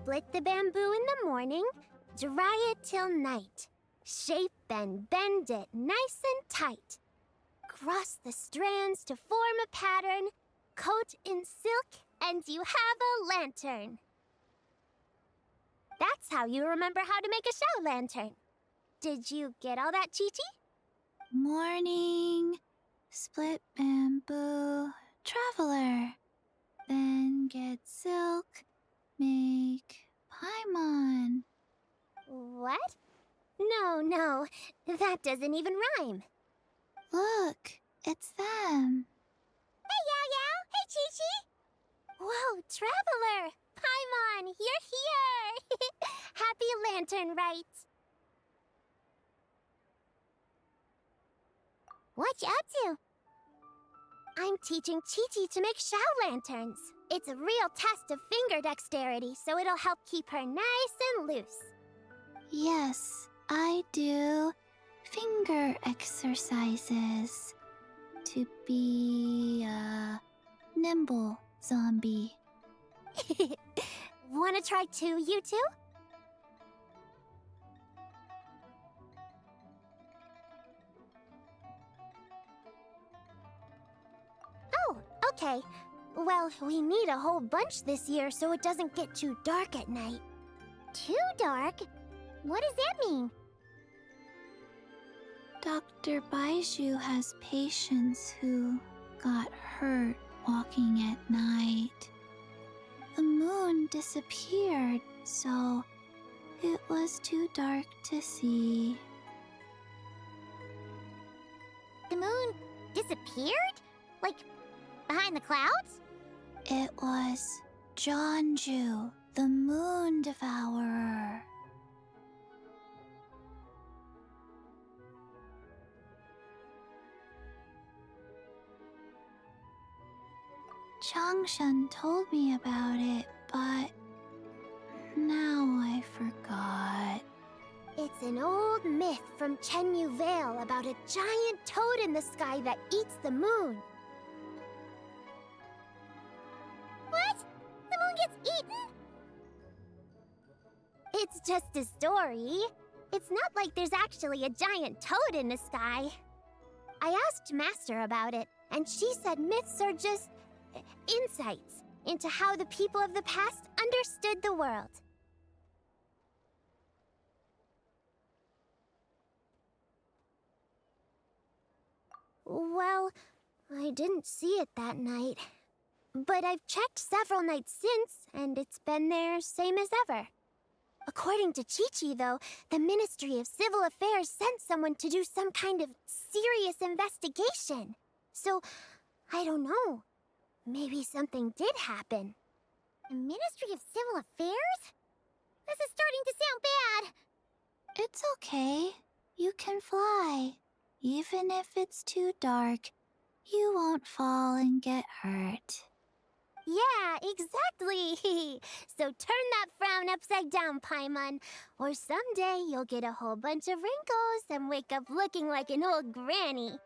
Split the bamboo in the morning, dry it till night. Shape and bend it nice and tight. Cross the strands to form a pattern, coat in silk, and you have a lantern. That's how you remember how to make a show lantern. Did you get all that, Chi-Chi? Morning, split bamboo, traveler. Then get silk, make paimon. What? No, that doesn't even rhyme. Look, it's them. Hey, Yao! Hey, Chi-Chi! Whoa, traveler! Paimon, you're here! Happy lantern rites! What you up to? I'm teaching Chi-Chi to make show lanterns. It's a real test of finger dexterity, so it'll help keep her nice and loose. Yes, I do finger exercises to be a nimble zombie. Wanna try too, you two? Oh, okay. Well, we need a whole bunch this year so it doesn't get too dark at night. Too dark? What does that mean? Dr. Baiju has patients who got hurt walking at night. The moon disappeared, so it was too dark to see. The moon disappeared? Like, behind the clouds? It was Jeonju, the moon devourer. Changshan told me about it, but now I forgot. It's an old myth from Chenyu Vale about a giant toad in the sky that eats the moon. What? The moon gets eaten? It's just a story. It's not like there's actually a giant toad in the sky. I asked Master about it, and she said myths are just insights into how the people of the past understood the world. Well, I didn't see it that night. But I've checked several nights since, and it's been there same as ever. According to Chi-Chi, though, the Ministry of Civil Affairs sent someone to do some kind of serious investigation. So, I don't know. Maybe something did happen. The Ministry of Civil Affairs? This is starting to sound bad. It's okay. You can fly. Even if it's too dark, you won't fall and get hurt. Yeah, exactly. So turn that frown upside down, Paimon. Or someday you'll get a whole bunch of wrinkles and wake up looking like an old granny.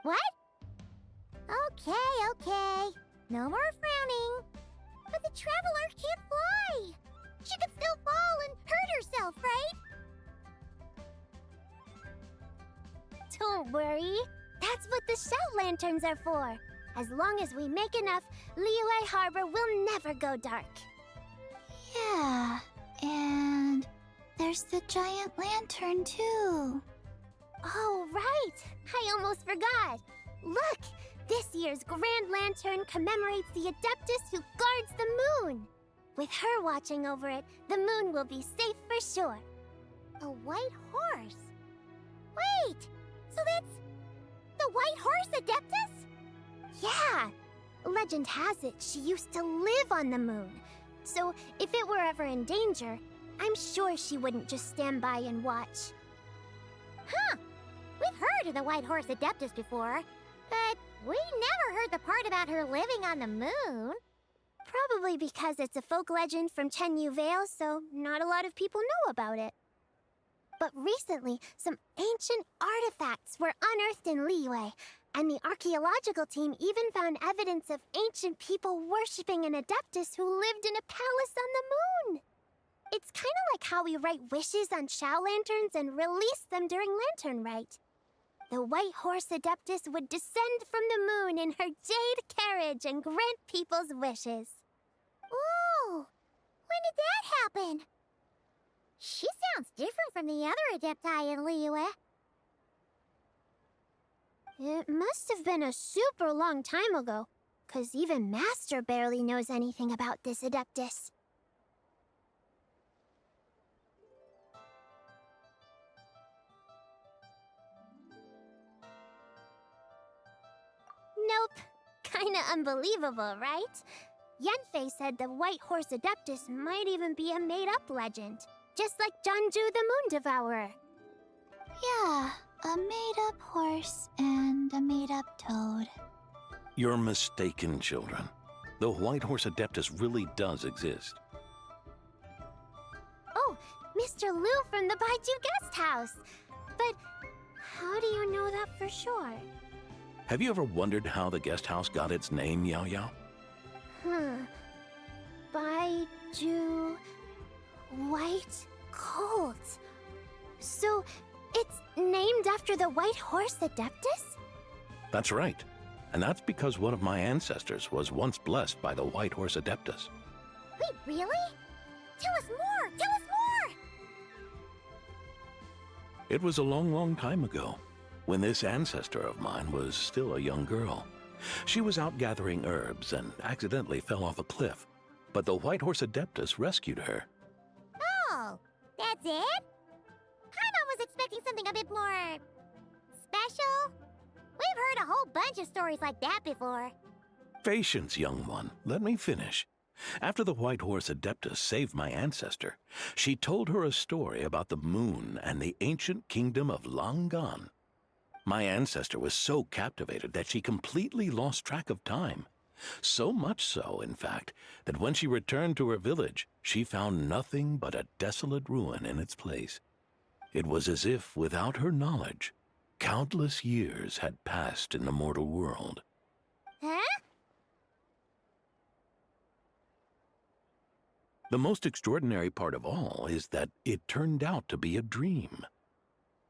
What? Okay. No more frowning. But the traveler can't fly. She could still fall and hurt herself, right? Don't worry. That's what the show lanterns are for. As long as we make enough, Liyue Harbor will never go dark. Yeah, and there's the giant lantern too. Oh, right! I almost forgot. Look! This year's Grand Lantern commemorates the Adeptus who guards the moon. With her watching over it, the moon will be safe for sure. A white horse? Wait! So that's the white horse Adeptus? Yeah! Legend has it she used to live on the moon. So if it were ever in danger, I'm sure she wouldn't just stand by and watch. Huh! We've heard of the white horse Adeptus before, but we never heard the part about her living on the moon. Probably because it's a folk legend from Chenyu Vale, so not a lot of people know about it. But recently, some ancient artifacts were unearthed in Liyue, and the archaeological team even found evidence of ancient people worshipping an Adeptus who lived in a palace on the moon. It's kind of like how we write wishes on Shao lanterns and release them during lantern rite. The white horse adeptus would descend from the moon in her jade carriage and grant people's wishes. Ooh! When did that happen? She sounds different from the other adepti in Liyue. It must have been a super long time ago, 'cause even Master barely knows anything about this adeptus. Nope. Kinda unbelievable, right? Yanfei said the white horse adeptus might even be a made-up legend, just like Janju the Moon Devourer. Yeah, a made-up horse and a made-up toad. You're mistaken, children. The white horse adeptus really does exist. Oh, Mr. Liu from the Baiju guest house. But how do you know that for sure? Have you ever wondered how the guest house got its name, Yao Yao? Baiju... White Colt. So, it's named after the white horse adeptus? That's right. And that's because one of my ancestors was once blessed by the white horse adeptus. Wait, really? Tell us more! Tell us more! It was a long, long time ago, when this ancestor of mine was still a young girl. She was out gathering herbs and accidentally fell off a cliff, but the white horse adeptus rescued her. Oh, that's it? Paimon was expecting something a bit more... special? We've heard a whole bunch of stories like that before. Patience, young one. Let me finish. After the white horse adeptus saved my ancestor, she told her a story about the moon and the ancient kingdom of Langan. My ancestor was so captivated that she completely lost track of time. So much so, in fact, that when she returned to her village, she found nothing but a desolate ruin in its place. It was as if, without her knowledge, countless years had passed in the mortal world. Huh? The most extraordinary part of all is that it turned out to be a dream.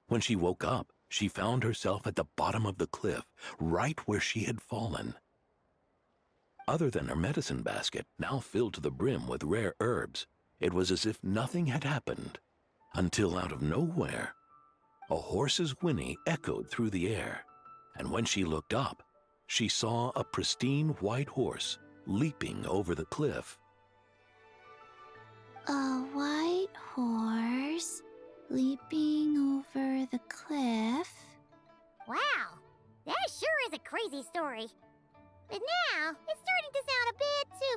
When she woke up, she found herself at the bottom of the cliff, right where she had fallen. Other than her medicine basket, now filled to the brim with rare herbs, it was as if nothing had happened, until out of nowhere, a horse's whinny echoed through the air, and when she looked up, she saw a pristine white horse leaping over the cliff. A white horse leaping over the cliff? Wow, that sure is a crazy story. But now, it's starting to sound a bit too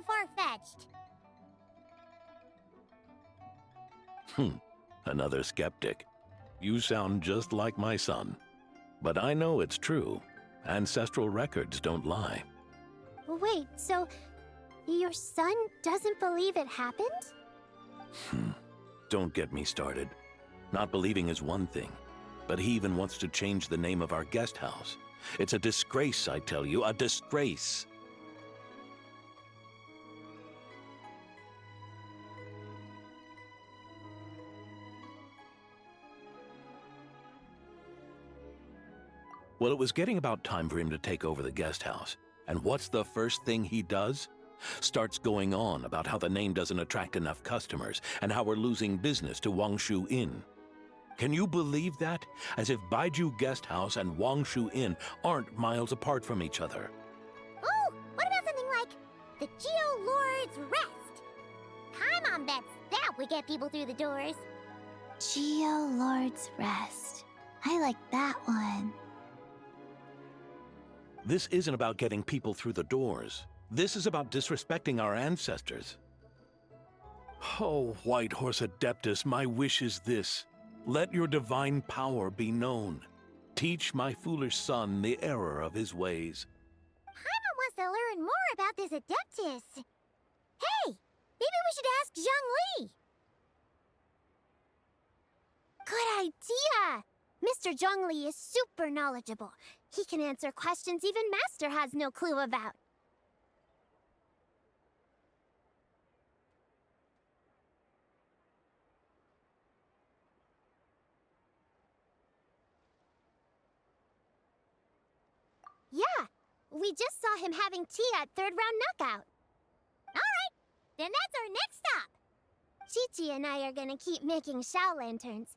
far-fetched. Another skeptic. You sound just like my son. But I know it's true. Ancestral records don't lie. Wait, so your son doesn't believe it happened? Don't get me started. Not believing is one thing, but he even wants to change the name of our guest house. It's a disgrace, I tell you, a disgrace. Well, it was getting about time for him to take over the guest house. And what's the first thing he does? Starts going on about how the name doesn't attract enough customers and how we're losing business to Wangshu Inn. Can you believe that? As if Baiju Guest House and Wangshu Inn aren't miles apart from each other. Oh, what about something like the Geo Lord's Rest? Paimon bets that would get people through the doors. Geo Lord's Rest. I like that one. This isn't about getting people through the doors. This is about disrespecting our ancestors. Oh, White Horse Adeptus, my wish is this. Let your divine power be known. Teach my foolish son the error of his ways. Paimon wants to learn more about this adeptus. Hey, maybe we should ask Zhang Li. Good idea! Mr. Zhongli is super knowledgeable. He can answer questions even Master has no clue about. We just saw him having tea at third round knockout. Alright, then that's our next stop. Chi-Chi and I are gonna keep making Shao lanterns.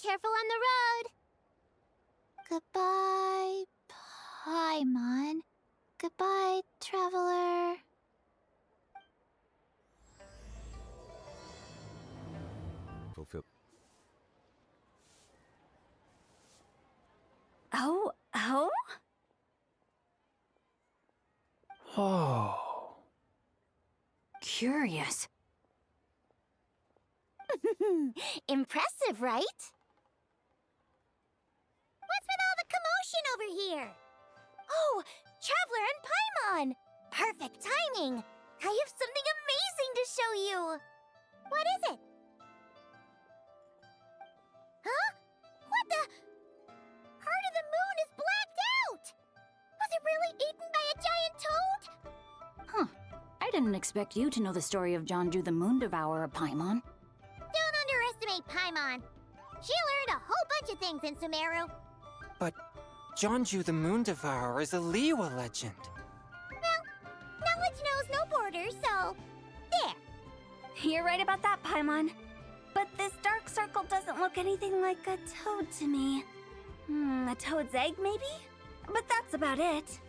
Careful on the road! Goodbye, Paimon. Goodbye, traveler. Fulfill. Oh? Whoa. Curious. Impressive, right? What's with all the commotion over here? Oh, Traveler and Paimon! Perfect timing! I have something amazing to show you! What is it? Huh? What the? Heart of the Moon is blacked out! Was it really eaten by a giant toad? Huh. I didn't expect you to know the story of Jonju the Moon Devourer, Paimon. Don't underestimate Paimon. She learned a whole bunch of things in Sumeru. But Jonju the Moon Devourer is a Liyue legend. Knowledge knows no borders, so... there. You're right about that, Paimon. But this dark circle doesn't look anything like a toad to me. A toad's egg, maybe? But that's about it.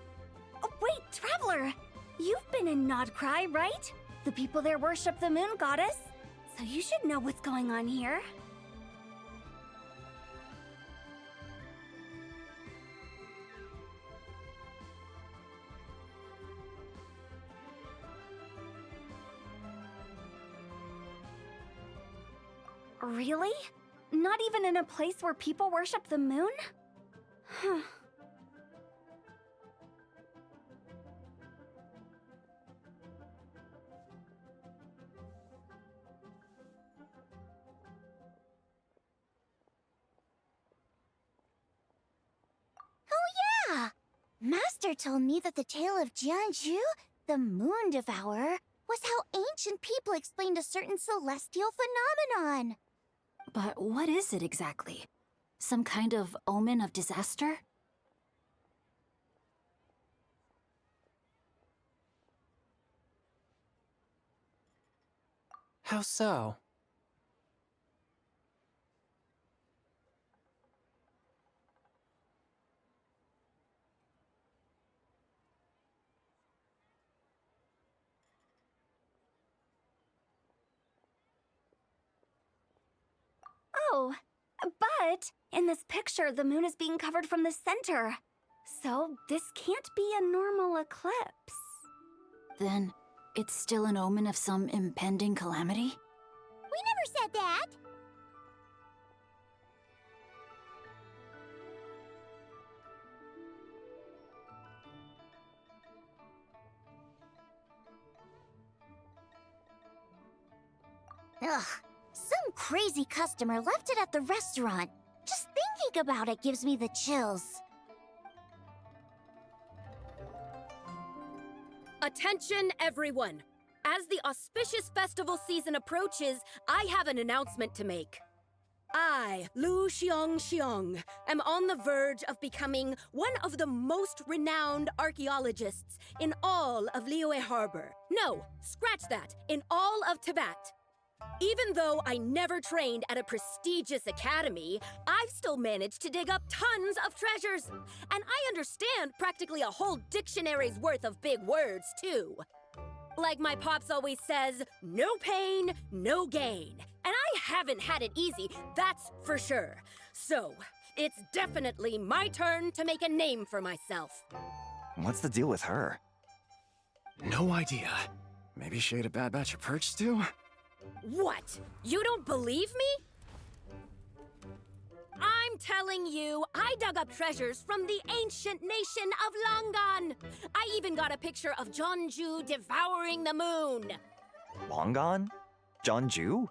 Oh, wait, Traveler! You've been in Nodcry, right? The people there worship the moon goddess. So you should know what's going on here. Really? Not even in a place where people worship the moon? Huh. Oh yeah! Master told me that the tale of Jianzhu, the Moon Devourer, was how ancient people explained a certain celestial phenomenon. But what is it exactly? Some kind of omen of disaster? How so? Oh, but in this picture, the moon is being covered from the center. So this can't be a normal eclipse. Then it's still an omen of some impending calamity? We never said that! Ugh, some crazy customer left it at the restaurant. Just thinking about it gives me the chills. Attention, everyone! As the auspicious festival season approaches, I have an announcement to make. I, Lu Xiong, am on the verge of becoming one of the most renowned archaeologists in all of Liyue Harbor. No, scratch that, in all of Tibet. Even though I never trained at a prestigious academy, I've still managed to dig up tons of treasures. And I understand practically a whole dictionary's worth of big words, too. Like my pops always says, no pain, no gain. And I haven't had it easy, that's for sure. So, it's definitely my turn to make a name for myself. What's the deal with her? No idea. Maybe she ate a bad batch of perch stew? What? You don't believe me? I'm telling you, I dug up treasures from the ancient nation of Longan. I even got a picture of Jonju devouring the moon. Longan? Jonju?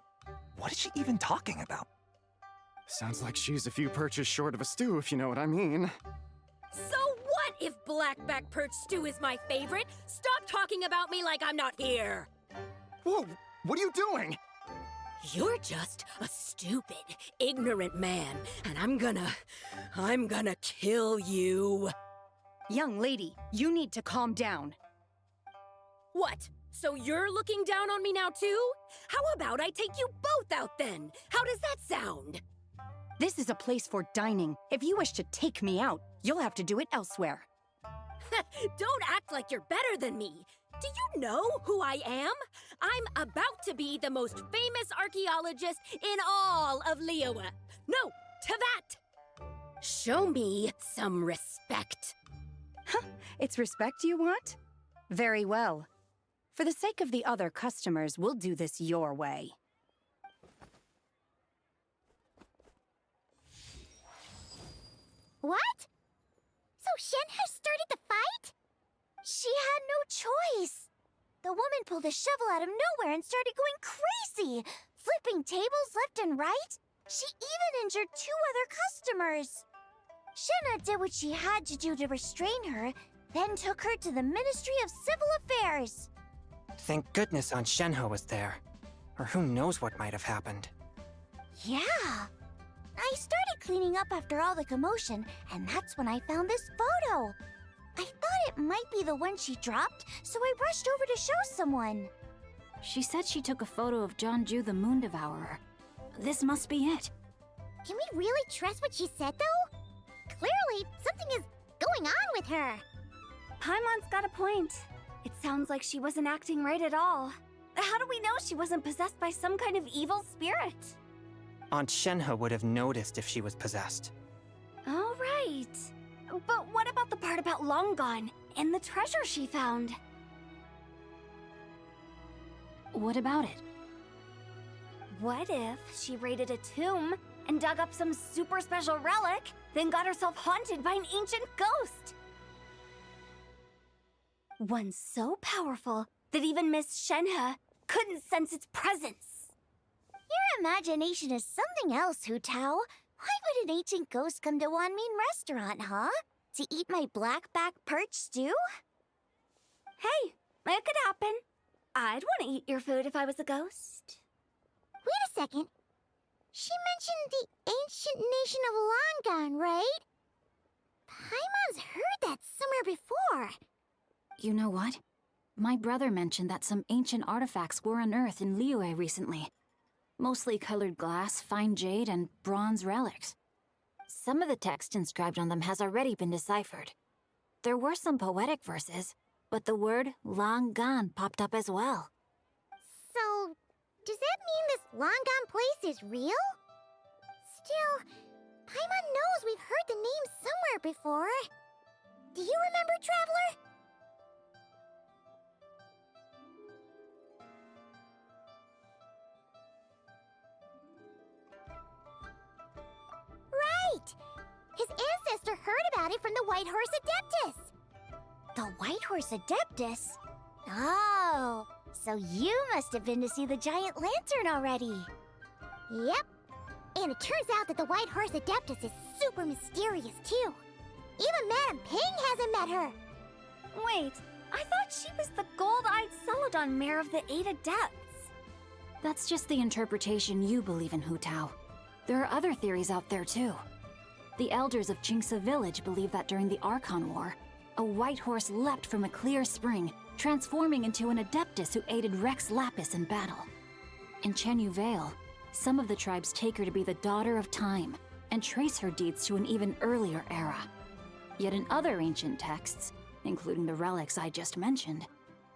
What is she even talking about? Sounds like she's a few perches short of a stew, if you know what I mean. So what if blackback perch stew is my favorite? Stop talking about me like I'm not here. Whoa, what are you doing? You're just a stupid, ignorant man, and I'm gonna kill you. Young lady, you need to calm down. What? So you're looking down on me now too? How about I take you both out then? How does that sound? This is a place for dining. If you wish to take me out, you'll have to do it elsewhere. Don't act like you're better than me. Do you know who I am? I'm about to be the most famous archaeologist in all of Liyue. No, Tevat! Show me some respect. It's respect you want? Very well. For the sake of the other customers, we'll do this your way. What? So Shenhe started the fight? She had no choice. The woman pulled a shovel out of nowhere and started going crazy, flipping tables left and right. She even injured 2 other customers. Shenhe did what she had to do to restrain her, then took her to the Ministry of Civil Affairs. Thank goodness Aunt Shenhe was there. Or who knows what might have happened. Yeah. I started cleaning up after all the commotion, and that's when I found this photo. I thought it might be the one she dropped, so I rushed over to show someone. She said she took a photo of Jeonju the Moon Devourer. This must be it. Can we really trust what she said, though? Clearly, something is going on with her. Paimon's got a point. It sounds like she wasn't acting right at all. How do we know she wasn't possessed by some kind of evil spirit? Aunt Shenhe would have noticed if she was possessed. All right. But what about the part about Long Gone and the treasure she found? What about it? What if she raided a tomb and dug up some super special relic, then got herself haunted by an ancient ghost? One so powerful that even Miss Shenhe couldn't sense its presence. Your imagination is something else, Hu Tao. Why would an ancient ghost come to Wanmin restaurant, huh? To eat my blackback perch stew? Hey, it could happen. I'd want to eat your food if I was a ghost. Wait a second. She mentioned the ancient nation of Longon, right? Paimon's heard that somewhere before. You know what? My brother mentioned that some ancient artifacts were unearthed in Liyue recently. Mostly colored glass, fine jade, and bronze relics. Some of the text inscribed on them has already been deciphered. There were some poetic verses, but the word long gone popped up as well. So, does that mean this Longon place is real? Still, Paimon knows we've heard the name somewhere before. Do you remember, Traveler? Right! His ancestor heard about it from the White Horse Adeptus. The White Horse Adeptus? Oh, so you must have been to see the giant lantern already. Yep. And it turns out that the White Horse Adeptus is super mysterious, too. Even Madame Ping hasn't met her. Wait, I thought she was the gold-eyed Celadon mare of the 8 Adepts. That's just the interpretation you believe in, Hu Tao. There are other theories out there, too. The elders of Qingce Village believe that during the Archon War, a white horse leapt from a clear spring, transforming into an Adeptus who aided Rex Lapis in battle. In Chenyu Vale, some of the tribes take her to be the daughter of time and trace her deeds to an even earlier era. Yet in other ancient texts, including the relics I just mentioned,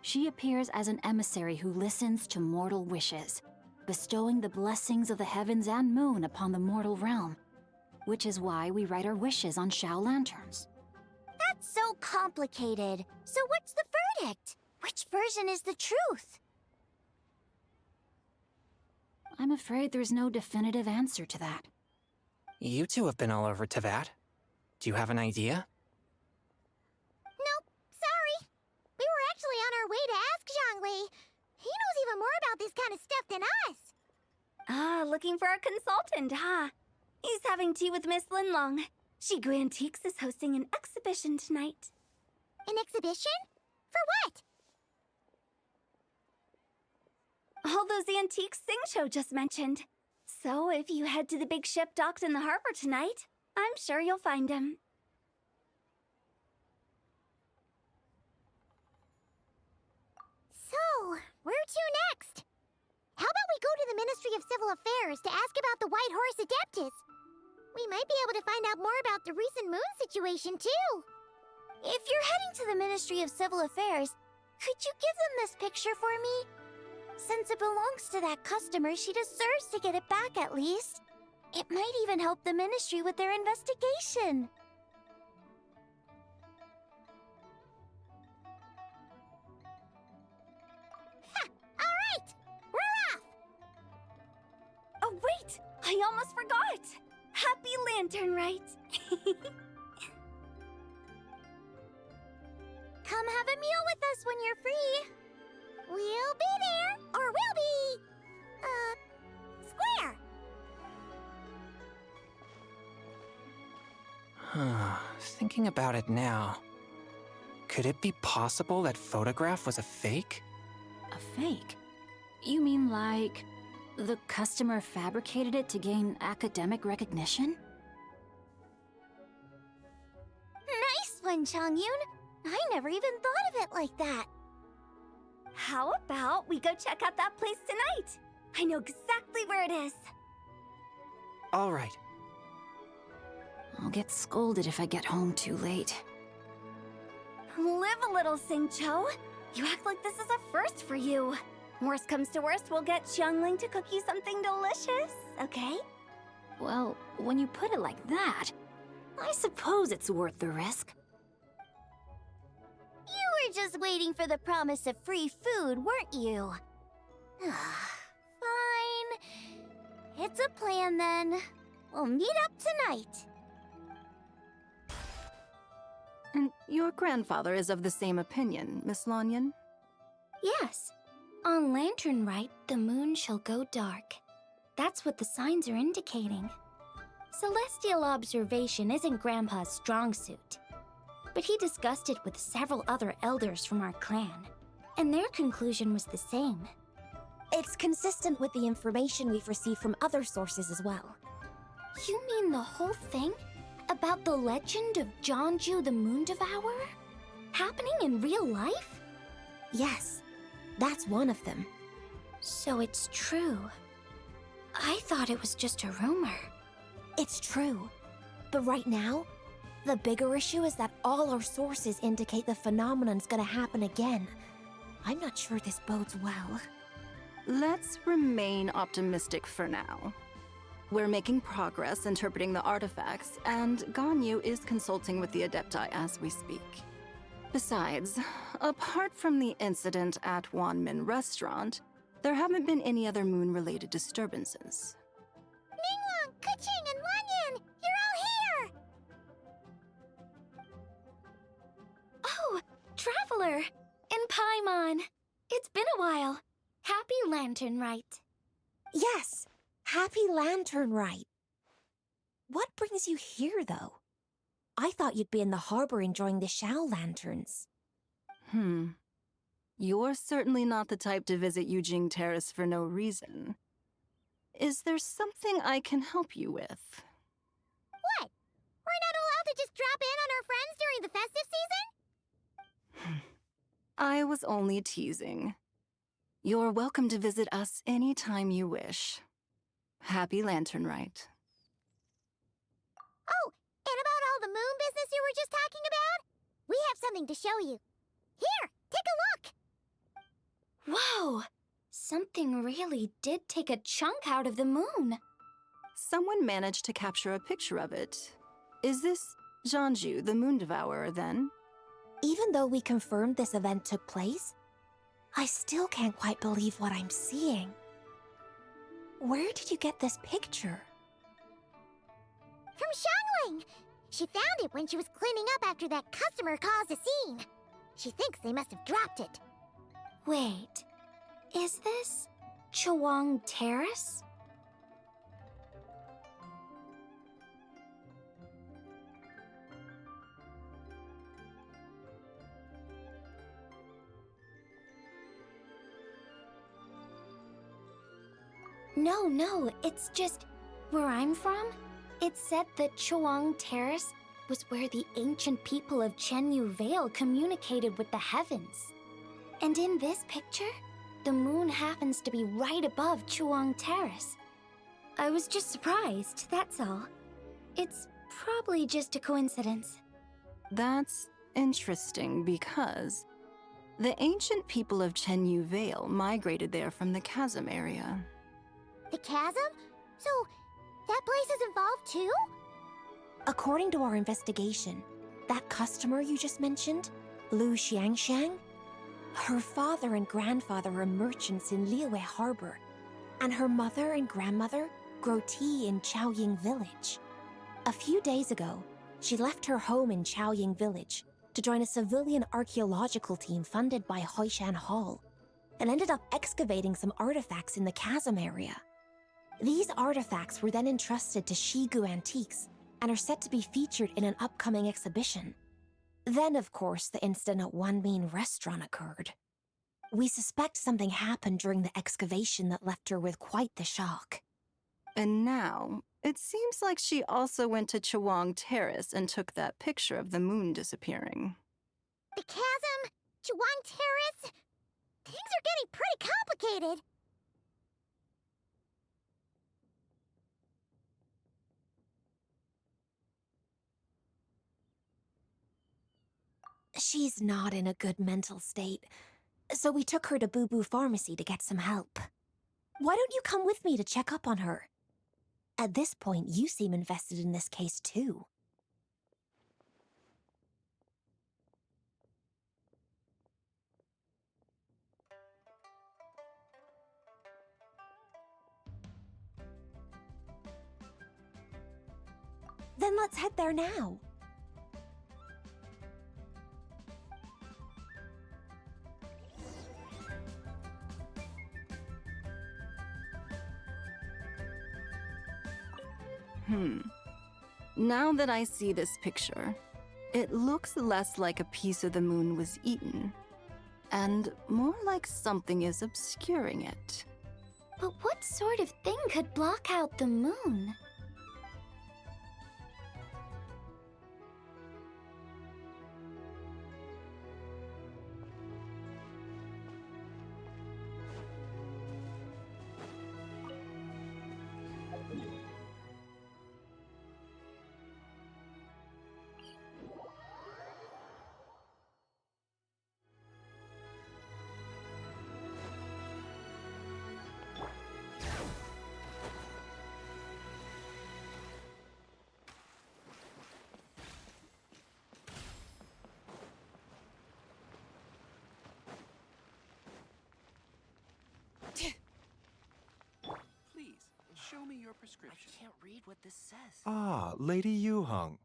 she appears as an emissary who listens to mortal wishes, bestowing the blessings of the heavens and moon upon the mortal realm, which is why we write our wishes on Shao lanterns. That's so complicated. So what's the verdict? Which version is the truth? I'm afraid there's no definitive answer to that. You two have been all over Tevat. Do you have an idea? Nope, sorry. We were actually on our way to ask Zhongli. He knows even more about this kind of stuff than us. Ah, looking for a consultant, huh? He's having tea with Miss Linlong. Shigu Antiques is hosting an exhibition tonight. An exhibition? For what? All those antiques Sing Show just mentioned. So if you head to the big ship docked in the harbor tonight, I'm sure you'll find him. Where to next? How about we go to the Ministry of Civil Affairs to ask about the White Horse Adeptus? We might be able to find out more about the recent moon situation, too. If you're heading to the Ministry of Civil Affairs, could you give them this picture for me? Since it belongs to that customer, she deserves to get it back at least. It might even help the ministry with their investigation. All right, we're off! Oh, wait! I almost forgot! Happy Lantern Rite! Come have a meal with us when you're free. We'll be there, or we'll be... square. Thinking about it now, could it be possible that photograph was a fake? A fake? You mean like the customer fabricated it to gain academic recognition? Nice one, Chongyun. I never even thought of it like that. How about we go check out that place tonight? I know exactly where it is. All right. I'll get scolded if I get home too late. Live a little, Sing-Cho. You act like this is a first for you. Worst comes to worst, we'll get Xiangling to cook you something delicious, okay? Well, when you put it like that, I suppose it's worth the risk. You were just waiting for the promise of free food, weren't you? Fine. It's a plan then. We'll meet up tonight. And your grandfather is of the same opinion, Miss Lanyan? Yes. On Lantern Rite, the moon shall go dark. That's what the signs are indicating. Celestial observation isn't Grandpa's strong suit. But he discussed it with several other elders from our clan, and their conclusion was the same. It's consistent with the information we've received from other sources as well. You mean the whole thing? About the legend of Jeonju the Moon Devourer? Happening in real life? Yes, that's one of them. So it's true. I thought it was just a rumor. It's true. But right now, the bigger issue is that all our sources indicate the phenomenon's gonna happen again. I'm not sure this bodes well. Let's remain optimistic for now. We're making progress interpreting the artifacts, and Ganyu is consulting with the adepti as we speak. Besides, apart from the incident at Wanmin Restaurant, there haven't been any other moon-related disturbances. Ningguang, Keqing, and Lanyan! You're all here! Oh, Traveler! And Paimon! It's been a while. Happy Lantern Rite. Yes, Happy Lantern Rite. What brings you here, though? I thought you'd be in the harbor enjoying the Shao lanterns. You're certainly not the type to visit Yujing Terrace for no reason. Is there something I can help you with? What? We're not allowed to just drop in on our friends during the festive season? I was only teasing. You're welcome to visit us anytime you wish. Happy Lantern Rite. Oh, and about all the moon business you were just talking about? We have something to show you. Here, take a look! Whoa! Something really did take a chunk out of the moon. Someone managed to capture a picture of it. Is this Jeonju, the Moon Devourer, then? Even though we confirmed this event took place, I still can't quite believe what I'm seeing. Where did you get this picture? From Xiangling! She found it when she was cleaning up after that customer caused a scene. She thinks they must have dropped it. Wait, is this Chawang Terrace? No, it's just where I'm from. It said that Chawang Terrace was where the ancient people of Chenyu Vale communicated with the heavens. And in this picture, the moon happens to be right above Chuang Terrace. I was just surprised, that's all. It's probably just a coincidence. That's interesting because the ancient people of Chenyu Vale migrated there from the chasm area. The chasm? So, that place is involved too? According to our investigation, that customer you just mentioned, Lu Xiangxiang, her father and grandfather are merchants in Liyue Harbor, and her mother and grandmother grow tea in Chaoying Village. A few days ago, she left her home in Chaoying Village to join a civilian archaeological team funded by Hoishan Hall, and ended up excavating some artifacts in the chasm area. These artifacts were then entrusted to Shigu Antiques and are set to be featured in an upcoming exhibition. Then, of course, the incident at Wanmin Restaurant occurred. We suspect something happened during the excavation that left her with quite the shock. And now, it seems like she also went to Chuang Terrace and took that picture of the moon disappearing. The chasm? Chuang Terrace? Things are getting pretty complicated. She's not in a good mental state, so we took her to Boo Boo Pharmacy to get some help. Why don't you come with me to check up on her? At this point, you seem invested in this case too. Then let's head there now. Now that I see this picture, it looks less like a piece of the moon was eaten, and more like something is obscuring it. But what sort of thing could block out the moon? Show me your prescription. I can't read what this says. Ah, Lady Yuheng.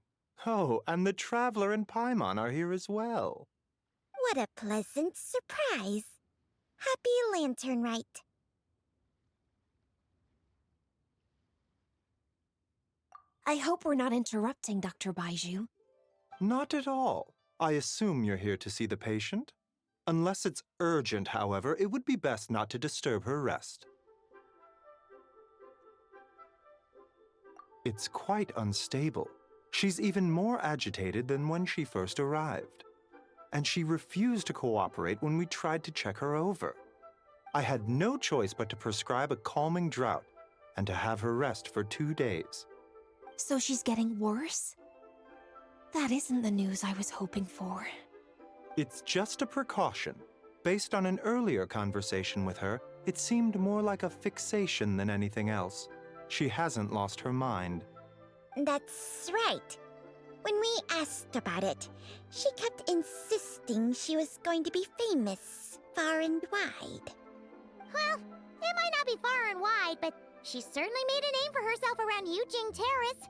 Oh, and the Traveler and Paimon are here as well. What a pleasant surprise. Happy Lantern Rite. I hope we're not interrupting, Dr. Baiju. Not at all. I assume you're here to see the patient. Unless it's urgent, however, it would be best not to disturb her rest. It's quite unstable. She's even more agitated than when she first arrived. And she refused to cooperate when we tried to check her over. I had no choice but to prescribe a calming draught and to have her rest for 2 days. So she's getting worse? That isn't the news I was hoping for. It's just a precaution. Based on an earlier conversation with her, it seemed more like a fixation than anything else. She hasn't lost her mind. That's right. When we asked about it, she kept insisting she was going to be famous far and wide. Well, it might not be far and wide, but she certainly made a name for herself around Yujing Terrace.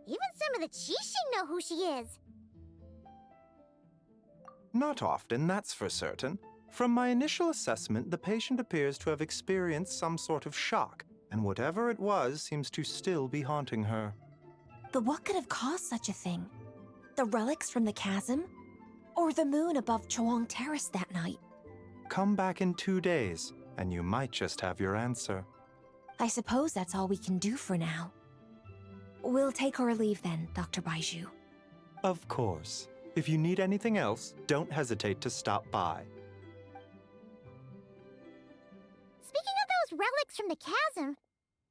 Even some of the Qixing know who she is. Not often, that's for certain. From my initial assessment, the patient appears to have experienced some sort of shock, and whatever it was seems to still be haunting her. But what could have caused such a thing? The relics from the chasm? Or the moon above Chuang Terrace that night? Come back in 2 days, and you might just have your answer. I suppose that's all we can do for now. We'll take our leave then, Dr. Baiju. Of course. If you need anything else, don't hesitate to stop by. those relics from the chasm,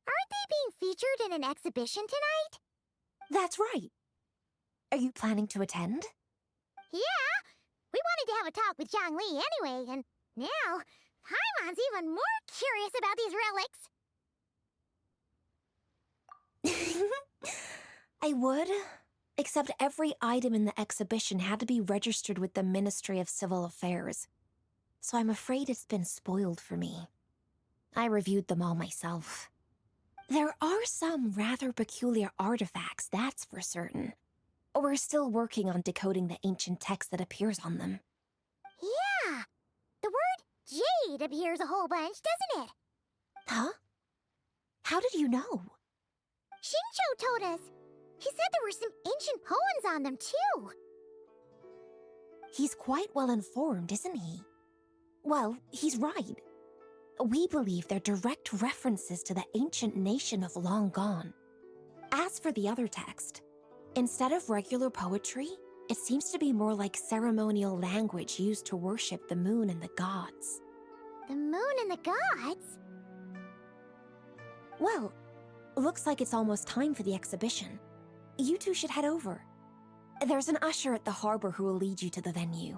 aren't they being featured in an exhibition tonight? That's right. Are you planning to attend? Yeah, we wanted to have a talk with Zhangli anyway, and now Paimon's even more curious about these relics. I would, except every item in the exhibition had to be registered with the Ministry of Civil Affairs. So I'm afraid it's been spoiled for me. I reviewed them all myself. There are some rather peculiar artifacts, that's for certain. We're still working on decoding the ancient text that appears on them. Yeah, the word jade appears a whole bunch, doesn't it? Huh? How did you know? Xingqiu told us. He said there were some ancient poems on them, too. He's quite well informed, isn't he? Well, he's right. We believe they're direct references to the ancient nation of long gone. As for the other text, instead of regular poetry, it seems to be more like ceremonial language used to worship the moon and the gods. The moon and the gods? Well, looks like it's almost time for the exhibition. You two should head over. There's an usher at the harbor who will lead you to the venue.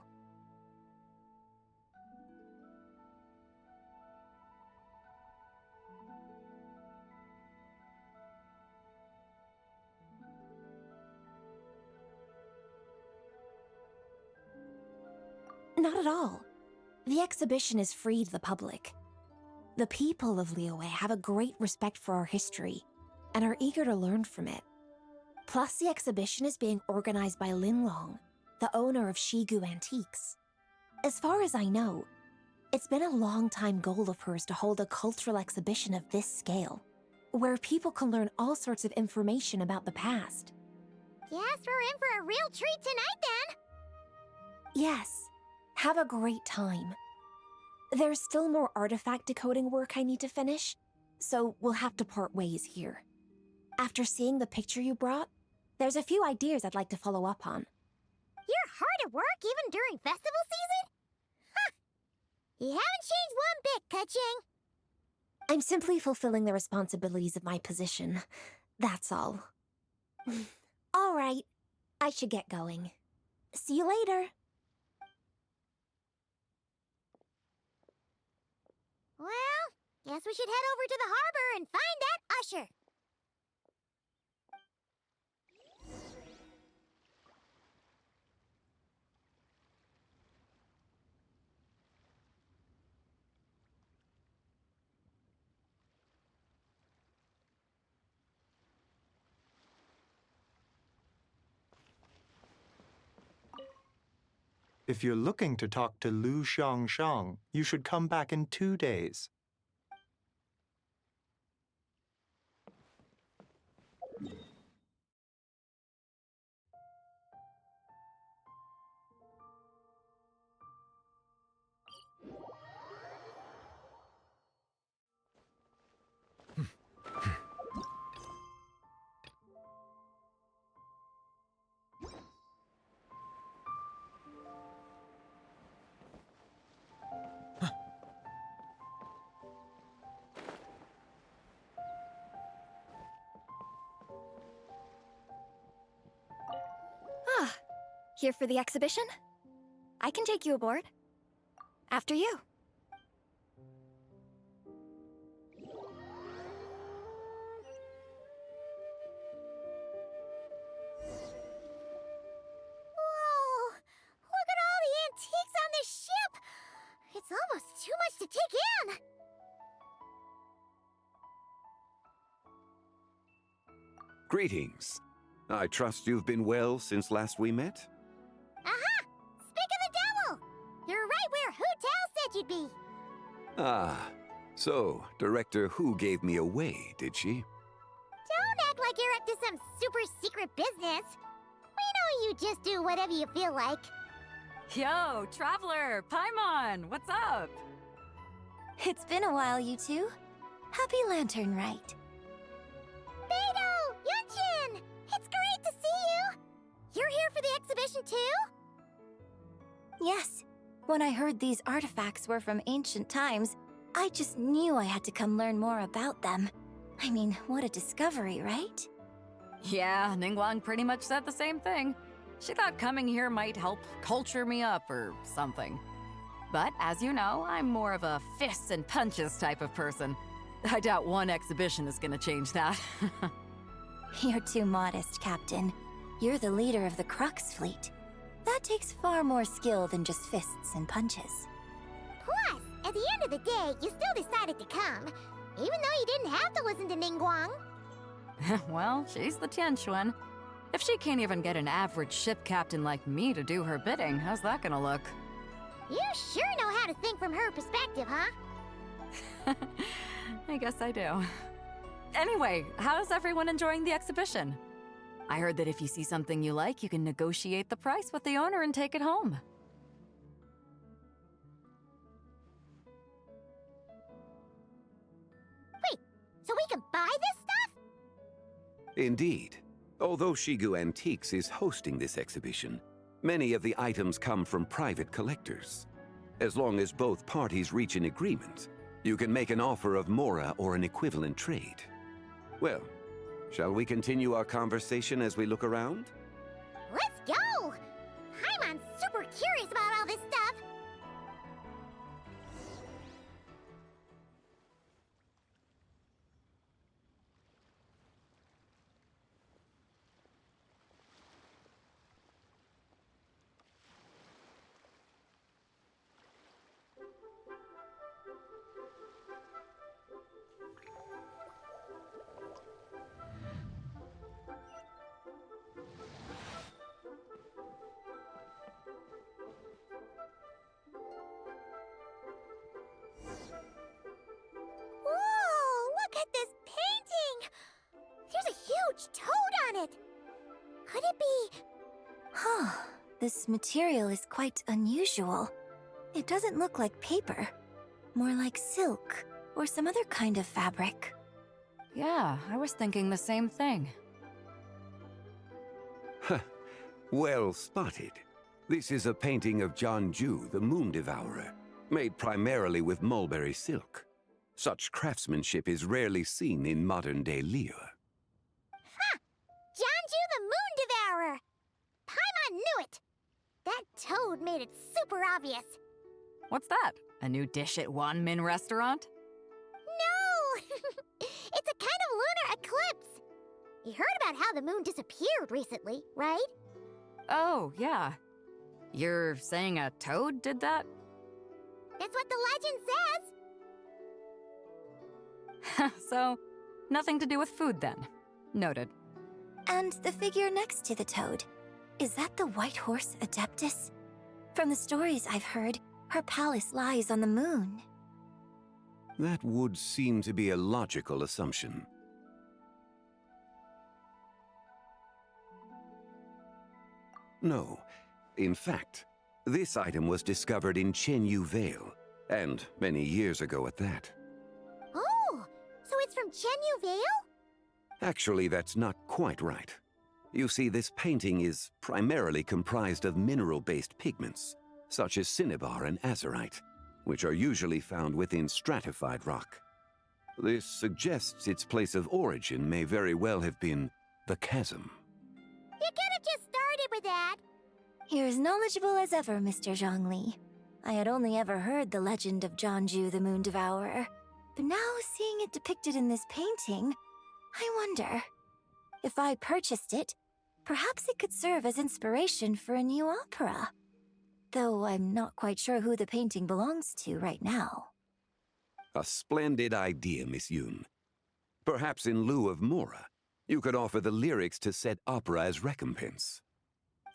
Not at all. The exhibition is free to the public. The people of Liyue have a great respect for our history and are eager to learn from it. Plus, the exhibition is being organized by Linlong, the owner of Shigu Antiques. As far as I know, it's been a long-time goal of hers to hold a cultural exhibition of this scale, where people can learn all sorts of information about the past. Yes, we're in for a real treat tonight, then! Yes. Have a great time. There's still more artifact decoding work I need to finish, so we'll have to part ways here. After seeing the picture you brought, there's a few ideas I'd like to follow up on. You're hard at work even during festival season? Ha! You haven't changed one bit, Ka-ching. I'm simply fulfilling the responsibilities of my position. That's all. All right, I should get going. See you later. Well, guess we should head over to the harbor and find that usher. If you're looking to talk to Lu Xiangshang, you should come back in 2 days. Here for the exhibition? I can take you aboard. After you. Whoa! Look at all the antiques on this ship! It's almost too much to take in! Greetings. I trust you've been well since last we met? Aha! Speak of the devil! You're right where Hu Tao said you'd be. Ah, so Director Hu gave me away, did she? Don't act like you're up to some super secret business. We know you just do whatever you feel like. Yo, Traveler, Paimon, what's up? It's been a while, you two. Happy Lantern Rite. Beidou! Yunchin! It's great to see you! You're here for the exhibition too? Yes. When I heard these artifacts were from ancient times, I just knew I had to come learn more about them. I mean, what a discovery, right? Yeah, Ningguang pretty much said the same thing. She thought coming here might help culture me up or something. But as you know, I'm more of a fists and punches type of person. I doubt one exhibition is gonna change that. You're too modest, Captain. You're the leader of the Crux fleet. That takes far more skill than just fists and punches. Plus, at the end of the day, you still decided to come, even though you didn't have to listen to Ningguang. Well, she's the Tianquan. If she can't even get an average ship captain like me to do her bidding, how's that gonna look? You sure know how to think from her perspective, huh? I guess I do. Anyway, how's everyone enjoying the exhibition? I heard that if you see something you like, you can negotiate the price with the owner and take it home. Wait, so we can buy this stuff? Indeed. Although Shigu Antiques is hosting this exhibition, many of the items come from private collectors. As long as both parties reach an agreement, you can make an offer of mora or an equivalent trade. Well, shall we continue our conversation as we look around? Let's go! Paimon's super curious about all this stuff. Whoa, look at this painting! There's a huge toad on it! Could it be... Huh. This material is quite unusual. It doesn't look like paper. More like silk, or some other kind of fabric. Yeah, I was thinking the same thing. Huh. Well spotted. This is a painting of Jianju, the Moon Devourer, made primarily with mulberry silk. Such craftsmanship is rarely seen in modern-day Liyue. Ha! Jianju the Moon Devourer! Paimon knew it! That toad made it super obvious. What's that? A new dish at Wanmin restaurant? No! It's a kind of lunar eclipse. You heard about how the moon disappeared recently, right? Oh, yeah. You're saying a toad did that? That's what the legend says. So, nothing to do with food then. Noted. And the figure next to the toad, is that the white horse Adeptus? From the stories I've heard, her palace lies on the moon. That would seem to be a logical assumption. No. In fact, this item was discovered in Chenyu Vale, and many years ago at that. Oh, so it's from Chenyu Vale? Actually, that's not quite right. You see, this painting is primarily comprised of mineral-based pigments, such as cinnabar and azurite, which are usually found within stratified rock. This suggests its place of origin may very well have been the chasm. You could have just started with that. You're as knowledgeable as ever, Mr. Zhongli. I had only ever heard the legend of Jianju the Moon Devourer, but now seeing it depicted in this painting, I wonder, if I purchased it, perhaps it could serve as inspiration for a new opera. Though I'm not quite sure who the painting belongs to right now. A splendid idea, Miss Yoon. Perhaps in lieu of mora, you could offer the lyrics to said opera as recompense.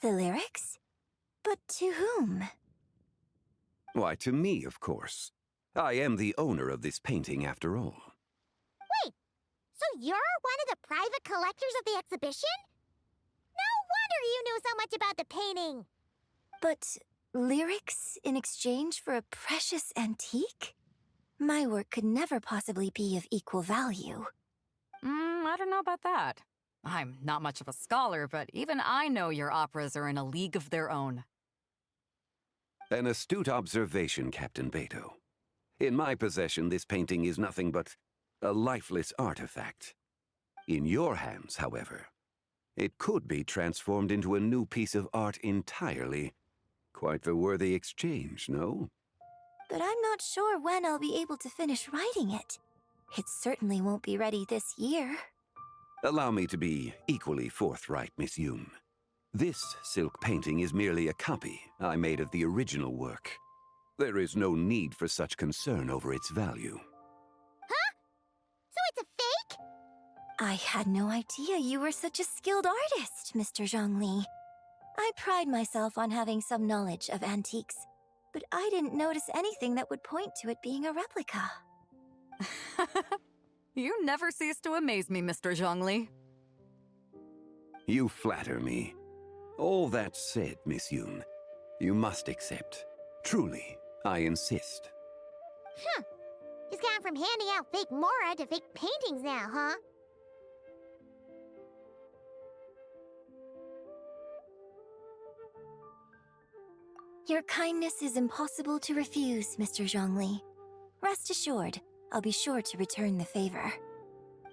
The lyrics? But to whom? Why, to me, of course. I am the owner of this painting, after all. Wait, so you're one of the private collectors of the exhibition? No wonder you knew so much about the painting. But lyrics in exchange for a precious antique? My work could never possibly be of equal value. I don't know about that. I'm not much of a scholar, but even I know your operas are in a league of their own. An astute observation, Captain Beto. In my possession, this painting is nothing but a lifeless artifact. In your hands, however, it could be transformed into a new piece of art entirely. Quite the worthy exchange, no? But I'm not sure when I'll be able to finish writing it. It certainly won't be ready this year. Allow me to be equally forthright, Miss Yoon. This silk painting is merely a copy I made of the original work. There is no need for such concern over its value. Huh? So it's a fake? I had no idea you were such a skilled artist, Mr. Zhongli. I pride myself on having some knowledge of antiques, but I didn't notice anything that would point to it being a replica. You never cease to amaze me, Mr. Zhongli. You flatter me. All that said, Miss Yoon, you must accept. Truly, I insist. Huh. He's gone from handing out fake mora to fake paintings now, huh? Your kindness is impossible to refuse, Mr. Zhongli. Rest assured, I'll be sure to return the favor.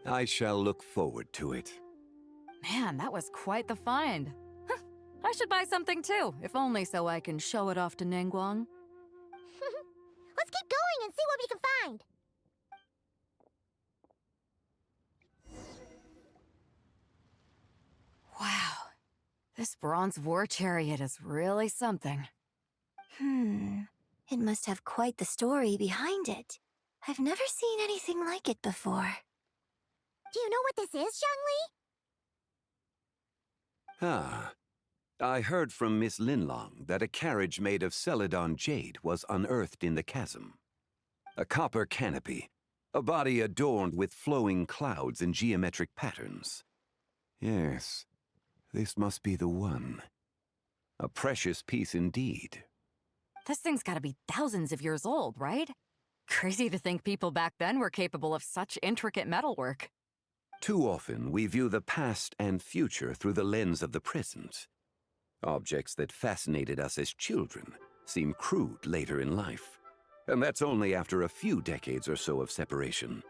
I shall look forward to it. Man, that was quite the find. I should buy something too, if only so I can show it off to Ningguang. Let's keep going and see what we can find. Wow, this bronze war chariot is really something. It must have quite the story behind it. I've never seen anything like it before. Do you know what this is, Zhongli? Ah. I heard from Miss Linlong that a carriage made of Celadon jade was unearthed in the chasm. A copper canopy, a body adorned with flowing clouds and geometric patterns. Yes, this must be the one. A precious piece indeed. This thing's gotta be thousands of years old, right? Crazy to think people back then were capable of such intricate metalwork. Too often, we view the past and future through the lens of the present. Objects that fascinated us as children seem crude later in life. And that's only after a few decades or so of separation.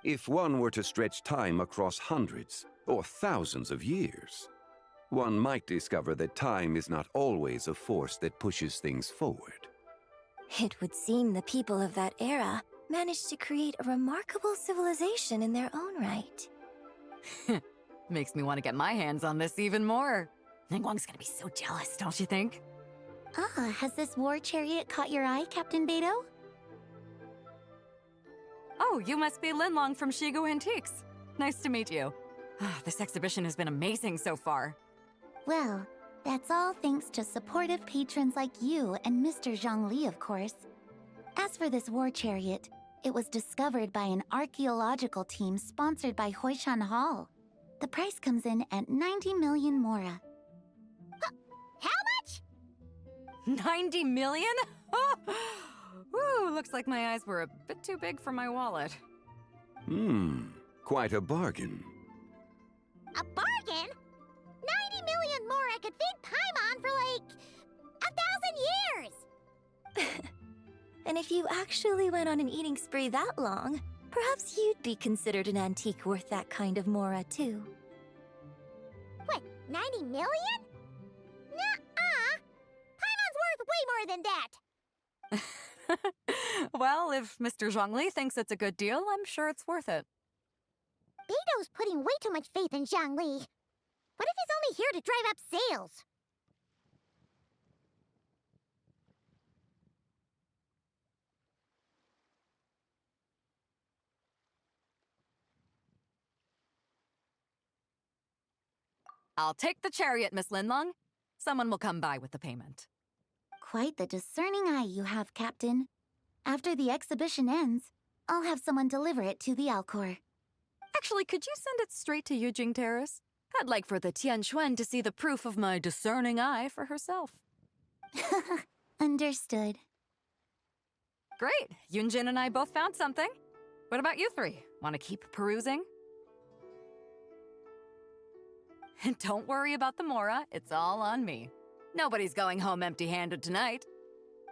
If one were to stretch time across hundreds or thousands of years, one might discover that time is not always a force that pushes things forward. It would seem the people of that era managed to create a remarkable civilization in their own right. Makes me want to get my hands on this even more. Ningguang's gonna be so jealous, don't you think? Ah, has this war chariot caught your eye, Captain Beidou? Oh, you must be Linlong from Shigu Antiques. Nice to meet you. This exhibition has been amazing so far. Well, that's all thanks to supportive patrons like you and Mr. Zhongli, of course. As for this war chariot, it was discovered by an archaeological team sponsored by Huishan Hall. The price comes in at 90 million mora. How much? 90 million? Woo, looks like my eyes were a bit too big for my wallet. Quite a bargain. A bargain? 90 million mora could feed Paimon for like 1,000 years! And if you actually went on an eating spree that long, perhaps you'd be considered an antique worth that kind of mora, too. What, 90 million? Nuh-uh! Paimon's worth way more than that! Well, if Mr. Zhongli thinks it's a good deal, I'm sure it's worth it. Beidou's putting way too much faith in Zhongli. What if he's only here to drive up sales? I'll take the chariot, Miss Linlong. Someone will come by with the payment. Quite the discerning eye you have, Captain. After the exhibition ends, I'll have someone deliver it to the Alcor. Actually, could you send it straight to Yujing Terrace? I'd like for the Tianquan to see the proof of my discerning eye for herself. Understood. Great. Yunjin and I both found something. What about you three? Want to keep perusing? And don't worry about the mora. It's all on me. Nobody's going home empty-handed tonight.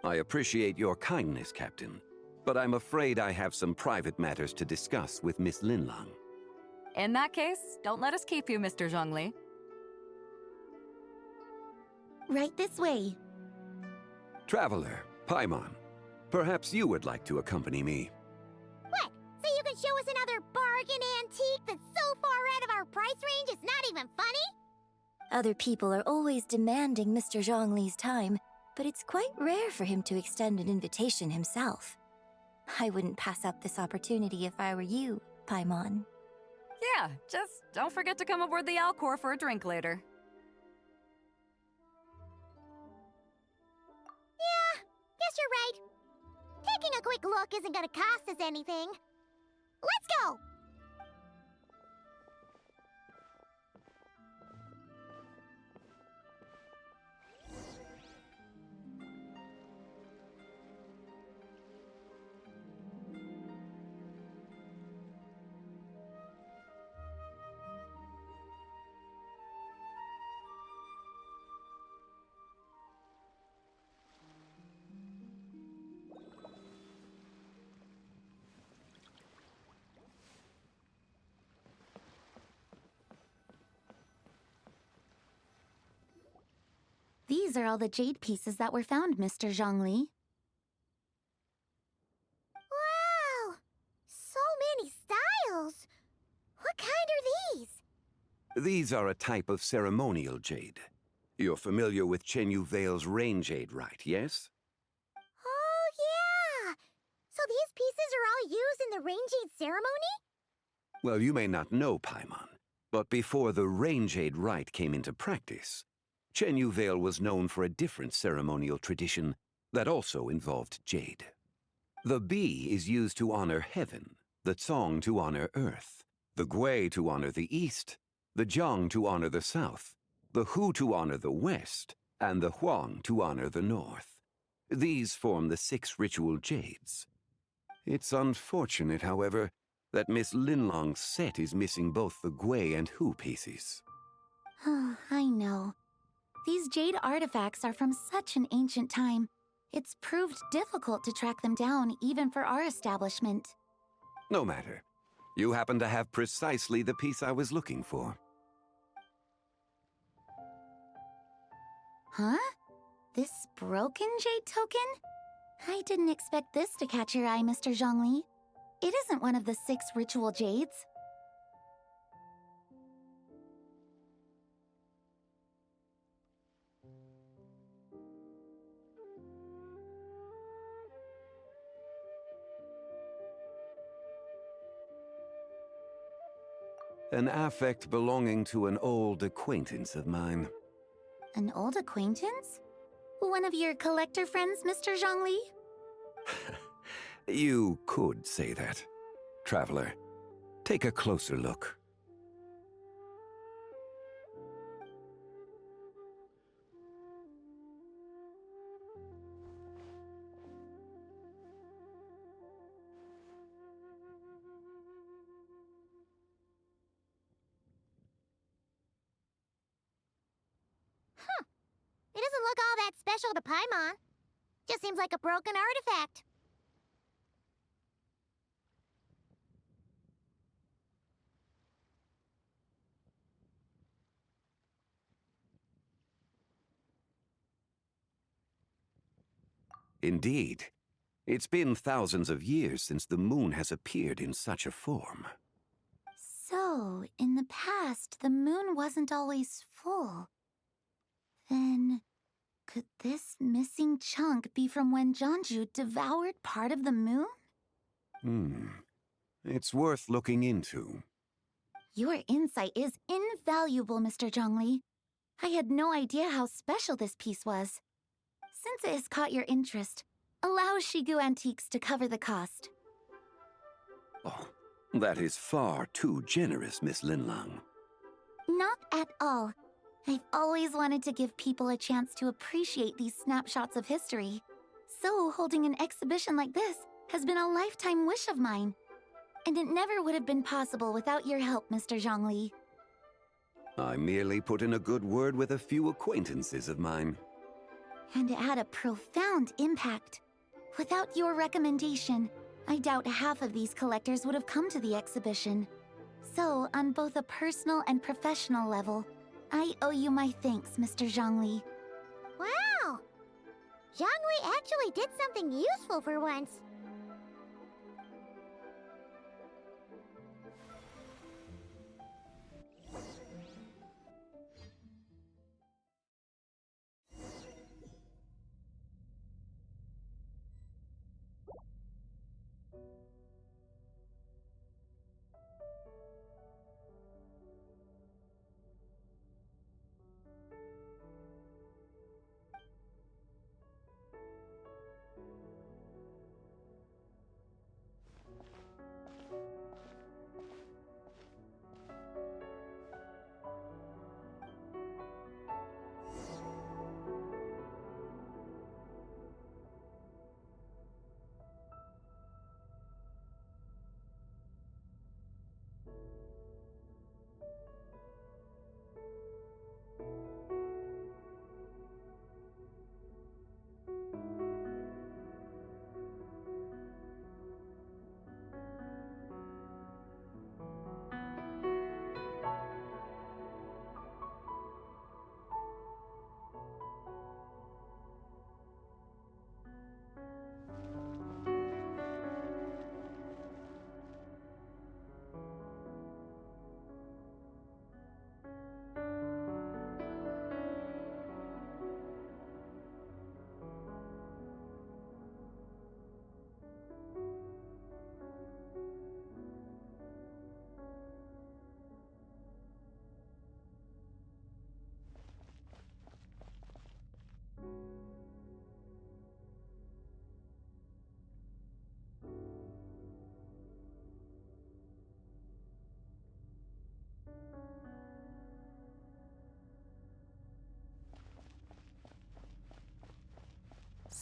I appreciate your kindness, Captain. but I'm afraid I have some private matters to discuss with Miss Linlang. In that case, don't let us keep you, Mr. Zhongli. Right this way. Traveler, Paimon, perhaps you would like to accompany me. What? So you can show us another bargain antique that's so far out of our price range it's not even funny? Other people are always demanding Mr. Zhongli's time, but it's quite rare for him to extend an invitation himself. I wouldn't pass up this opportunity if I were you, Paimon. Yeah, just don't forget to come aboard the Alcor for a drink later. Yeah, guess you're right. Taking a quick look isn't gonna cost us anything. Let's go! These are all the jade pieces that were found, Mr. Zhongli. Wow! So many styles! What kind are these? These are a type of ceremonial jade. You're familiar with Chen Yu Vale's rain jade, right, yes? Oh, yeah! So these pieces are all used in the rain jade ceremony? Well, you may not know, Paimon, but before the rain jade rite came into practice, Chen Yu Vale was known for a different ceremonial tradition that also involved jade. The bee is used to honor heaven, the Cong to honor earth, the Gui to honor the east, the Jiang to honor the south, the Hu to honor the west, and the Huang to honor the north. These form the 6 ritual jades. It's unfortunate, however, that Miss Linlong's set is missing both the Gui and Hu pieces. Oh, I know. These jade artifacts are from such an ancient time. It's proved difficult to track them down, even for our establishment. No matter. You happen to have precisely the piece I was looking for. Huh? This broken jade token? I didn't expect this to catch your eye, Mr. Zhongli. It isn't one of the 6 ritual jades. An affect belonging to an old acquaintance of mine. An old acquaintance? One of your collector friends, Mr. Zhongli? You could say that. Traveler, take a closer look. It doesn't look all that special to Paimon. Just seems like a broken artifact. Indeed. It's been thousands of years since the moon has appeared in such a form. So, in the past, the moon wasn't always full. Then, could this missing chunk be from when Jianzhu devoured part of the moon? It's worth looking into. Your insight is invaluable, Mr. Zhongli. I had no idea how special this piece was. Since it has caught your interest, allow Shigu Antiques to cover the cost. Oh, that is far too generous, Miss Linlang. Not at all. I've always wanted to give people a chance to appreciate these snapshots of history. So holding an exhibition like this has been a lifetime wish of mine. And it never would have been possible without your help, Mr. Zhongli. I merely put in a good word with a few acquaintances of mine. And it had a profound impact. Without your recommendation, I doubt half of these collectors would have come to the exhibition. So, on both a personal and professional level, I owe you my thanks, Mr. Zhongli. Wow! Zhongli actually did something useful for once.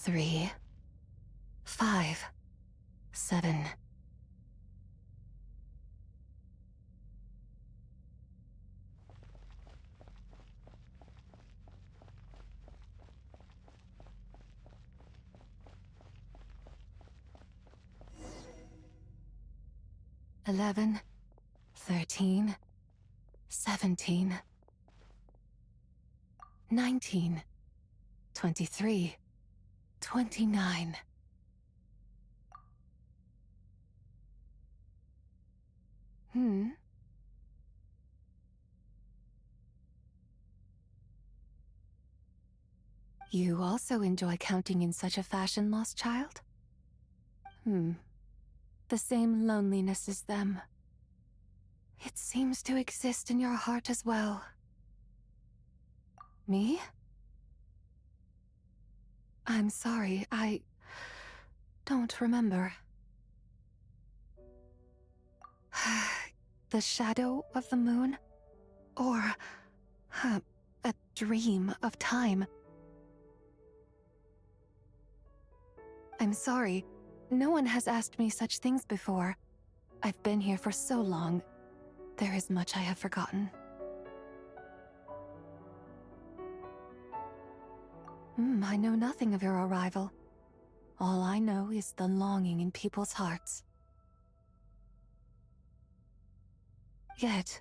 Three, 5, 7. Eleven, 13, 17, 19, 23, 29. You also enjoy counting in such a fashion, lost child? The same loneliness as them. It seems to exist in your heart as well. Me? I'm sorry, I don't remember. The shadow of the moon? Or a dream of time? I'm sorry, no one has asked me such things before. I've been here for so long. There is much I have forgotten. I know nothing of your arrival. All I know is the longing in people's hearts. Yet,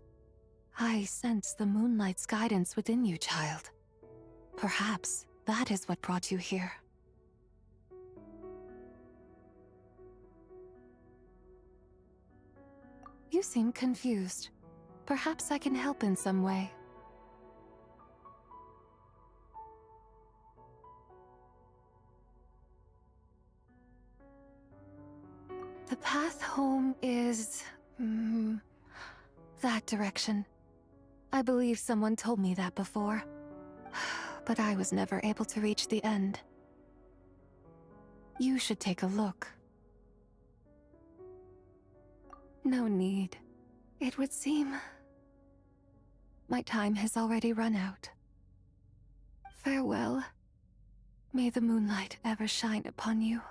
I sense the moonlight's guidance within you, child. Perhaps that is what brought you here. You seem confused. Perhaps I can help in some way. The path home is... that direction. I believe someone told me that before. But I was never able to reach the end. You should take a look. No need. It would seem... my time has already run out. Farewell. May the moonlight ever shine upon you.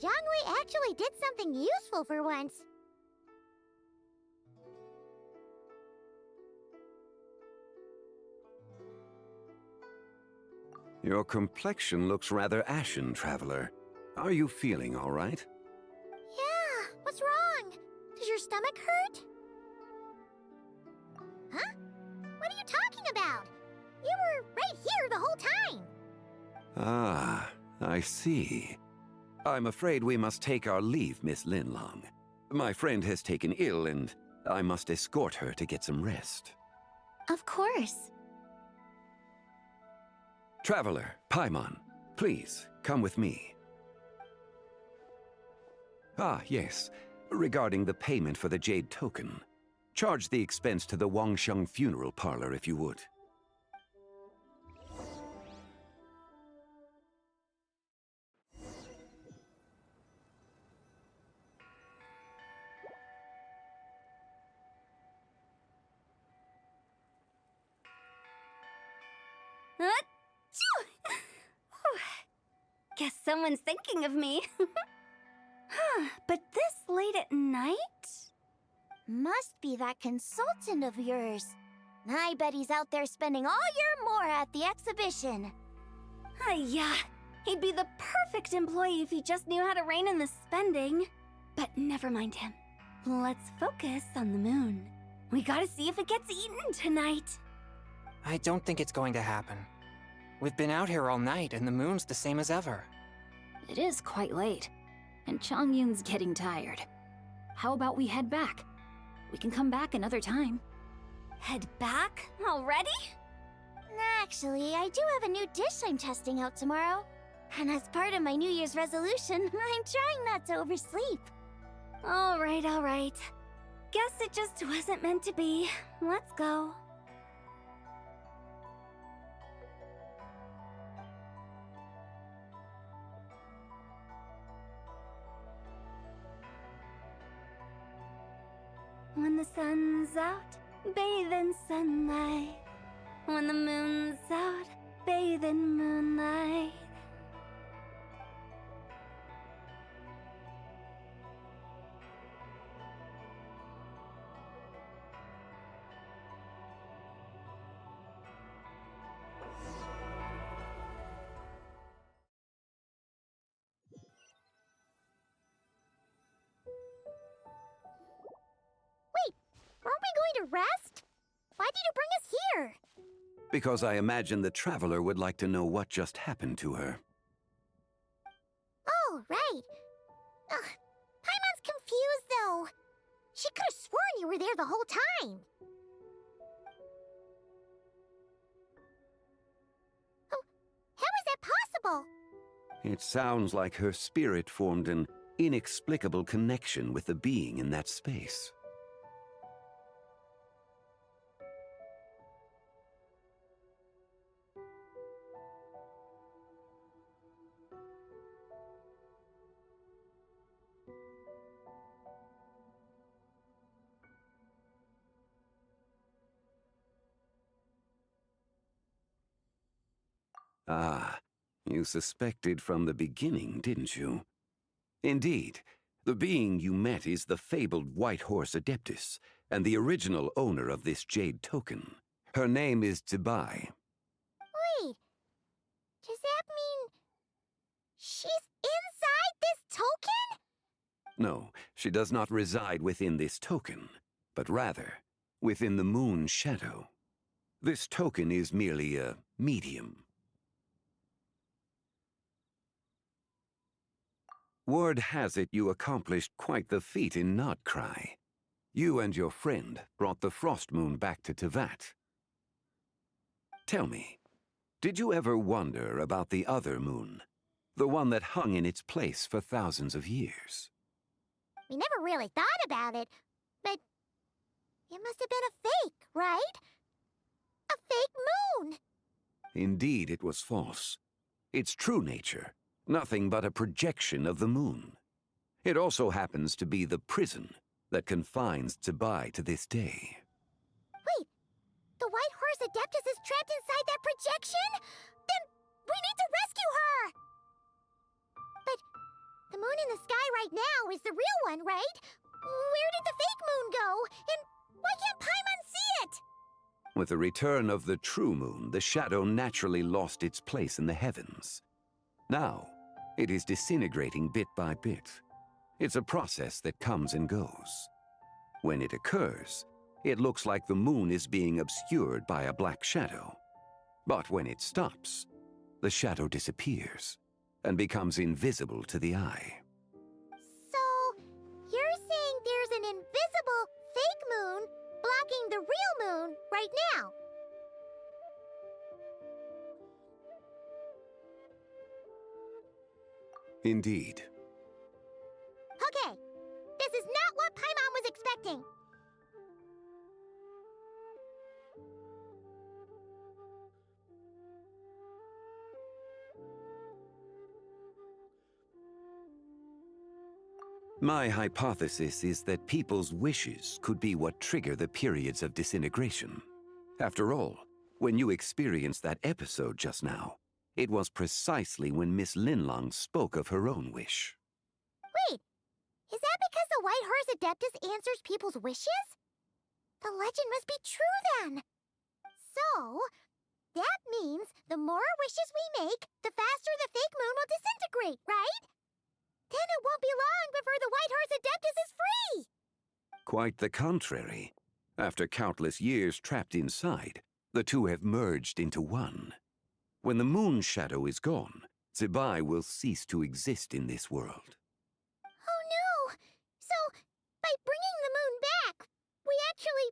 Zhongli actually did something useful for once. Your complexion looks rather ashen, Traveler. Are you feeling all right? Yeah, what's wrong? Does your stomach hurt? Huh? What are you talking about? You were right here the whole time. Ah, I see. I'm afraid we must take our leave, Miss Linlong. My friend has taken ill and I must escort her to get some rest. Of course. Traveler, Paimon, please, come with me. Ah, yes. Regarding the payment for the Jade Token. Charge the expense to the Wangsheng Funeral Parlor if you would. Guess someone's thinking of me. But this late at night? Must be that consultant of yours. I bet he's out there spending all year more at the exhibition. Yeah, he'd be the perfect employee if he just knew how to rein in the spending. But never mind him. Let's focus on the moon. We gotta see if it gets eaten tonight. I don't think it's going to happen. We've been out here all night, and the moon's the same as ever. It is quite late, and Chongyun's getting tired. How about we head back? We can come back another time. Head back? Already? Actually, I do have a new dish I'm testing out tomorrow. And as part of my New Year's resolution, I'm trying not to oversleep. All right. Guess it just wasn't meant to be. Let's go. When the sun's out, bathe in sunlight. When the moon's out, bathe in moonlight. Aren't we going to rest? Why did you bring us here? Because I imagine the Traveler would like to know what just happened to her. Oh, right. Paimon's confused, though. She could have sworn you were there the whole time. Oh, how is that possible? It sounds like her spirit formed an inexplicable connection with the being in that space. Ah, you suspected from the beginning, didn't you? Indeed, the being you met is the fabled White Horse Adeptus, and the original owner of this Jade Token. Her name is Zы Bai. Wait, does that mean she's inside this token? No, she does not reside within this token, but rather within the moon's shadow. This token is merely a medium. Word has it you accomplished quite the feat in Nodcry. You and your friend brought the Frost Moon back to Tevat. Tell me, did you ever wonder about the other moon? The one that hung in its place for thousands of years? We never really thought about it, but it must have been a fake, right? A fake moon! Indeed, it was false. Its true nature, nothing but a projection of the moon. It also happens to be the prison that confines Zы Bai to this day. Wait, the White Horse Adeptus is trapped inside that projection? Then we need to rescue her! But the moon in the sky right now is the real one, right? Where did the fake moon go? And why can't Paimon see it? With the return of the true moon, the shadow naturally lost its place in the heavens. Now, it is disintegrating bit by bit. It's a process that comes and goes. When it occurs, it looks like the moon is being obscured by a black shadow. But when it stops, the shadow disappears and becomes invisible to the eye. So, you're saying there's an invisible fake moon blocking the real moon right now? Indeed. Okay, this is not what Paimon was expecting. My hypothesis is that people's wishes could be what trigger the periods of disintegration. After all, when you experienced that episode just now, it was precisely when Miss Linlong spoke of her own wish. Wait, is that because the White Horse Adeptus answers people's wishes? The legend must be true then. So, that means the more wishes we make, the faster the fake moon will disintegrate, right? Then it won't be long before the White Horse Adeptus is free! Quite the contrary. After countless years trapped inside, the two have merged into one. When the moon shadow is gone, Cзы Бай will cease to exist in this world. Oh no! So, by bringing the moon back, we actually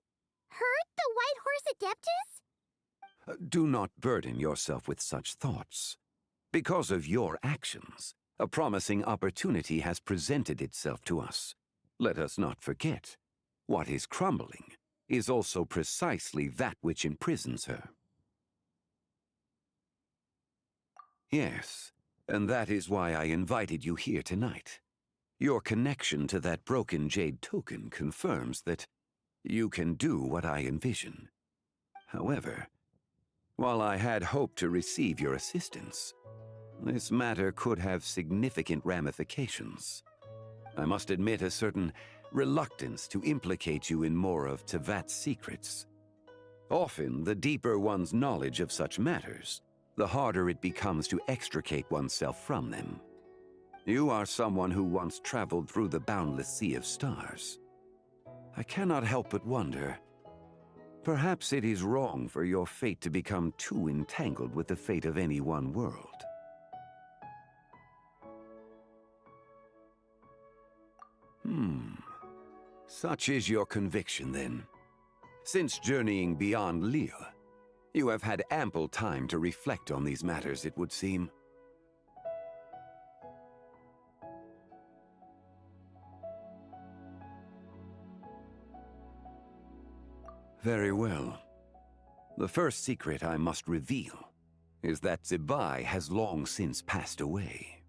hurt the White Horse Adeptus? Do not burden yourself with such thoughts. Because of your actions, a promising opportunity has presented itself to us. Let us not forget, what is crumbling is also precisely that which imprisons her. Yes, and that is why I invited you here tonight. Your connection to that broken jade token confirms that you can do what I envision. However, while I had hoped to receive your assistance, this matter could have significant ramifications. I must admit a certain reluctance to implicate you in more of Tevat's secrets. Often, the deeper one's knowledge of such matters, the harder it becomes to extricate oneself from them. You are someone who once traveled through the boundless sea of stars. I cannot help but wonder, perhaps it is wrong for your fate to become too entangled with the fate of any one world. Such is your conviction, then. Since journeying beyond Lille, you have had ample time to reflect on these matters, it would seem. Very well. The first secret I must reveal is that Cзы Бай has long since passed away.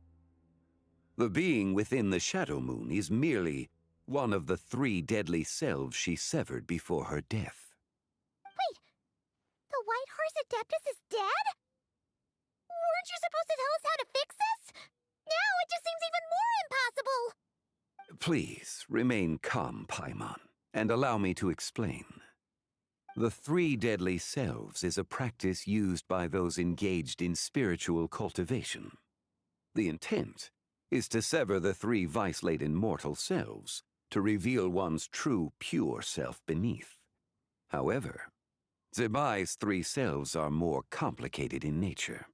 The being within the Shadow Moon is merely one of the 3 deadly selves she severed before her death. Wait, the White Horse Adeptus is dead? Weren't you supposed to tell us how to fix this? Now it just seems even more impossible! Please, remain calm, Paimon, and allow me to explain. The 3 deadly selves is a practice used by those engaged in spiritual cultivation. The intent is to sever the 3 vice-laden mortal selves to reveal one's true, pure self beneath. However, Cзы Bai's 3 selves are more complicated in nature.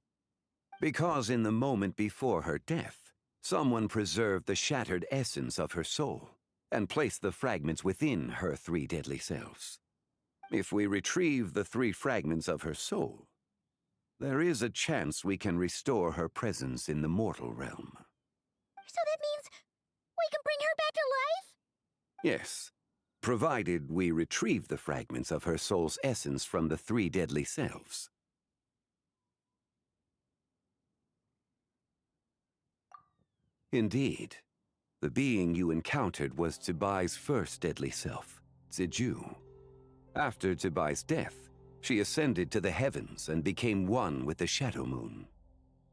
Because in the moment before her death, someone preserved the shattered essence of her soul and placed the fragments within her 3 deadly selves. If we retrieve the 3 fragments of her soul, there is a chance we can restore her presence in the mortal realm. So that means we can bring her back to life? Yes, provided we retrieve the fragments of her soul's essence from the 3 deadly selves. Indeed, the being you encountered was Cзы Bai's first deadly self, Ziju. After Cзы Bai's death, she ascended to the heavens and became one with the Shadow Moon.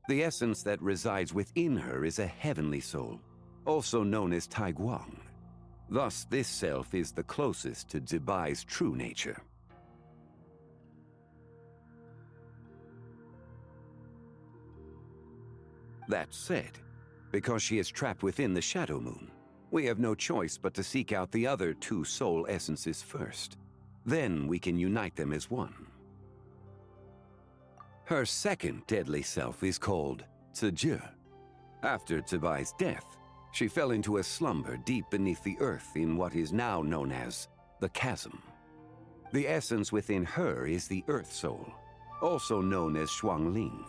The essence that resides within her is a heavenly soul, also known as Taiguang. Thus, this self is the closest to Cзы Bai's true nature. That said, because she is trapped within the Shadow Moon, we have no choice but to seek out the other two soul essences first. Then we can unite them as one. Her second deadly self is called Cзы. After Cзы Bai's death, she fell into a slumber deep beneath the earth in what is now known as the Chasm. The essence within her is the Earth Soul, also known as Xuangling.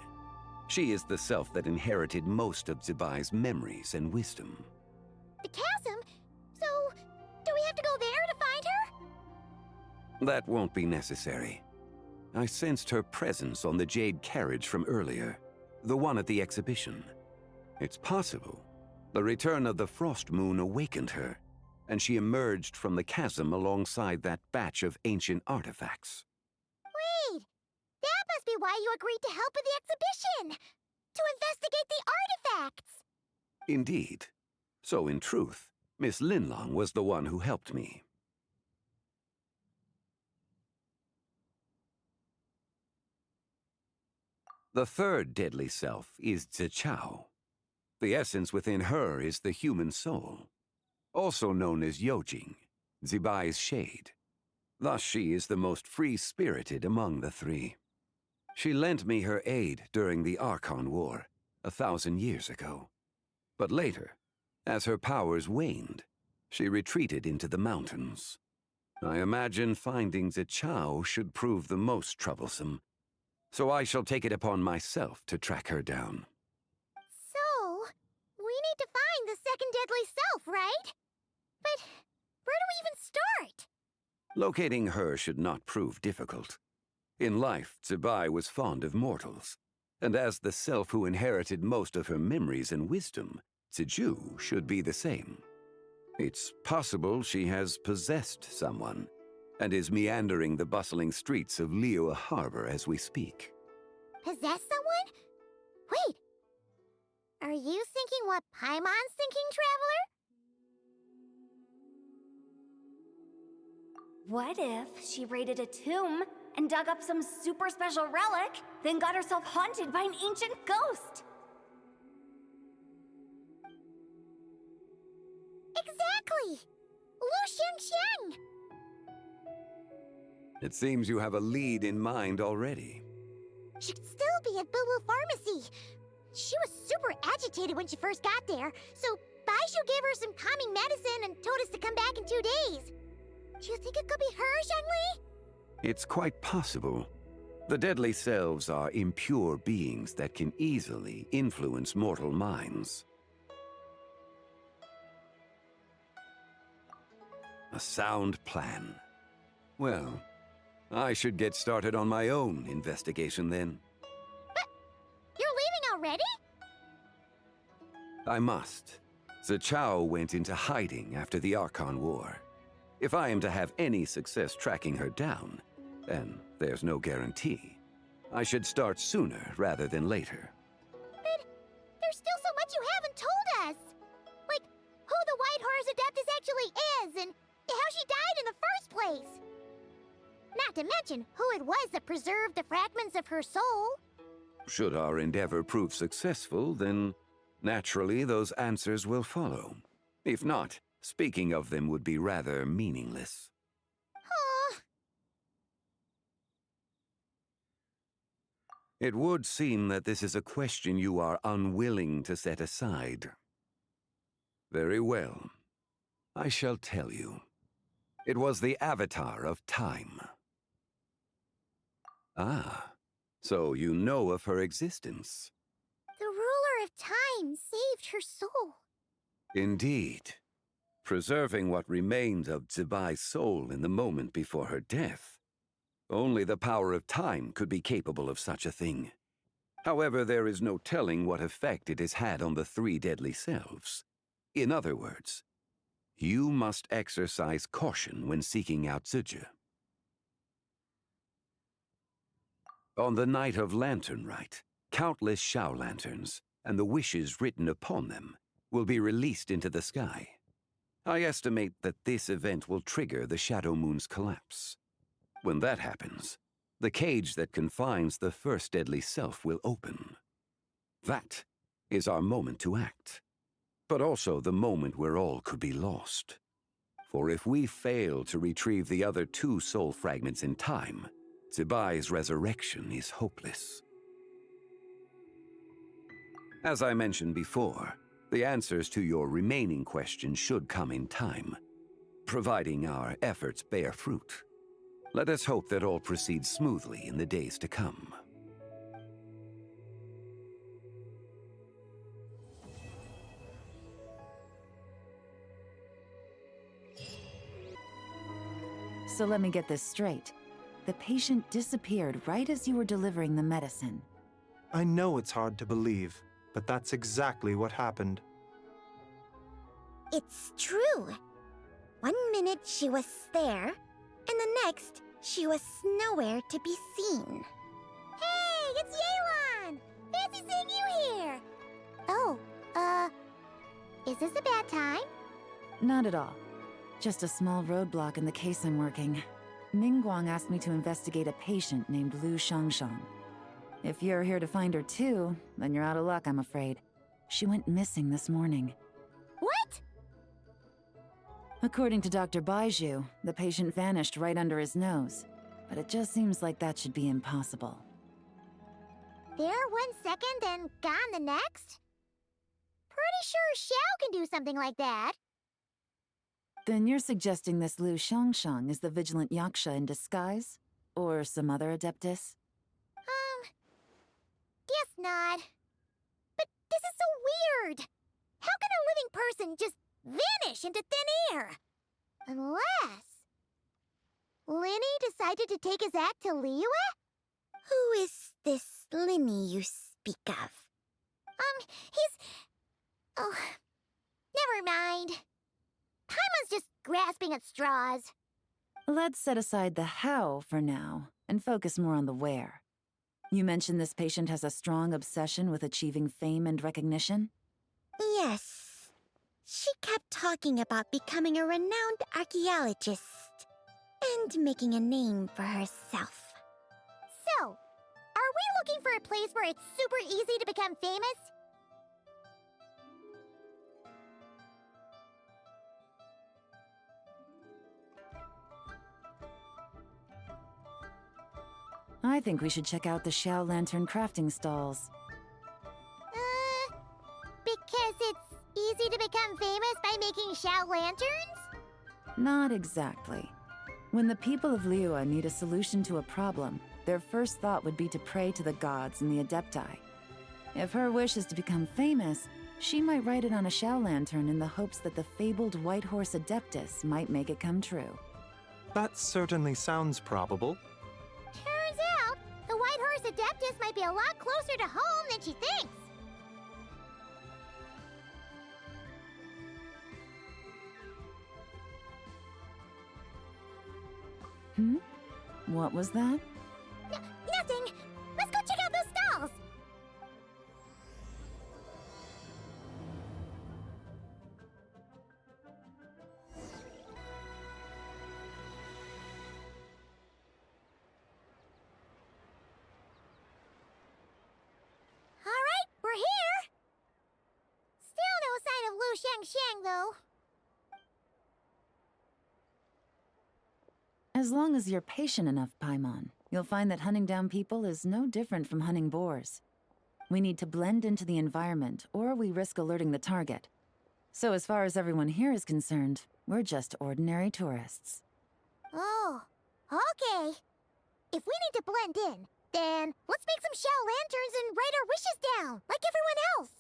She is the self that inherited most of Cзы Bai's memories and wisdom. The chasm? So, do we have to go there to find her? That won't be necessary. I sensed her presence on the jade carriage from earlier, the one at the exhibition. It's possible the return of the Frost Moon awakened her, and she emerged from the chasm alongside that batch of ancient artifacts. Wait! That must be why you agreed to help with the exhibition! To investigate the artifacts! Indeed. So in truth, Miss Linlong was the one who helped me. The third deadly self is Zichao. The essence within her is the human soul, also known as Yojing, Cзы Bai's shade. Thus she is the most free-spirited among the three. She lent me her aid during the Archon War 1,000 years ago. But later, as her powers waned, she retreated into the mountains. I imagine finding Zichao should prove the most troublesome, so I shall take it upon myself to track her down. So, we need to find the second deadly self, right? But where do we even start? Locating her should not prove difficult. In life, Cзы Bai was fond of mortals, and as the self who inherited most of her memories and wisdom, Cзы should be the same. It's possible she has possessed someone, and is meandering the bustling streets of Liyue Harbor as we speak. Possess someone? Wait! Are you thinking what Paimon's thinking, Traveler? What if she raided a tomb and dug up some super special relic, then got herself haunted by an ancient ghost? Exactly! Lu Xiangxiang! It seems you have a lead in mind already. She could still be at Boo Boo Pharmacy. She was super agitated when she first got there, so Baishu gave her some calming medicine and told us to come back in 2 days. Do you think it could be her, Zhengli? It's quite possible. The deadly selves are impure beings that can easily influence mortal minds. A sound plan. Well, I should get started on my own investigation then. But you're leaving already? I must. Zichao went into hiding after the Archon War. If I am to have any success tracking her down, then there's no guarantee. I should start sooner rather than later. But there's still so much you haven't told us. Like, who the White Horse Adeptus actually is, and how she died in the first place. Not to mention who it was that preserved the fragments of her soul. Should our endeavor prove successful, then naturally those answers will follow. If not, speaking of them would be rather meaningless. It would seem that this is a question you are unwilling to set aside. Very well. I shall tell you. It was the Avatar of Time. Ah, so you know of her existence. The ruler of time saved her soul. Indeed. Preserving what remained of Cзы Bai's soul in the moment before her death. Only the power of time could be capable of such a thing. However, there is no telling what effect it has had on the three deadly selves. In other words, you must exercise caution when seeking out Cзы. On the night of Lantern Rite, countless Shao lanterns, and the wishes written upon them, will be released into the sky. I estimate that this event will trigger the Shadow Moon's collapse. When that happens, the cage that confines the first deadly self will open. That is our moment to act, but also the moment where all could be lost. For if we fail to retrieve the other 2 soul fragments in time, Czы Bai's resurrection is hopeless. As I mentioned before, the answers to your remaining questions should come in time, providing our efforts bear fruit. Let us hope that all proceeds smoothly in the days to come. So let me get this straight. The patient disappeared right as you were delivering the medicine. I know it's hard to believe, but that's exactly what happened. It's true. One minute she was there, and the next she was nowhere to be seen. Hey, it's Yelan! Fancy seeing you here! Oh, is this a bad time? Not at all. Just a small roadblock in the case I'm working. Ningguang asked me to investigate a patient named Lu Shangshang. If you're here to find her too, then you're out of luck, I'm afraid. She went missing this morning. What? According to Dr. Baiju, the patient vanished right under his nose. But it just seems like that should be impossible. There 1 second and gone the next? Pretty sure Xiao can do something like that. Then you're suggesting this Lu Shangshang is the vigilant Yaksha in disguise? Or some other adeptus? Guess not. But this is so weird. How can a living person just vanish into thin air? Unless Linny decided to take his act to Liyue? Who is this Linny you speak of? Oh, never mind. Paimon's just grasping at straws. Let's set aside the how for now, and focus more on the where. You mentioned this patient has a strong obsession with achieving fame and recognition? Yes. She kept talking about becoming a renowned archaeologist and making a name for herself. So, are we looking for a place where it's super easy to become famous? I think we should check out the Xiao Lantern crafting stalls. Because it's easy to become famous by making Xiao lanterns? Not exactly. When the people of Liyue need a solution to a problem, their first thought would be to pray to the gods and the adepti. If her wish is to become famous, she might write it on a Xiao lantern in the hopes that the fabled White Horse Adeptus might make it come true. That certainly sounds probable. Turns out, the White Horse Adeptus might be a lot closer to home than she thinks. What was that? Nothing! Let's go check out those stalls! Alright, we're here! Still no sign of Lu Shangshang, though. As long as you're patient enough, Paimon, you'll find that hunting down people is no different from hunting boars. We need to blend into the environment, or we risk alerting the target. So as far as everyone here is concerned, we're just ordinary tourists. Oh, okay. If we need to blend in, then let's make some Xiao lanterns and write our wishes down, like everyone else.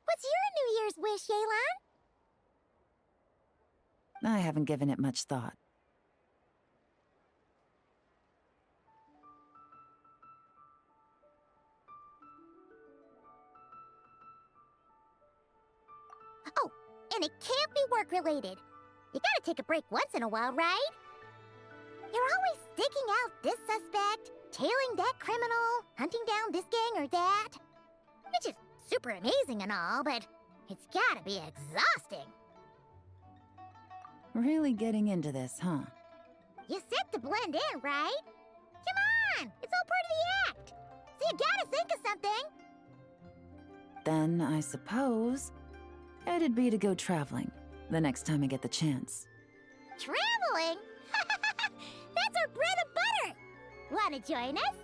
What's your New Year's wish, Yelan? I haven't given it much thought. Oh, and it can't be work-related. You gotta take a break once in a while, right? You're always sticking out this suspect, tailing that criminal, hunting down this gang or that. Which is super amazing and all, but it's gotta be exhausting. Really getting into this, huh? You set to blend in, right? Come on, it's all part of the act. So you gotta think of something. Then I suppose it'd be to go traveling the next time I get the chance. Traveling? That's our bread and butter. Wanna join us?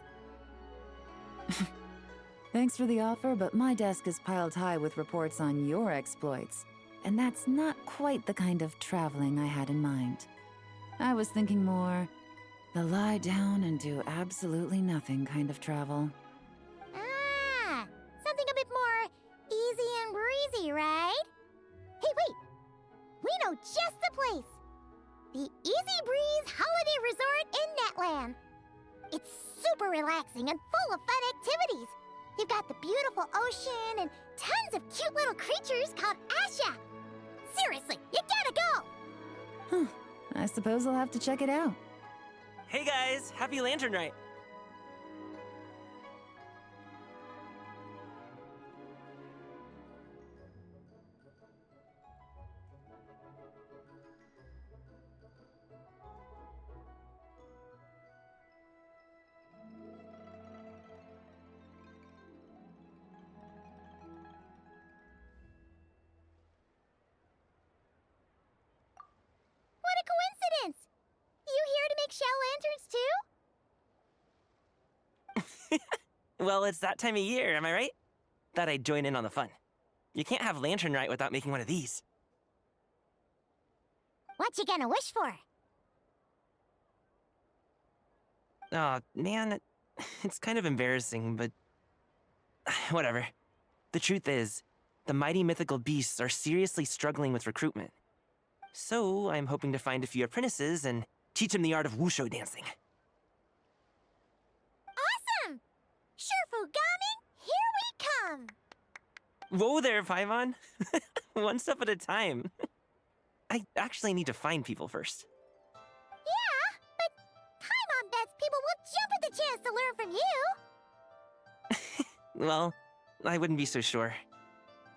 Thanks for the offer, but my desk is piled high with reports on your exploits. And that's not quite the kind of traveling I had in mind. I was thinking more the lie down and do absolutely nothing kind of travel. Ah, something a bit more easy and breezy, right? Hey, wait! We know just the place! The Easy Breeze Holiday Resort in Netland. It's super relaxing and full of fun activities. You've got the beautiful ocean and tons of cute little creatures called Asha. Seriously, you gotta go! Huh. I suppose I'll have to check it out. Hey guys, happy Lantern Night! What a coincidence! You here to make shell lanterns too? Well, it's that time of year, am I right? Thought I'd join in on the fun. You can't have Lantern Night without making one of these. What you gonna wish for? Aw, man, it's kind of embarrassing, but whatever. The truth is, the mighty mythical beasts are seriously struggling with recruitment. So I'm hoping to find a few apprentices and teach them the art of wushu dancing. Awesome! Shurfugami, here we come! Whoa there, Paimon! One step at a time. I actually need to find people first. Yeah, but Paimon bets people will jump at the chance to learn from you! Well, I wouldn't be so sure.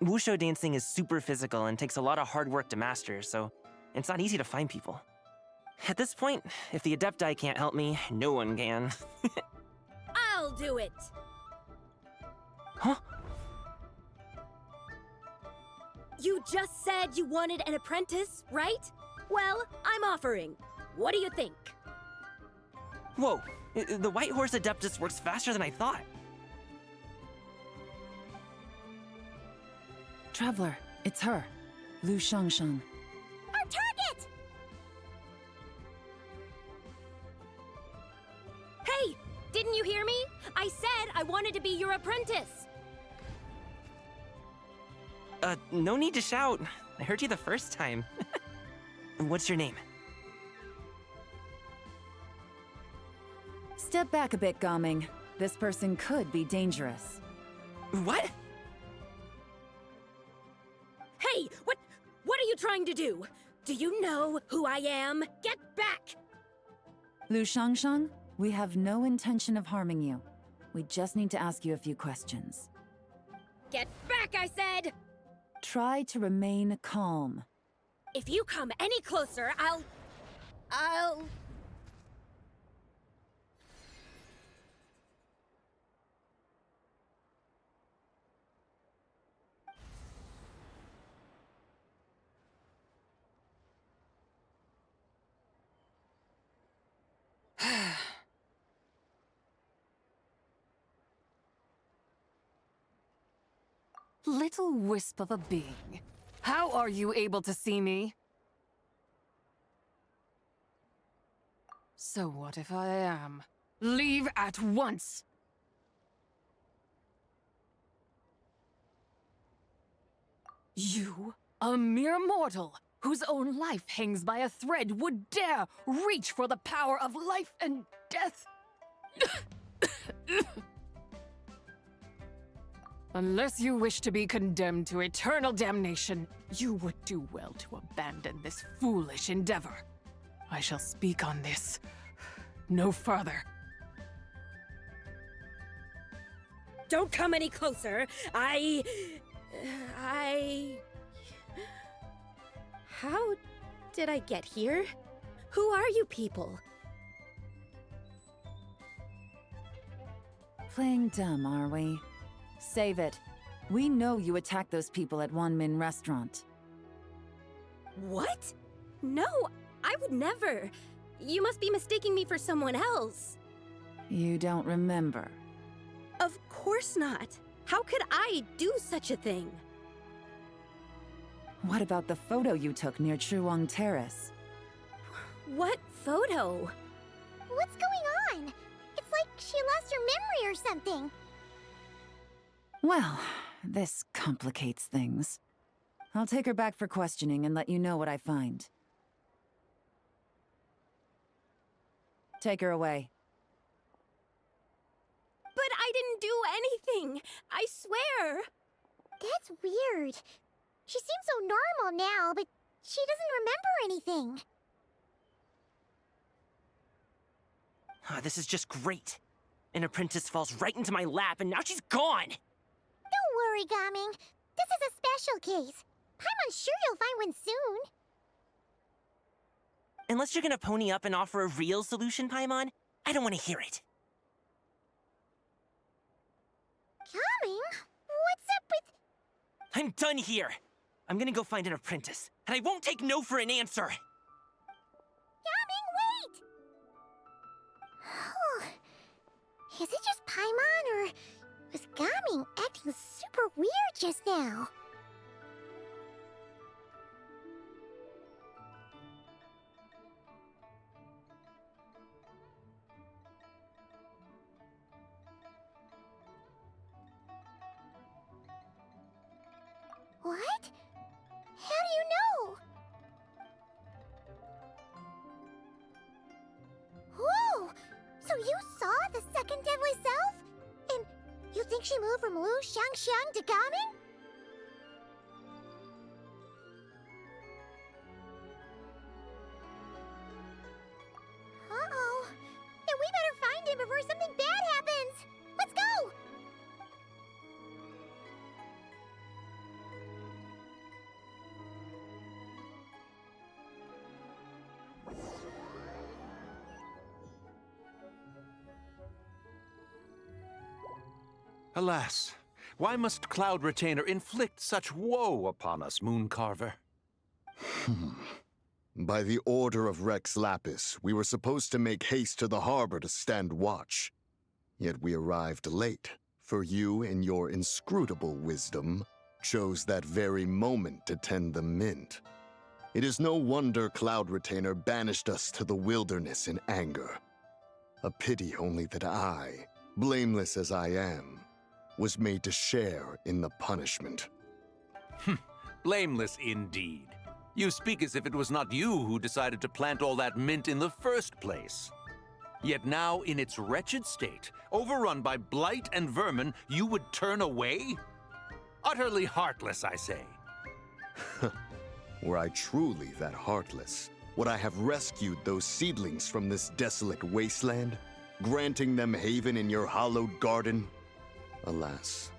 Wushu dancing is super physical and takes a lot of hard work to master, so it's not easy to find people. At this point, if the adepti can't help me, no one can. I'll do it! Huh? You just said you wanted an apprentice, right? Well, I'm offering. What do you think? Whoa, the White Horse Adeptus works faster than I thought. Traveler, it's her, Lu Shangshan. Our target! Hey, didn't you hear me? I said I wanted to be your apprentice. No need to shout. I heard you the first time. What's your name? Step back a bit, Gaming. This person could be dangerous. What? Hey, what are you trying to do? Do you know who I am? Get back! Lu Shangshan, we have no intention of harming you. We just need to ask you a few questions. Get back, I said! Try to remain calm. If you come any closer, I'll... Little wisp of a being. How are you able to see me? So what if I am? Leave at once! You, a mere mortal, whose own life hangs by a thread, would dare reach for the power of life and death? Unless you wish to be condemned to eternal damnation, you would do well to abandon this foolish endeavor. I shall speak on this no further. Don't come any closer. How did I get here? Who are you people? Playing dumb, are we? Save it. We know you attacked those people at Wanmin Restaurant. What? No, I would never. You must be mistaking me for someone else. You don't remember. Of course not. How could I do such a thing? What about the photo you took near Chuang Terrace? What photo? What's going on? It's like she lost her memory or something. Well, this complicates things. I'll take her back for questioning and let you know what I find. Take her away. But I didn't do anything. I swear. That's weird. She seems so normal now, but she doesn't remember anything. This is just great. An apprentice falls right into my lap, and now she's gone! Don't worry, Gaming. This is a special case. I'm sure you'll find one soon. Unless you're gonna pony up and offer a real solution, Paimon, I don't want to hear it. Gaming? What's up with... I'm done here! I'm gonna go find an apprentice, and I won't take no for an answer! Gaming, wait! Is it just Paimon, or was Gaming acting super weird just now? What? How do you know? Whoa! So you saw the second deadly self? And you think she moved from Lu Xiangxiang to Gaming? Uh-oh. Then we better find him before something bad happens. Let's go! Alas, why must Cloud Retainer inflict such woe upon us, Mooncarver? By the order of Rex Lapis, we were supposed to make haste to the harbor to stand watch. Yet we arrived late, for you, in your inscrutable wisdom, chose that very moment to tend the mint. It is no wonder Cloud Retainer banished us to the wilderness in anger. A pity only that I, blameless as I am, was made to share in the punishment. Blameless indeed. You speak as if it was not you who decided to plant all that mint in the first place. Yet now, in its wretched state, overrun by blight and vermin, you would turn away? Utterly heartless, I say. Were I truly that heartless, would I have rescued those seedlings from this desolate wasteland, granting them haven in your hallowed garden? Alas,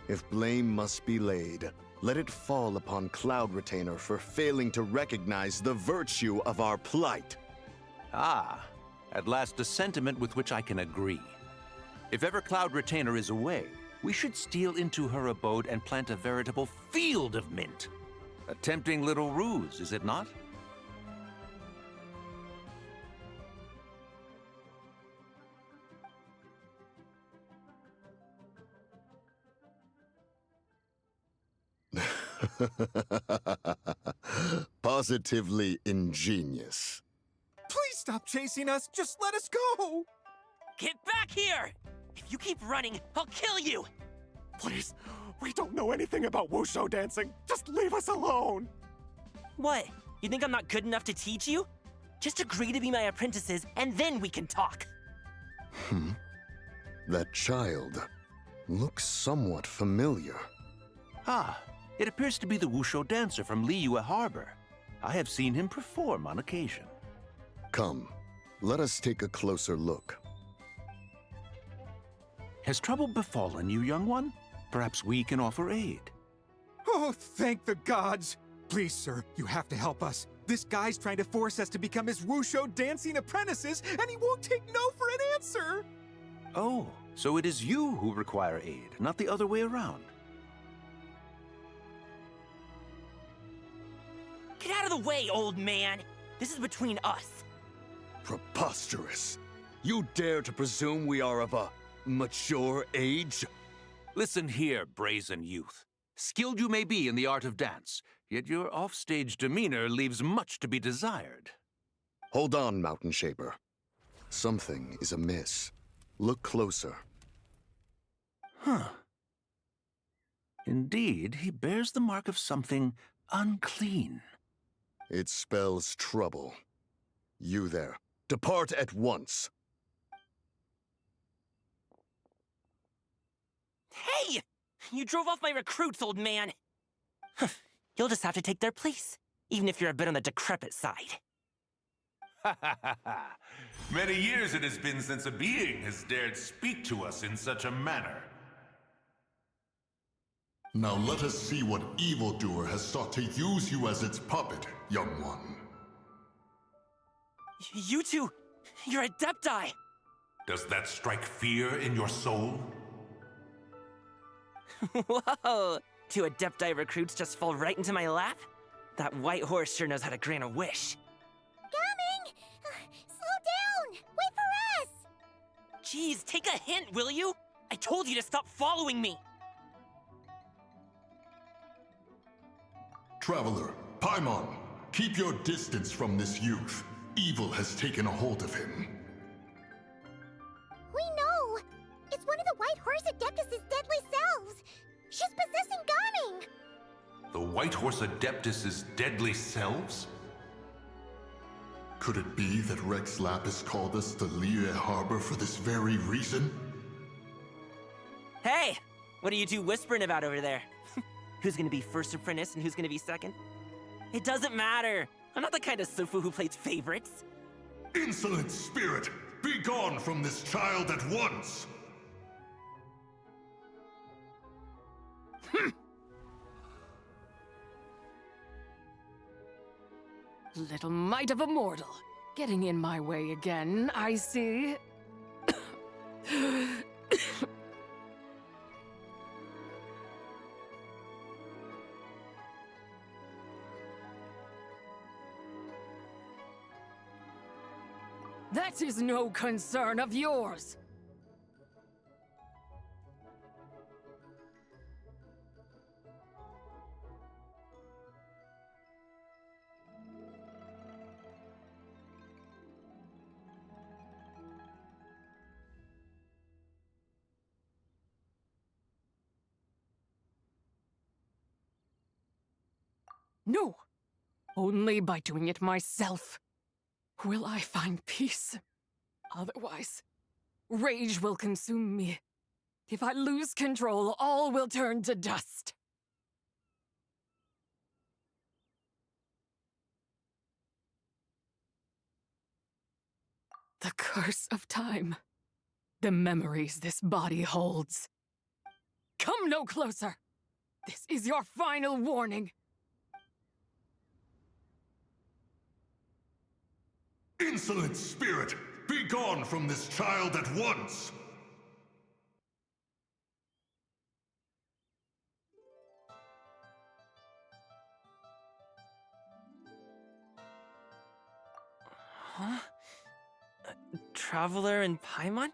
if blame must be laid, let it fall upon Cloud Retainer for failing to recognize the virtue of our plight. Ah, at last a sentiment with which I can agree. If ever Cloud Retainer is away, we should steal into her abode and plant a veritable field of mint. A tempting little ruse, is it not? Positively ingenious. Please stop chasing us. Just let us go. Get back here! If you keep running, I'll kill you! Please, we don't know anything about wushu dancing. Just leave us alone. What? You think I'm not good enough to teach you? Just agree to be my apprentices, and then we can talk. That child looks somewhat familiar. Ah, it appears to be the wushu dancer from Liyue Harbor. I have seen him perform on occasion. Come, let us take a closer look. Has trouble befallen you, young one? Perhaps we can offer aid. Oh, thank the gods! Please, sir, you have to help us. This guy's trying to force us to become his wushu dancing apprentices, and he won't take no for an answer! Oh, so it is you who require aid, not the other way around. Get out of the way, old man! This is between us. Preposterous. You dare to presume we are of a mature age? Listen here, brazen youth. Skilled you may be in the art of dance, yet your offstage demeanor leaves much to be desired. Hold on, Mountain Shaper. Something is amiss. Look closer. Huh. Indeed, he bears the mark of something unclean. It spells trouble. You there, depart at once. Hey! You drove off my recruits, old man! You'll just have to take their place, even if you're a bit on the decrepit side. Ha ha ha ha! Many years it has been since a being has dared speak to us in such a manner. Now let us see what evildoer has sought to use you as its puppet, young one. You two, you're adepti! Does that strike fear in your soul? Whoa! Two adepti recruits just fall right into my lap? That white horse sure knows how to grant a wish. Coming! Slow down! Wait for us! Jeez, take a hint, will you? I told you to stop following me! Traveler, Paimon, keep your distance from this youth. Evil has taken a hold of him. We know! It's one of the White Horse Adeptus' deadly selves! She's possessing Gaming! The White Horse Adeptus' deadly selves? Could it be that Rex Lapis called us to Liyue Harbor for this very reason? Hey! What are you two whispering about over there? Who's gonna be first apprentice and who's gonna be second? It doesn't matter! I'm not the kind of Sufu who plays favorites. Insolent spirit! Be gone from this child at once! Little mite of a mortal. Getting in my way again, I see. That is no concern of yours. No, only by doing it myself will I find peace. Otherwise, rage will consume me. If I lose control, all will turn to dust. The curse of time. The memories this body holds. Come no closer! This is your final warning. Insolent spirit! Be gone from this child at once! Huh? Traveler and Paimon?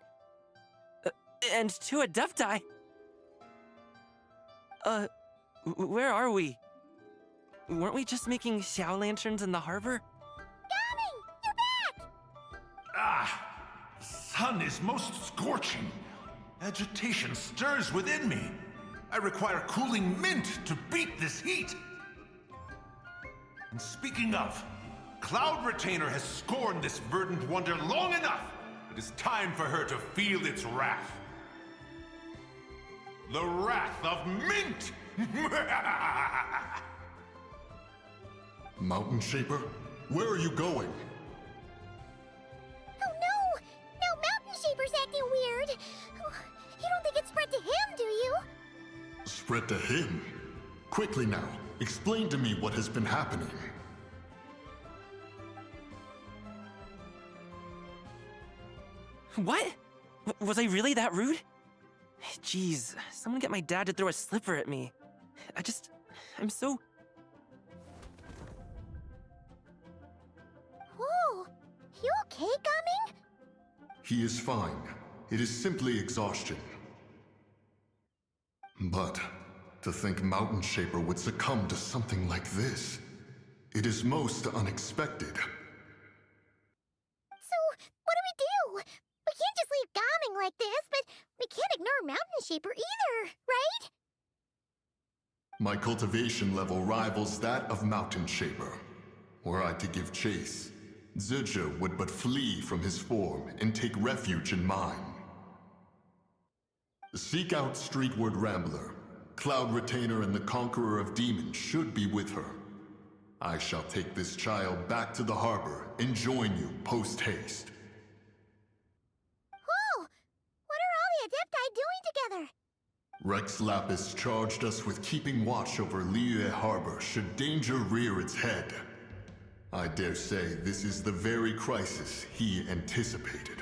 And two adepti? Where are we? Weren't we just making Xiao lanterns in the harbor? Ah! The sun is most scorching. Agitation stirs within me. I require cooling mint to beat this heat. And speaking of, Cloud Retainer has scorned this verdant wonder long enough. It is time for her to feel its wrath. The wrath of mint! Mountain Shaper, where are you going? Oh no! Now Mountain Shaper's acting weird! You don't to him? Quickly now, explain to me what has been happening. What? Was I really that rude? Jeez, someone get my dad to throw a slipper at me. I'm so... Whoa! You okay, Gaming? He is fine. It is simply exhaustion. But to think Mountain Shaper would succumb to something like this, it is most unexpected. So, what do? We can't just leave Gaming like this, but we can't ignore Mountain Shaper either, right? My cultivation level rivals that of Mountain Shaper. Were I to give chase, Zizha would but flee from his form and take refuge in mine. Seek out Streetward Rambler. Cloud Retainer and the Conqueror of Demons should be with her. I shall take this child back to the harbor and join you post-haste. Whoa! What are all the adepti doing together? Rex Lapis charged us with keeping watch over Liyue Harbor should danger rear its head. I dare say this is the very crisis he anticipated.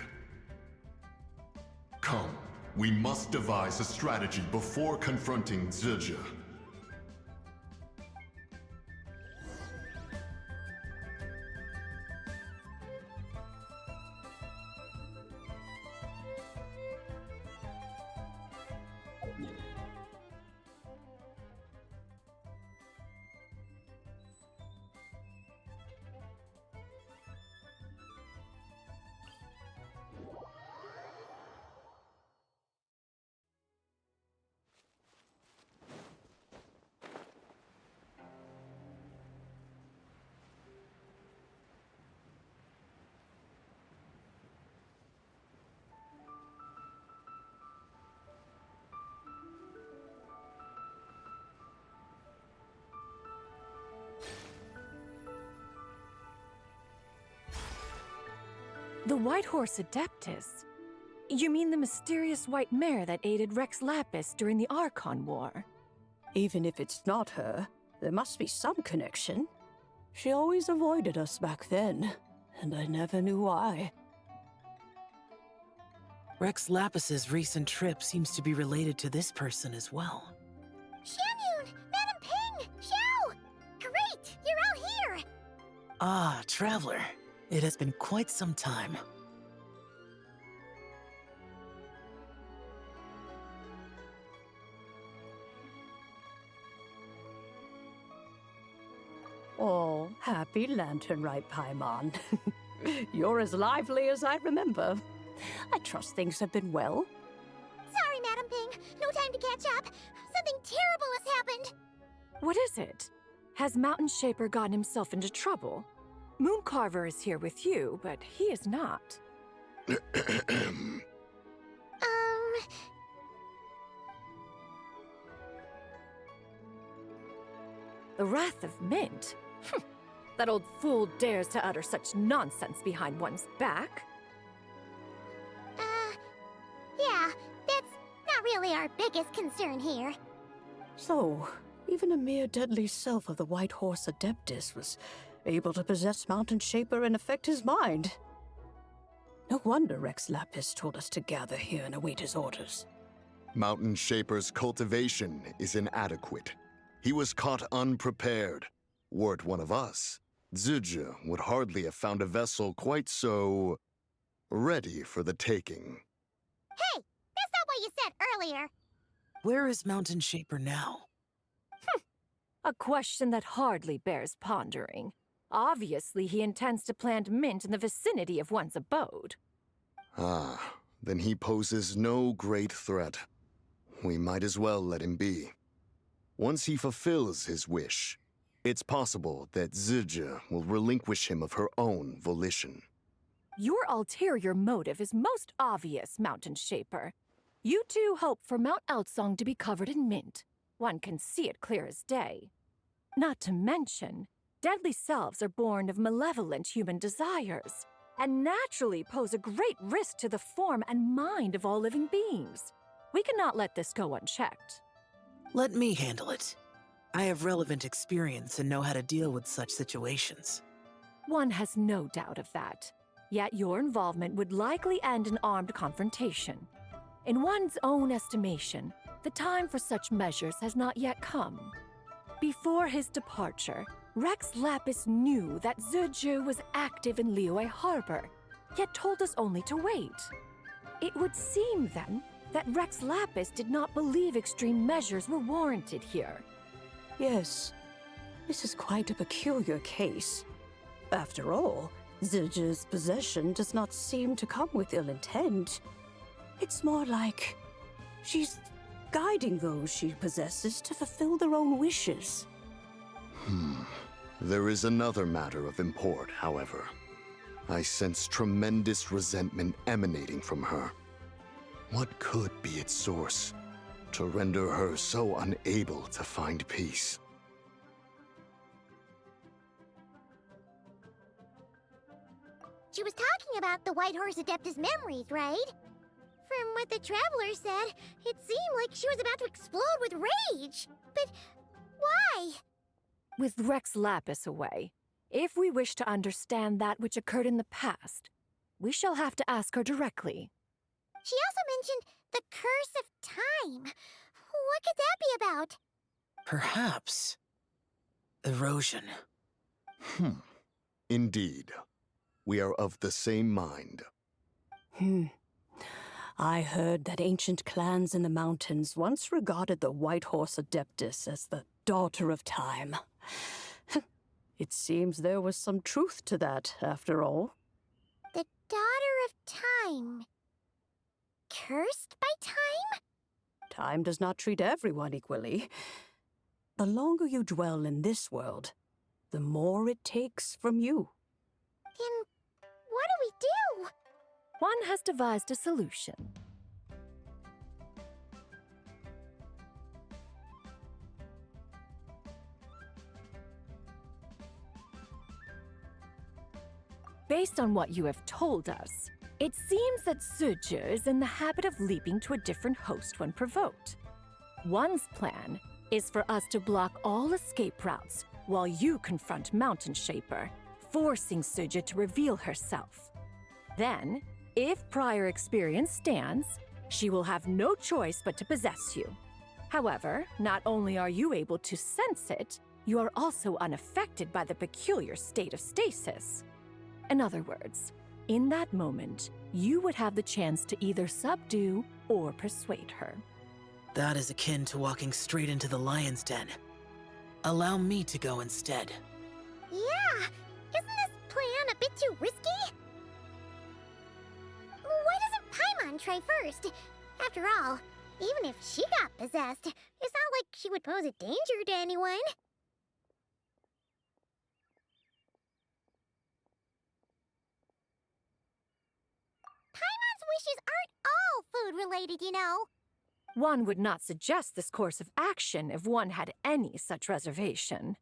Come, we must devise a strategy before confronting Zizha. The White Horse Adeptus? You mean the mysterious white mare that aided Rex Lapis during the Archon War? Even if it's not her, there must be some connection. She always avoided us back then, and I never knew why. Rex Lapis's recent trip seems to be related to this person as well. Xianyun! Madam Ping! Xiao! Great! You're all here! Ah, Traveler. It has been quite some time. Oh, happy lantern rite, Paimon. You're as lively as I remember. I trust things have been well. Sorry, Madam Ping. No time to catch up. Something terrible has happened. What is it? Has Mountain Shaper gotten himself into trouble? Mooncarver is here with you, but he is not. The Wrath of Mint? That old fool dares to utter such nonsense behind one's back. Yeah, that's not really our biggest concern here. So, even a mere deadly self of the White Horse Adeptus was able to possess Mountain Shaper and affect his mind. No wonder Rex Lapis told us to gather here and await his orders. Mountain Shaper's cultivation is inadequate. He was caught unprepared. Were it one of us, Zizha would hardly have found a vessel quite so ready for the taking. Hey, that's not what you said earlier. Where is Mountain Shaper now? A question that hardly bears pondering. Obviously, he intends to plant mint in the vicinity of one's abode. Ah, then he poses no great threat. We might as well let him be. Once he fulfills his wish, it's possible that Zizha will relinquish him of her own volition. Your ulterior motive is most obvious, Mountain Shaper. You two hope for Mount Outsong to be covered in mint. One can see it clear as day. Not to mention, deadly selves are born of malevolent human desires, and naturally pose a great risk to the form and mind of all living beings. We cannot let this go unchecked. Let me handle it. I have relevant experience and know how to deal with such situations. One has no doubt of that. Yet your involvement would likely end in armed confrontation. In one's own estimation, the time for such measures has not yet come. Before his departure, Rex Lapis knew that Zhe was active in Liyue Harbor, yet told us only to wait. It would seem, then, that Rex Lapis did not believe extreme measures were warranted here. Yes, this is quite a peculiar case. After all, Zhe's possession does not seem to come with ill intent. It's more like she's guiding those she possesses to fulfill their own wishes. There is another matter of import, however. I sense tremendous resentment emanating from her. What could be its source to render her so unable to find peace? She was talking about the White Horse Adepta's memories, right? From what the Traveler said, it seemed like she was about to explode with rage. But why? With Rex Lapis away, if we wish to understand that which occurred in the past, we shall have to ask her directly. She also mentioned the Curse of Time. What could that be about? Perhaps erosion. Indeed. We are of the same mind. I heard that ancient clans in the mountains once regarded the White Horse Adeptus as the daughter of time. It seems there was some truth to that, after all. The daughter of time. Cursed by time? Time does not treat everyone equally. The longer you dwell in this world, the more it takes from you. Then what do we do? One has devised a solution. Based on what you have told us, it seems that Zhe is in the habit of leaping to a different host when provoked. One's plan is for us to block all escape routes while you confront Mountain Shaper, forcing Zhe to reveal herself. Then, if prior experience stands, she will have no choice but to possess you. However, not only are you able to sense it, you are also unaffected by the peculiar state of stasis. In other words, in that moment, you would have the chance to either subdue or persuade her. That is akin to walking straight into the lion's den. Allow me to go instead. Yeah! Isn't this plan a bit too risky? Why doesn't Paimon try first? After all, even if she got possessed, it's not like she would pose a danger to anyone. Paimon's wishes aren't all food-related, you know. One would not suggest this course of action if one had any such reservation.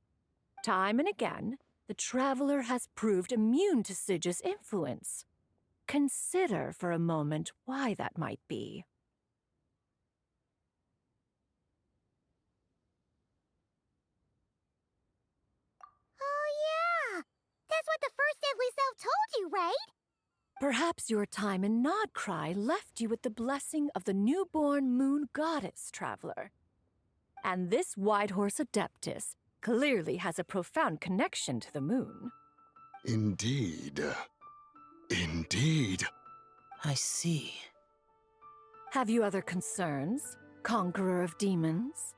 Time and again, the Traveler has proved immune to Zhe's influence. Consider for a moment why that might be. Oh yeah! That's what the first Deadly Self told you, right? Perhaps your time in Nodcry left you with the blessing of the newborn moon goddess, Traveler. And this White Horse Adeptus clearly has a profound connection to the moon. Indeed. Indeed. I see. Have you other concerns, Conqueror of Demons?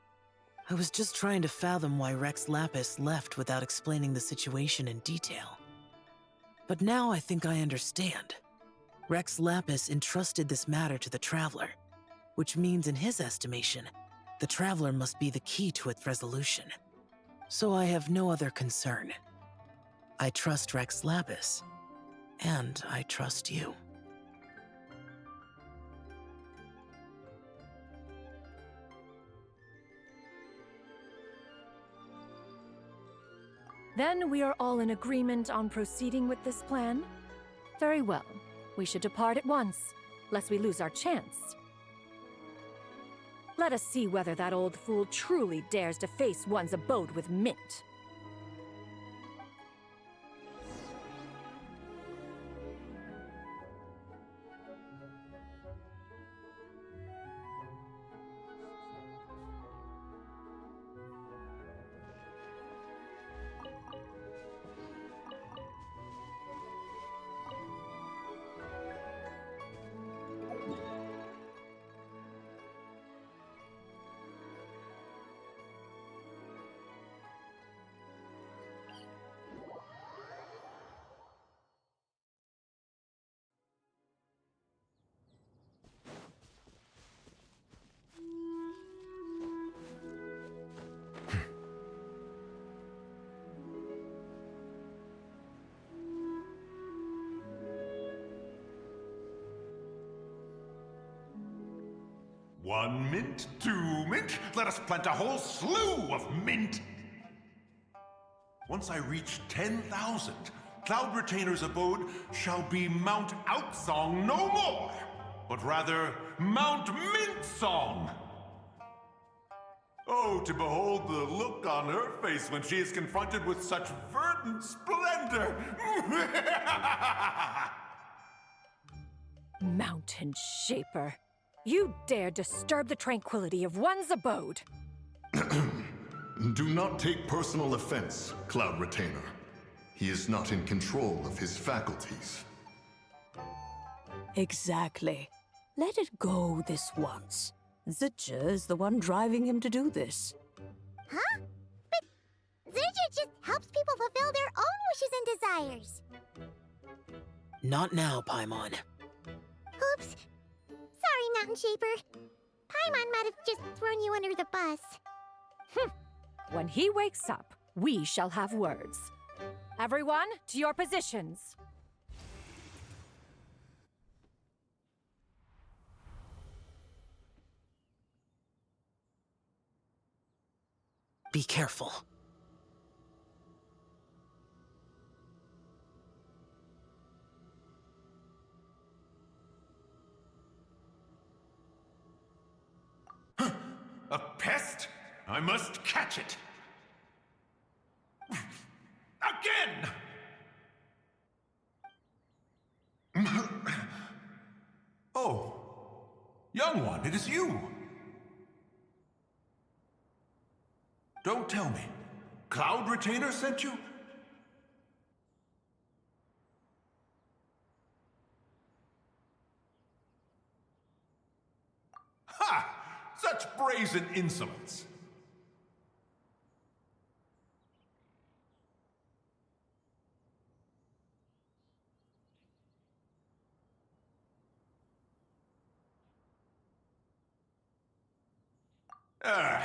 I was just trying to fathom why Rex Lapis left without explaining the situation in detail. But now I think I understand. Rex Lapis entrusted this matter to the Traveler, which means in his estimation, the Traveler must be the key to its resolution. So I have no other concern. I trust Rex Lapis, and I trust you. Then we are all in agreement on proceeding with this plan? Very well. We should depart at once, lest we lose our chance. Let Let us see whether that old fool truly dares to face one's abode with mint. One mint, two mint, let us plant a whole slew of mint! Once I reach 10,000, Cloud Retainer's abode shall be Mount Outsong no more, but rather Mount Mintsong! Oh, to behold the look on her face when she is confronted with such verdant splendor! Mountain Shaper. You dare disturb the tranquility of one's abode. Do not take personal offense, Cloud Retainer. He is not in control of his faculties. Exactly. Let it go this once. Zidja is the one driving him to do this. Huh? But Zidja just helps people fulfill their own wishes and desires. Not now, Paimon. Oops. Sorry, Mountain Shaper. Paimon might have just thrown you under the bus. When he wakes up, we shall have words. Everyone, to your positions. Be careful. A pest? I must catch it! Again! Oh, young one, it is you! Don't tell me. Cloud Retainer sent you? Ha! Such brazen insolence!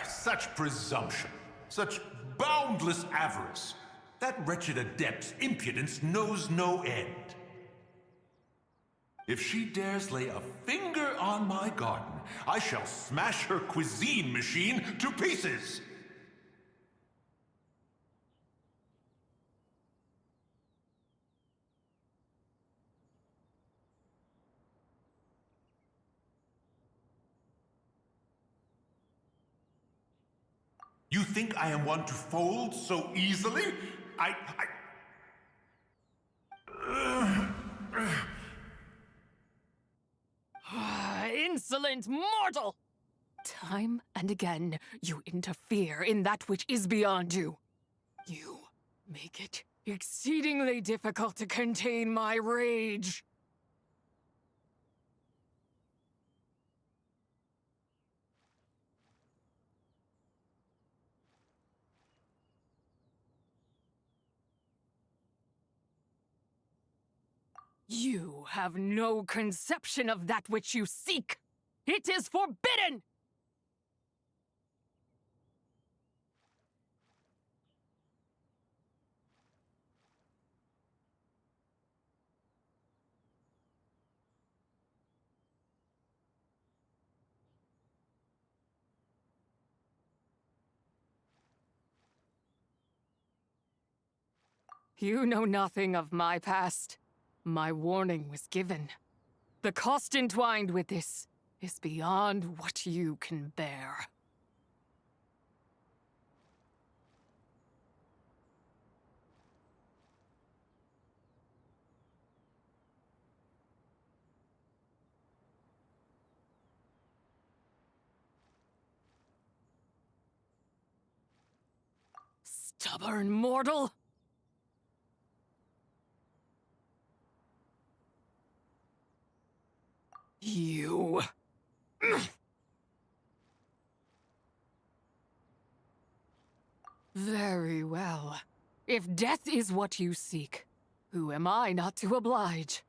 Such presumption, such boundless avarice. That wretched adept's impudence knows no end. If she dares lay a finger on my garden, I shall smash her cuisine machine to pieces! You think I am one to fold so easily? Insolent mortal! Time and again, you interfere in that which is beyond you. You make it exceedingly difficult to contain my rage. You have no conception of that which you seek. It is forbidden! You know nothing of my past. My warning was given. The cost entwined with this is beyond what you can bear. Stubborn mortal! You... Very well. If death is what you seek, who am I not to oblige?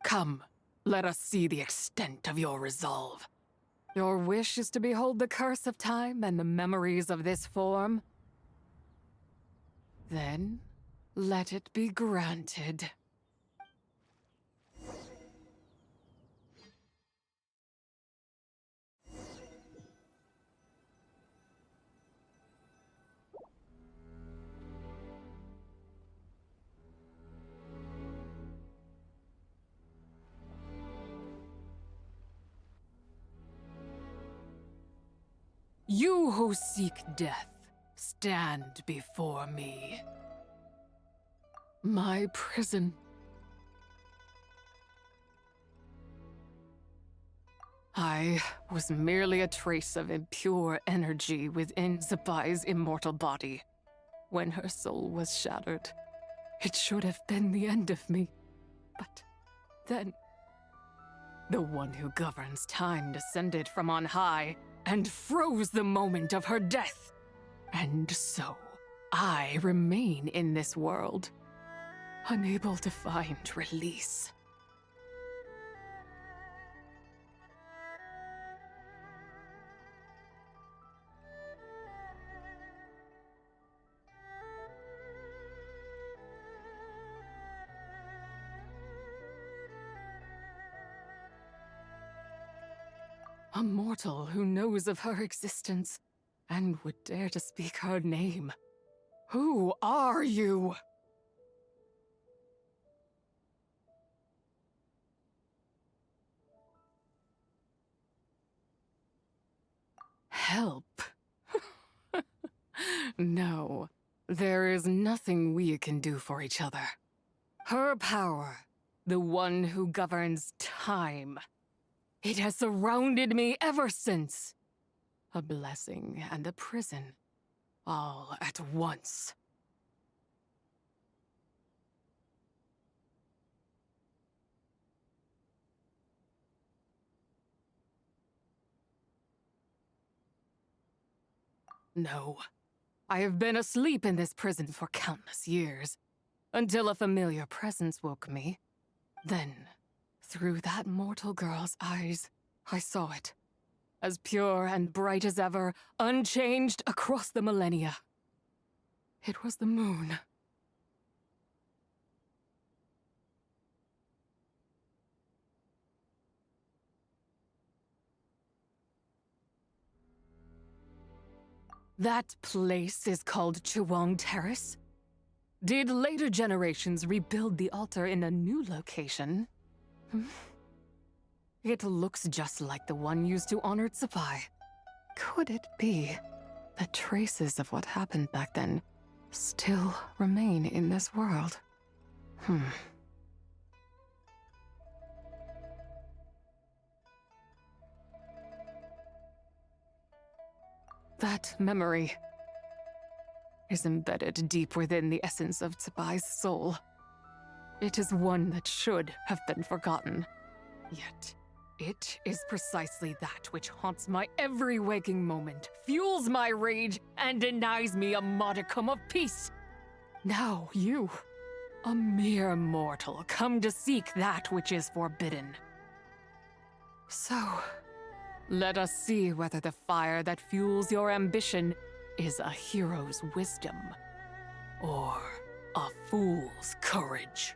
Come, let us see the extent of your resolve. Your wish is to behold the curse of time and the memories of this form? Then, let it be granted. You who seek death, stand before me. My prison. I was merely a trace of impure energy within Czы Bai's immortal body. When her soul was shattered, it should have been the end of me. But then, the one who governs time descended from on high and froze the moment of her death. And so, I remain in this world, unable to find release. A mortal who knows of her existence and would dare to speak her name. Who are you? Help? No, there is nothing we can do for each other. Her power, the one who governs time, it has surrounded me ever since. A blessing and a prison, all at once. No, I have been asleep in this prison for countless years, until a familiar presence woke me. Then, through that mortal girl's eyes, I saw it. As pure and bright as ever, unchanged across the millennia. It was the moon. That place is called Chuang Terrace. Did later generations rebuild the altar in a new location? It looks just like the one used to honor Czы Bai. Could it be that traces of what happened back then still remain in this world? That memory is embedded deep within the essence of Czы Bai's soul. It is one that should have been forgotten. Yet, it is precisely that which haunts my every waking moment, fuels my rage, and denies me a modicum of peace. Now you, a mere mortal, come to seek that which is forbidden. So, let us see whether the fire that fuels your ambition is a hero's wisdom, or a fool's courage.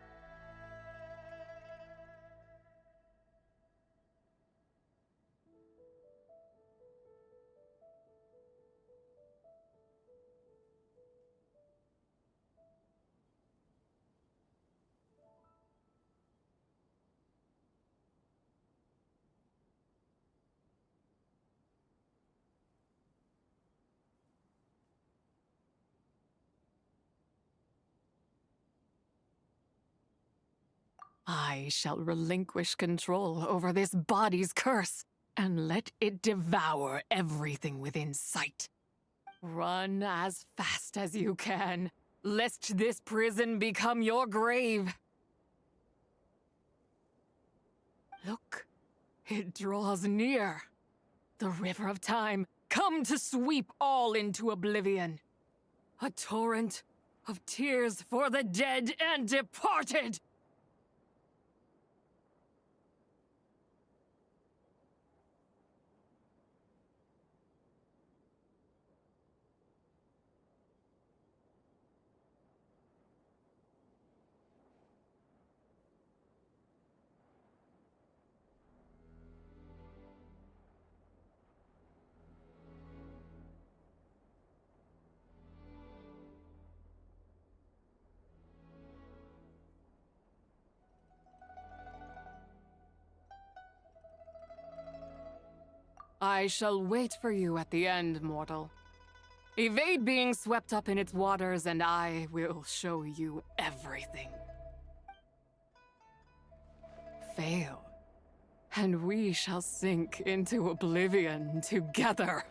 I shall relinquish control over this body's curse and let it devour everything within sight. Run as fast as you can, lest this prison become your grave. Look, it draws near. The river of time, come to sweep all into oblivion. A torrent of tears for the dead and departed. I shall wait for you at the end, mortal. Evade being swept up in its waters, and I will show you everything. Fail, and we shall sink into oblivion together.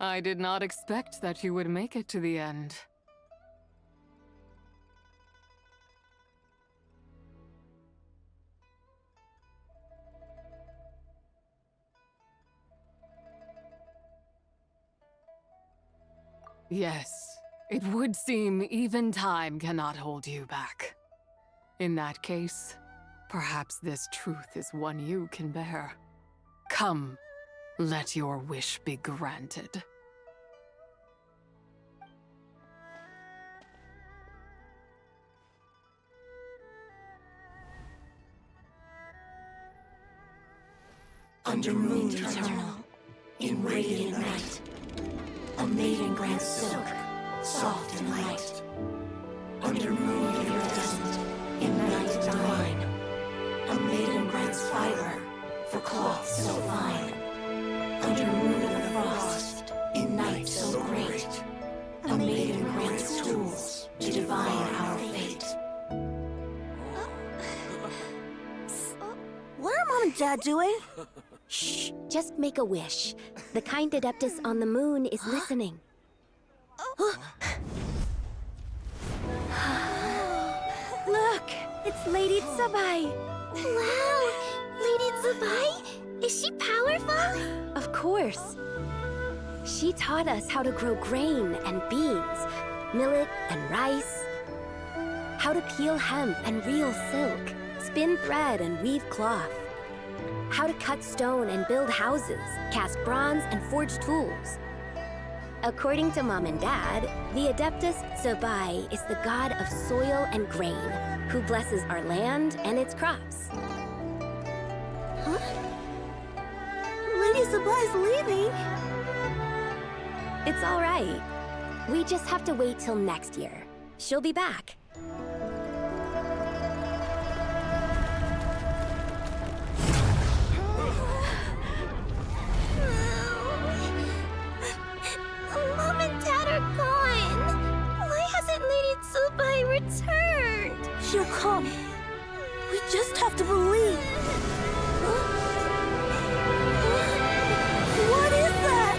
I did not expect that you would make it to the end. Yes, it would seem even time cannot hold you back. In that case, perhaps this truth is one you can bear. Come, let your wish be granted. Under moon eternal, in radiant night, a maiden grants silk, soft and light. Under moon iridescent, in night divine, a maiden grants fiber for cloth so fine. Under moon of frost, in night so great, a maiden grants tools to divine our fate. What are Mom and Dad doing? Shh, just make a wish. The kind adeptus on the moon is listening. Look, it's Lady Czы Bай. Wow, Lady Czы Bai? Is she powerful? Of course. She taught us how to grow grain and beans, millet and rice, how to peel hemp and reel silk, spin thread and weave cloth, how to cut stone and build houses, cast bronze and forge tools. According to Mom and Dad, the adeptus Цзы Bай is the god of soil and grain, who blesses our land and its crops. Huh? Lady Czы Bai's leaving. It's all right. We just have to wait till next year. She'll be back. Mom and Dad are gone. Why hasn't Lady Czы Bai returned? She'll come. We just have to believe. What is that?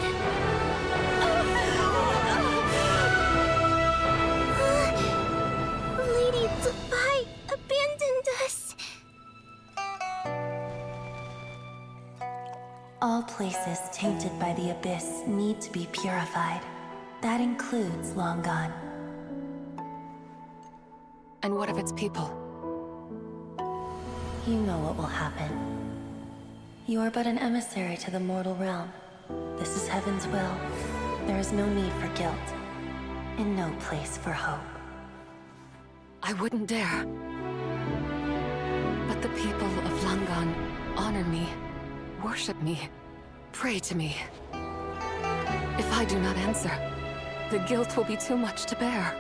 Lady Czы Bai abandoned us. All places tainted by the abyss need to be purified. That includes Long Gone. And what of its people? You know what will happen. You are but an emissary to the mortal realm. This is Heaven's will. There is no need for guilt, and no place for hope. I wouldn't dare. But the people of Langan honor me, worship me, pray to me. If I do not answer, the guilt will be too much to bear.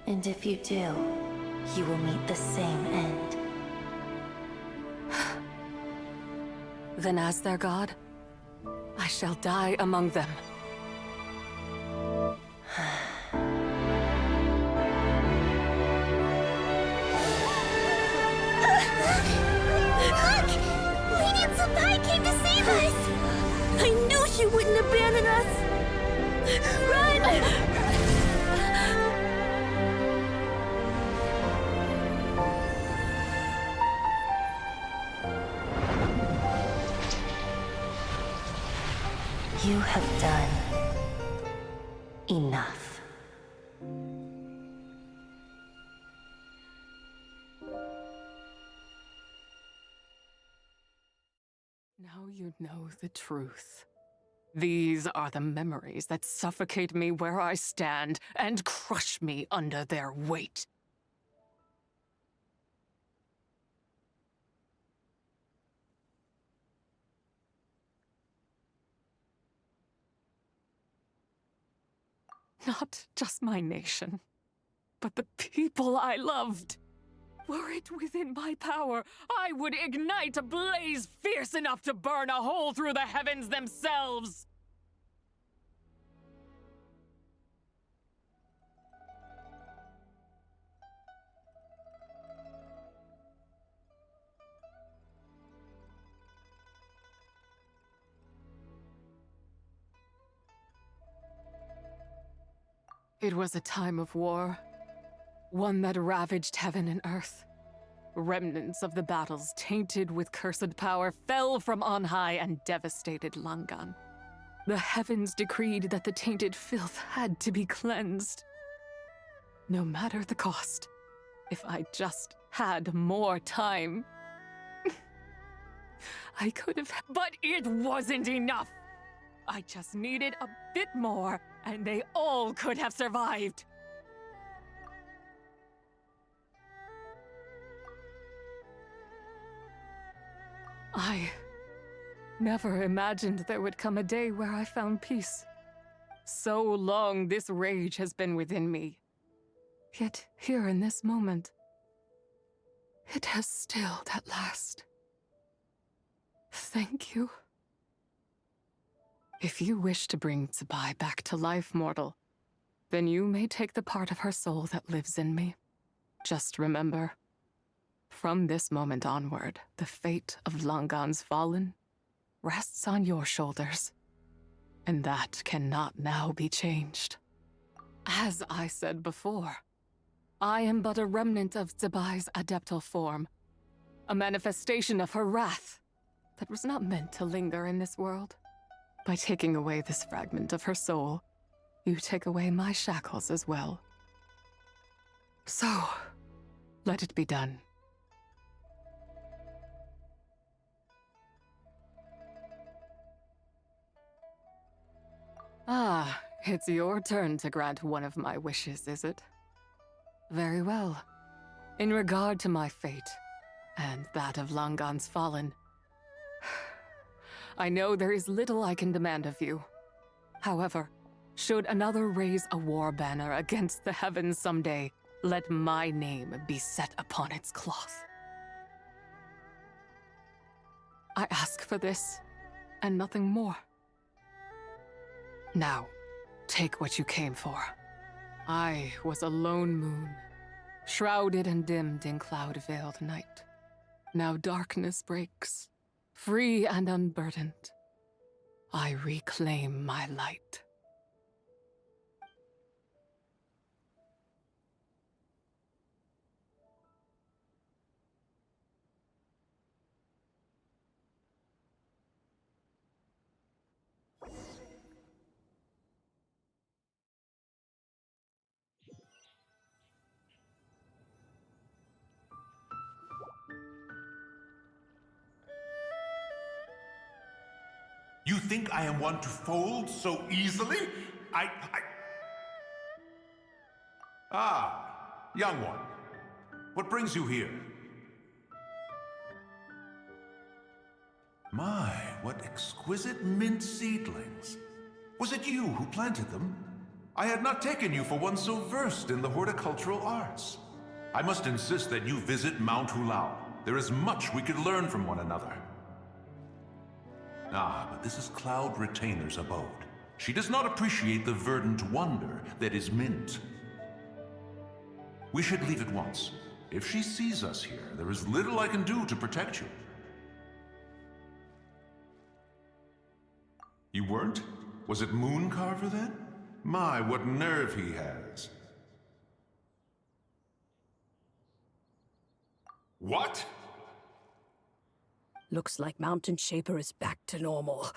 And if you do, you will meet the same end. Then as their god, I shall die among them. Look! Lady Czы Bai came to save us! I knew she wouldn't abandon us! Run! You have done enough. Now you know the truth. These are the memories that suffocate me where I stand and crush me under their weight. Not just my nation, but the people I loved. Were it within my power, I would ignite a blaze fierce enough to burn a hole through the heavens themselves! It was a time of war, one that ravaged heaven and earth. Remnants of the battles tainted with cursed power fell from on high and devastated Langan. The heavens decreed that the tainted filth had to be cleansed. No matter the cost, if I just had more time. I could have, but it wasn't enough! I just needed a bit more, and they all could have survived. I never imagined there would come a day where I found peace. So long this rage has been within me. Yet here in this moment, it has stilled at last. Thank you. If you wish to bring Czы Bai back to life, mortal, then you may take the part of her soul that lives in me. Just remember, from this moment onward, the fate of Langan's fallen rests on your shoulders, and that cannot now be changed. As I said before, I am but a remnant of Czы Bai's adeptal form, a manifestation of her wrath that was not meant to linger in this world. By taking away this fragment of her soul, you take away my shackles as well. So, let it be done. Ah, it's your turn to grant one of my wishes, is it? Very well. In regard to my fate, and that of Langan's fallen, I know there is little I can demand of you. However, should another raise a war banner against the heavens someday, let my name be set upon its cloth. I ask for this, and nothing more. Now, take what you came for. I was a lone moon, shrouded and dimmed in cloud-veiled night. Now darkness breaks, free and unburdened. I reclaim my light. You think I am one to fold so easily? Ah, young one. What brings you here? My, what exquisite mint seedlings. Was it you who planted them? I had not taken you for one so versed in the horticultural arts. I must insist that you visit Mount Hulao. There is much we could learn from one another. Ah, but this is Cloud Retainer's abode. She does not appreciate the verdant wonder that is mint. We should leave at once. If she sees us here, there is little I can do to protect you. You weren't? Was it Moon Carver then? My, what nerve he has. What? Looks like Mountain Shaper is back to normal.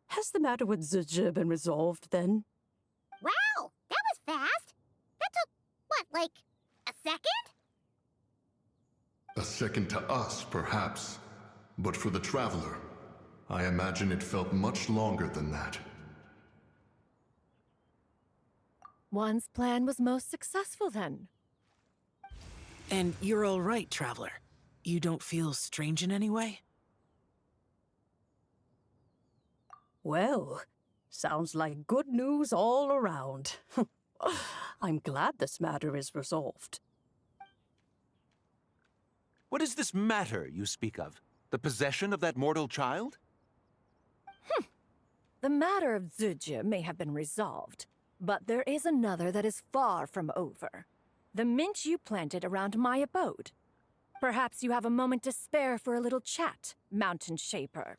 Has the matter with Zhe been resolved then? Wow, that was fast. That took, what, like, a second? A second to us, perhaps. But for the Traveler, I imagine it felt much longer than that. One's plan was most successful then. And you're all right, Traveler. You don't feel strange in any way? Well, sounds like good news all around. I'm glad this matter is resolved. What is this matter you speak of? The possession of that mortal child? The matter of Zhe may have been resolved, but there is another that is far from over. The mint you planted around my abode. Perhaps you have a moment to spare for a little chat, Mountain Shaper.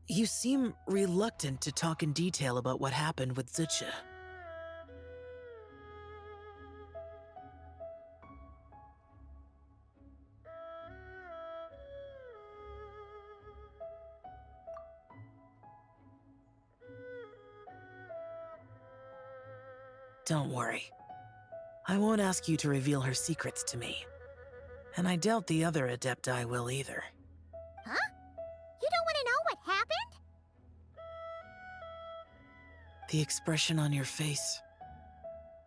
You seem reluctant to talk in detail about what happened with Zhe. Don't worry. I won't ask you to reveal her secrets to me. And I doubt the other adepti will either. Huh? You don't want to know what happened? The expression on your face.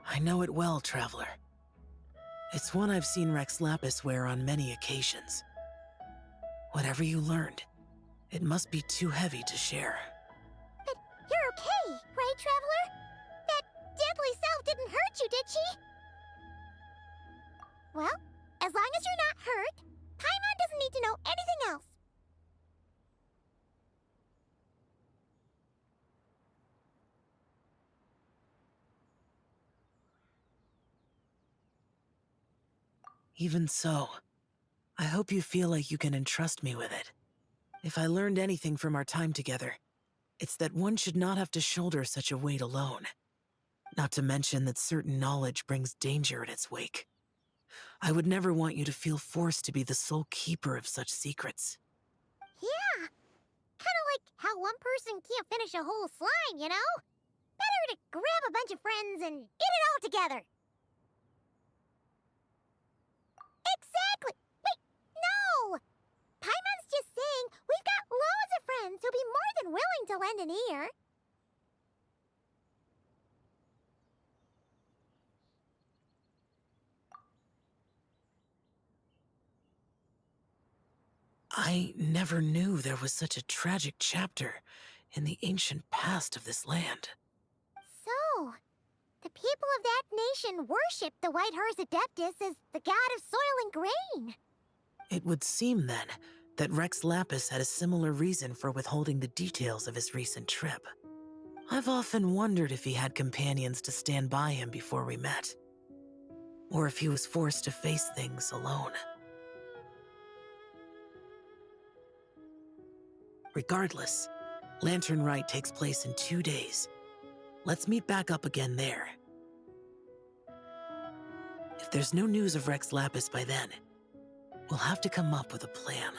I know it well, Traveler. It's one I've seen Rex Lapis wear on many occasions. Whatever you learned, it must be too heavy to share. But you're okay, right, Traveler? That deadly self didn't hurt you, did she? Well, as long as you're not hurt, Paimon doesn't need to know anything else. Even so, I hope you feel like you can entrust me with it. If I learned anything from our time together, it's that one should not have to shoulder such a weight alone. Not to mention that certain knowledge brings danger in its wake. I would never want you to feel forced to be the sole keeper of such secrets. Yeah, kind of like how one person can't finish a whole slime, you know? Better to grab a bunch of friends and eat it all together. Exactly! Wait, no! just saying, we've got loads of friends who'll be more than willing to lend an ear. I never knew there was such a tragic chapter in the ancient past of this land. So, the people of that nation worship the White Horse Adeptus as the god of soil and grain. It would seem, then, that Rex Lapis had a similar reason for withholding the details of his recent trip. I've often wondered if he had companions to stand by him before we met, or if he was forced to face things alone. Regardless, Lantern Rite takes place in 2 days. Let's meet back up again there. If there's no news of Rex Lapis by then, we'll have to come up with a plan.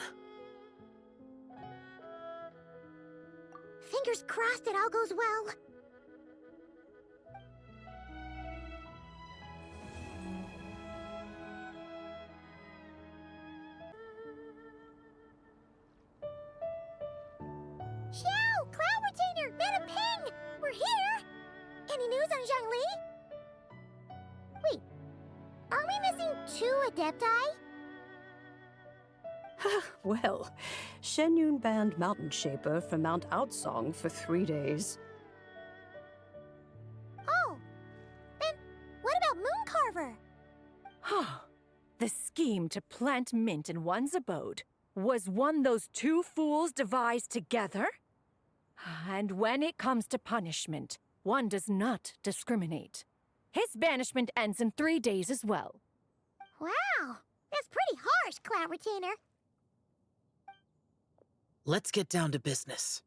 Fingers crossed it all goes well. Xiao! Cloud Retainer! Madam Ping! We're here! Any news on Zhangli? Wait, are we missing 2 adepti? Well, Shenyun banned Mountain Shaper from Mount Outsong for 3 days. Oh, then what about Mooncarver? The scheme to plant mint in one's abode was one those 2 fools devised together? And when it comes to punishment, one does not discriminate. His banishment ends in 3 days as well. Wow, that's pretty harsh, Cloud Retainer. Let's get down to business.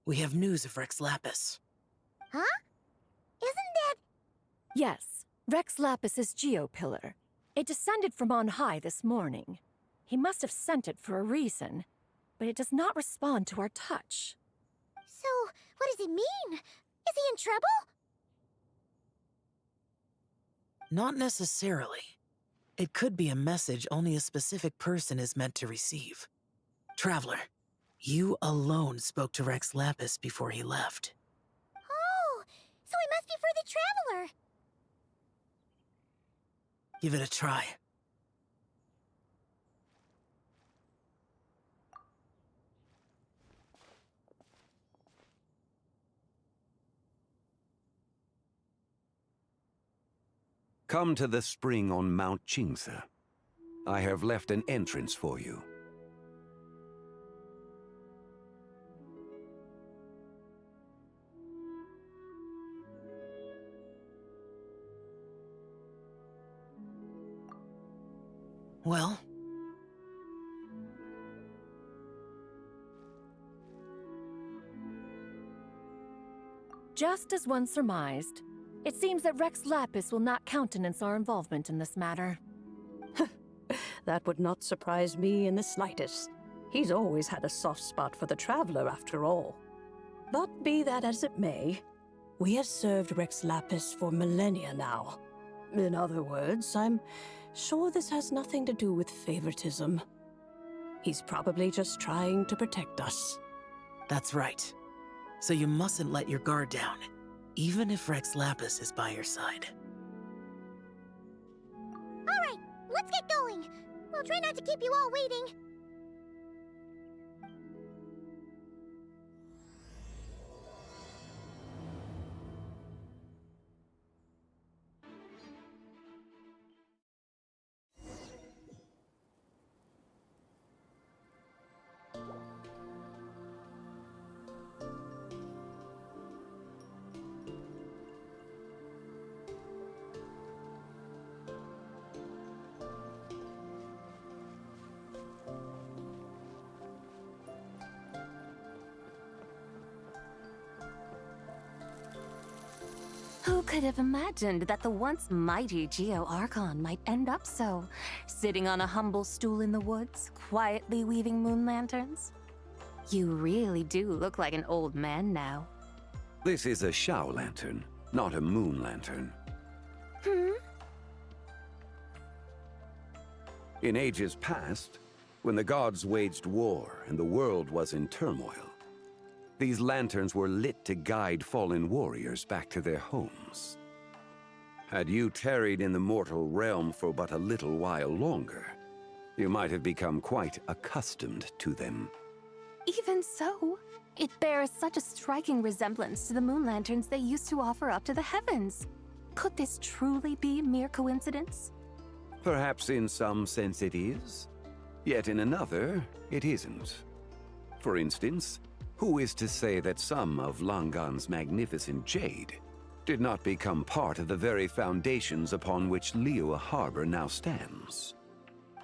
We have news of Rex Lapis. Huh? Isn't that... Yes, Rex Lapis's geopillar. It descended from on high this morning. He must have sent it for a reason, but it does not respond to our touch. So, what does it mean? Is he in trouble? Not necessarily. It could be a message only a specific person is meant to receive. Traveler, you alone spoke to Rex Lapis before he left. Oh, so it must be for the Traveler. Give it a try. Come to the spring on Mount Qingse. I have left an entrance for you. Well? Just as one surmised, it seems that Rex Lapis will not countenance our involvement in this matter. That would not surprise me in the slightest. He's always had a soft spot for the Traveler, after all. But be that as it may, we have served Rex Lapis for millennia now. In other words, I'm sure this has nothing to do with favoritism. He's probably just trying to protect us. That's right. So you mustn't let your guard down, even if Rex Lapis is by your side. All right, let's get going. We'll try not to keep you all waiting. Who could have imagined that the once mighty Geo-Archon might end up so, sitting on a humble stool in the woods, quietly weaving moon lanterns? You really do look like an old man now. This is a Xiao lantern, not a moon lantern. Hmm? In ages past, When the gods waged war and the world was in turmoil, these lanterns were lit to guide fallen warriors back to their homes. Had you tarried in the mortal realm for but a little while longer, you might have become quite accustomed to them. Even so, it bears such a striking resemblance to the moon lanterns they used to offer up to the heavens. Could this truly be mere coincidence? Perhaps in some sense it is, yet in another, it isn't. For instance, who is to say that some of Langan's magnificent jade did not become part of the very foundations upon which Liyue Harbor now stands?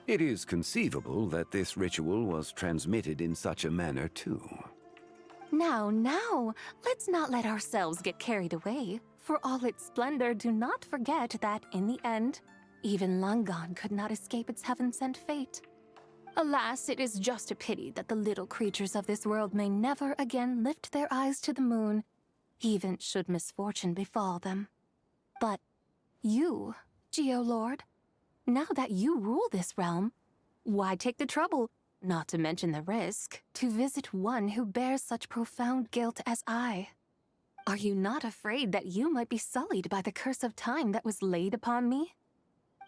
It is conceivable that this ritual was transmitted in such a manner too. Now, let's not let ourselves get carried away. For all its splendor, do not forget that, in the end, even Langan could not escape its heaven-sent fate. Alas, it is just a pity that the little creatures of this world may never again lift their eyes to the moon, even should misfortune befall them. But you, Geolord, now that you rule this realm, why take the trouble, not to mention the risk, to visit one who bears such profound guilt as I? Are you not afraid that you might be sullied by the curse of time that was laid upon me?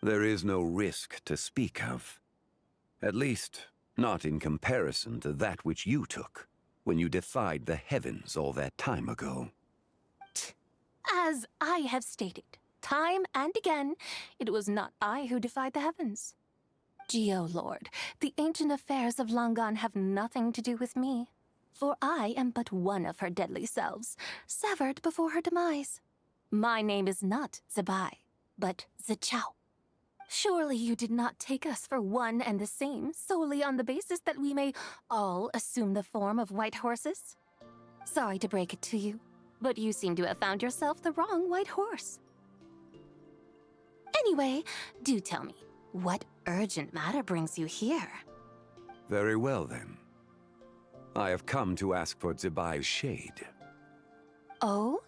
There is no risk to speak of. At least, not in comparison to that which you took when you defied the heavens all that time ago. As I have stated, time and again, it was not I who defied the heavens. Geolord, the ancient affairs of Langan have nothing to do with me, for I am but one of her deadly selves, severed before her demise. My name is not Czы Bай, but Zichao. Surely you did not take us for one and the same solely on the basis that we may all assume the form of white horses? Sorry to break it to you, but you seem to have found yourself the wrong white horse. Anyway, do tell me, what urgent matter brings you here? Very well then. I have come to ask for Czы Bai's shade. Oh?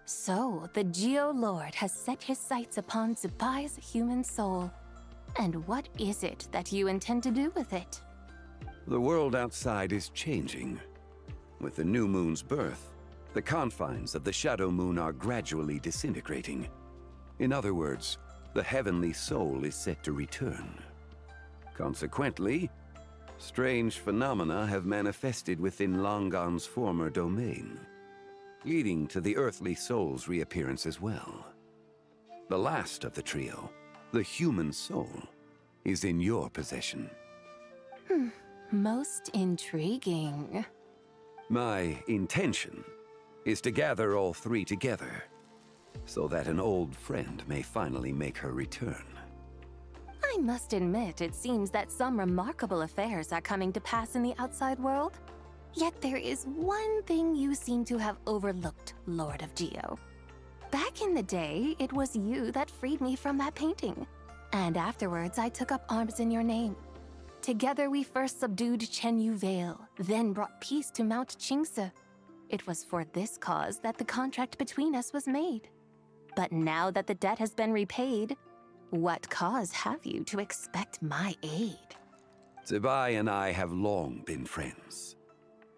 So, the Geolord has set his sights upon Czы Bai's human soul. And what is it that you intend to do with it? The world outside is changing. With the new moon's birth, the confines of the shadow moon are gradually disintegrating. In other words, the heavenly soul is set to return. Consequently, strange phenomena have manifested within Langan's former domain, leading to the earthly soul's reappearance as well. The last of the trio, the human soul, is in your possession. Most intriguing. My intention is to gather all three together, so that an old friend may finally make her return. I must admit, it seems that some remarkable affairs are coming to pass in the outside world. Yet there is one thing you seem to have overlooked, Lord of Geo. Back in the day, it was you that freed me from that painting. And afterwards, I took up arms in your name. Together we first subdued Chenyu Vale, then brought peace to Mount Qingce. It was for this cause that the contract between us was made. But now that the debt has been repaid, what cause have you to expect my aid? Czы Bai and I have long been friends.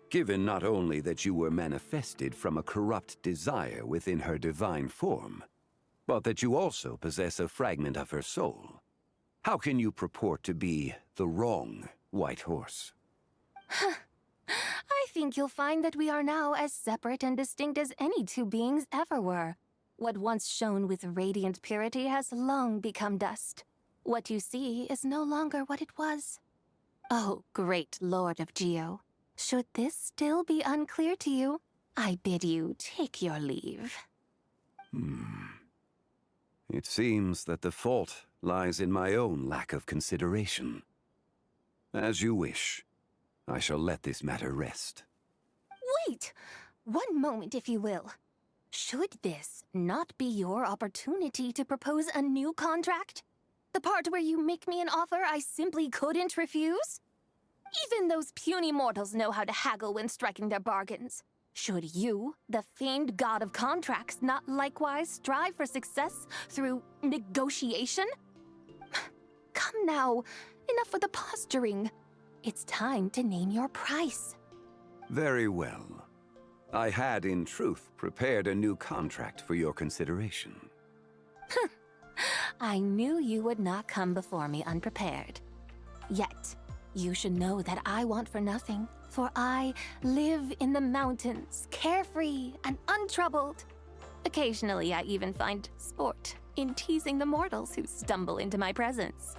Given not only that you were manifested from a corrupt desire within her divine form, but that you also possess a fragment of her soul, how can you purport to be the wrong white horse? I think you'll find that we are now as separate and distinct as any two beings ever were. What once shone with radiant purity has long become dust. What you see is no longer what it was. Oh, great Lord of Geo. Should this still be unclear to you, I bid you take your leave. It seems that the fault lies in my own lack of consideration. As you wish. I shall let this matter rest. Wait! One moment, if you will. Should this not be your opportunity to propose a new contract? The part where you make me an offer I simply couldn't refuse? Even those puny mortals know how to haggle when striking their bargains. Should you, the famed god of contracts, not likewise strive for success through negotiation? Come now, enough with the posturing. it's time to name your price. Very well. I had, in truth, prepared a new contract for your consideration. I knew you would not come before me unprepared. Yet, you should know that I want for nothing, for I live in the mountains, carefree and untroubled. Occasionally, I even find sport in teasing the mortals who stumble into my presence.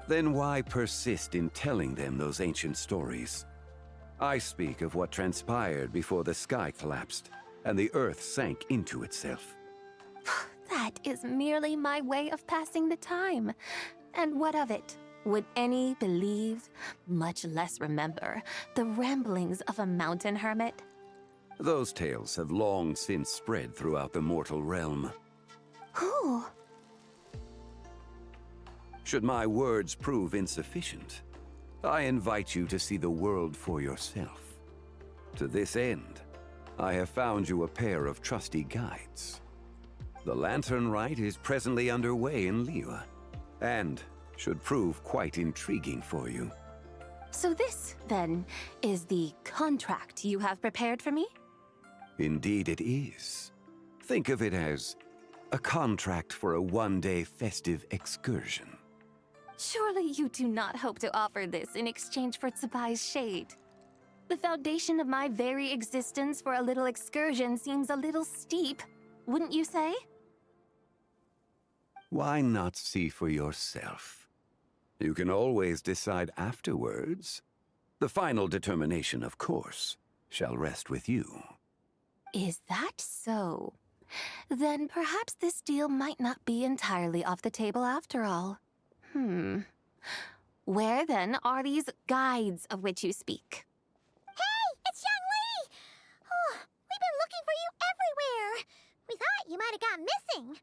Then why persist in telling them those ancient stories? I speak of what transpired before the sky collapsed and the earth sank into itself. That is merely my way of passing the time. And what of it? Would any believe, much less remember, the ramblings of a mountain hermit? Those tales have long since spread throughout the mortal realm. Who? Should my words prove insufficient, I invite you to see the world for yourself. To this end, I have found you a pair of trusty guides. The lantern rite is presently underway in Liyue, and should prove quite intriguing for you. So this, then, is the contract you have prepared for me? Indeed it is. Think of it as a contract for a one-day festive excursion. Surely you do not hope to offer this in exchange for Czы Bai's shade. The foundation of my very existence for a little excursion seems a little steep, wouldn't you say? Why not see for yourself? You can always decide afterwards. The final determination, of course, shall rest with you. Is that so? Then perhaps this deal might not be entirely off the table after all. Where then are these guides of which you speak? Hey, it's Young Lee! Oh, we've been looking for you everywhere. We thought you might have gone missing.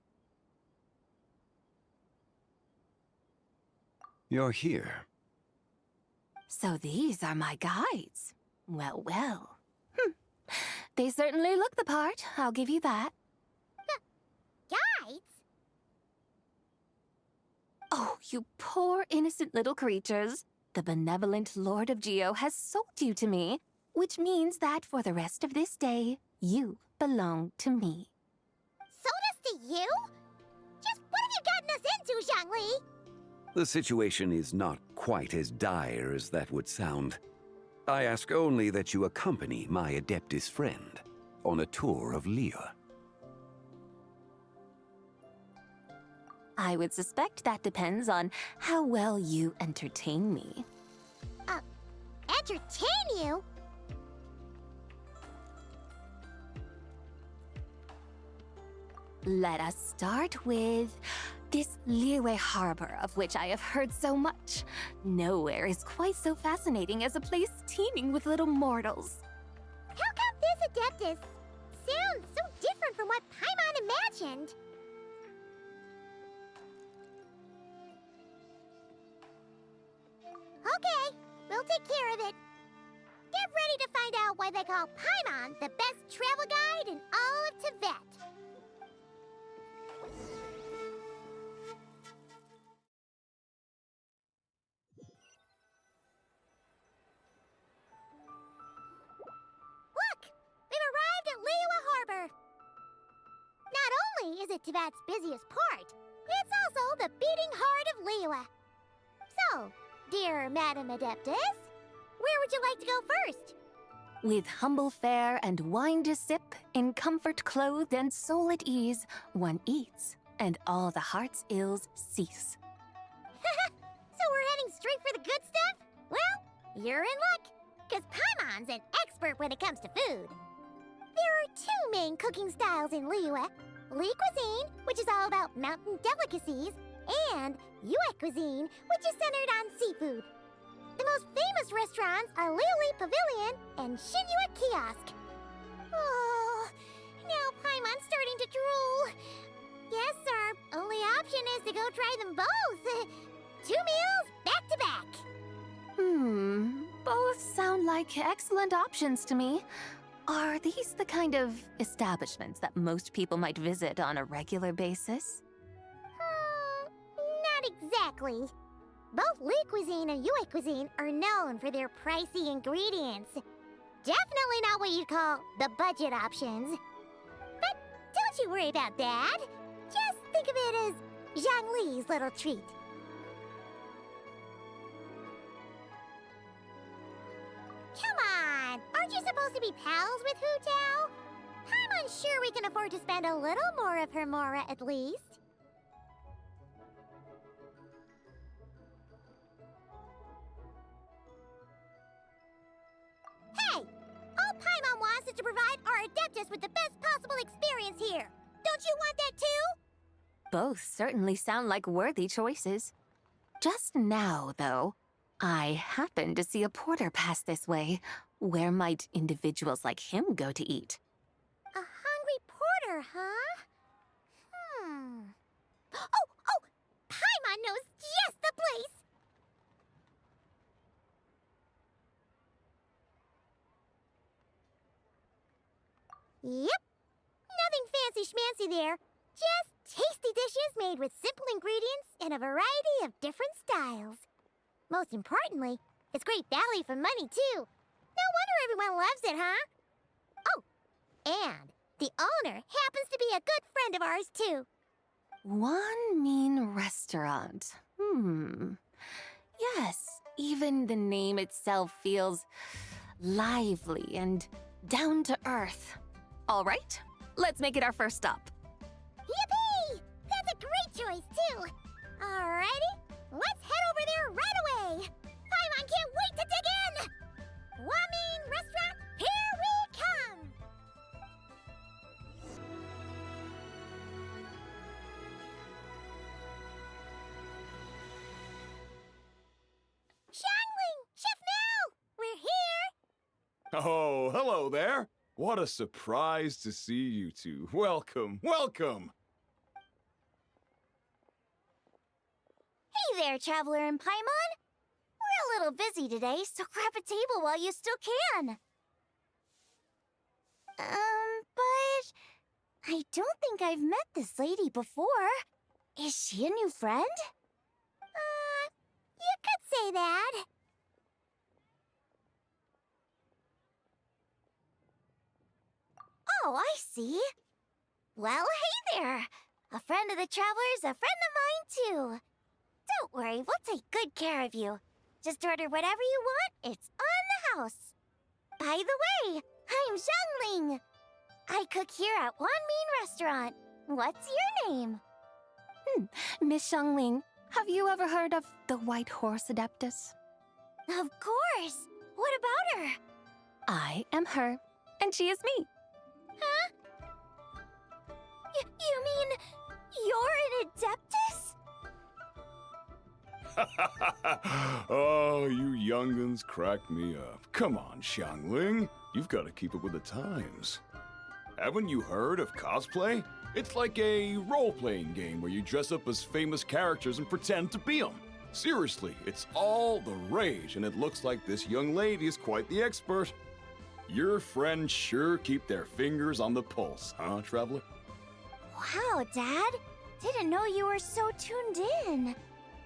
You're here. So these are my guides. Well, well. They certainly look the part, I'll give you that. Guides? Oh, you poor innocent little creatures. The benevolent Lord of Geo has sold you to me, which means that for the rest of this day, you belong to me. Sold us to you? Just what have you gotten us into, Zhangli? The situation is not quite as dire as that would sound. I ask only that you accompany my Adeptus friend on a tour of Liyue. I would suspect that depends on how well you entertain me. Entertain you? Let us start with this Liyue harbor of which I have heard so much. Nowhere is quite so fascinating as a place teeming with little mortals. How come this Adeptus sounds so different from what Paimon imagined? Okay, we'll take care of it. Get ready to find out why they call Paimon the best travel guide in all of Tibet. Look! We've arrived at Liyue Harbor. Not only is it Tibet's busiest port, it's also the beating heart of Liyue. So, dear Madam Adeptus, where would you like to go first? With humble fare and wine to sip, in comfort clothed and soul at ease, one eats, and all the heart's ills cease. So we're heading straight for the good stuff? Well, you're in luck, because Paimon's an expert when it comes to food. There are two main cooking styles in Liyue. Li cuisine, which is all about mountain delicacies, and Yue cuisine, which is centered on seafood. The most famous restaurants are Liuli Pavilion and Shinyue Kiosk. Oh, now Paimon's starting to drool. Yes, our only option is to go try them both. 2 meals back to back. Both sound like excellent options to me. Are these the kind of establishments that most people might visit on a regular basis? Not exactly. Both Li cuisine and Yue cuisine are known for their pricey ingredients. Definitely not what you'd call the budget options. But don't you worry about that. Just think of it as Zhang Li's little treat. Come on! Aren't you supposed to be pals with Hu Tao? I'm unsure we can afford to spend a little more of her mora at least. Hey! All Paimon wants is to provide our adeptus with the best possible experience here. Don't you want that too? Both certainly sound like worthy choices. Just now, though, I happened to see a porter pass this way. Where might individuals like him go to eat? A hungry porter, huh? Oh! Paimon knows just the place! Yep. Nothing fancy-schmancy there. Just tasty dishes made with simple ingredients in a variety of different styles. Most importantly, it's great value for money, too. No wonder everyone loves it, huh? Oh, and the owner happens to be a good friend of ours, too. One mean restaurant. Yes, even the name itself feels lively and down to earth. All right, let's make it our first stop. Yippee! That's a great choice, too. Alrighty, let's head over there right away. Paimon can't wait to dig in. Wamin Restaurant, here we come. Xiangling! Chef Mel! We're here! Oh, hello there. What a surprise to see you two. Welcome, welcome. Hey there, Traveler and Paimon. We're a little busy today, so grab a table while you still can. But I don't think I've met this lady before. Is she a new friend? You could say that. Oh, I see. Well, hey there. A friend of the Traveler's a friend of mine, too. Don't worry, we'll take good care of you. Just order whatever you want, it's on the house. By the way, I'm Xiangling. I cook here at Wan Min Restaurant. What's your name? Miss Xiangling, have you ever heard of the White Horse Adeptus? Of course. What about her? I am her, and she is me. Huh? You mean you're an Adeptus? Oh, you young'uns crack me up. Come on, Xiangling. You've got to keep up with the times. Haven't you heard of cosplay? It's like a role-playing game where you dress up as famous characters and pretend to be them. Seriously, it's all the rage, and it looks like this young lady is quite the expert. Your friends sure keep their fingers on the pulse, huh, Traveler? Wow, Dad. Didn't know you were so tuned in.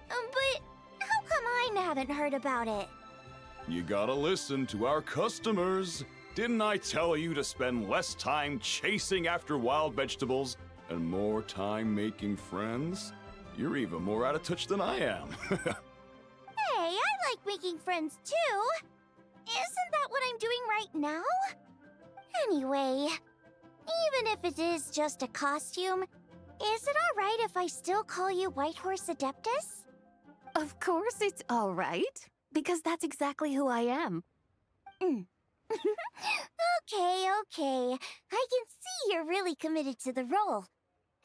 But how come I haven't heard about it? You gotta listen to our customers. Didn't I tell you to spend less time chasing after wild vegetables and more time making friends? You're even more out of touch than I am. Hey, I like making friends too. Isn't that what I'm doing right now? Anyway, even if it is just a costume, is it alright if I still call you White Horse Adeptus? Of course it's all right, because that's exactly who I am. Okay. I can see you're really committed to the role.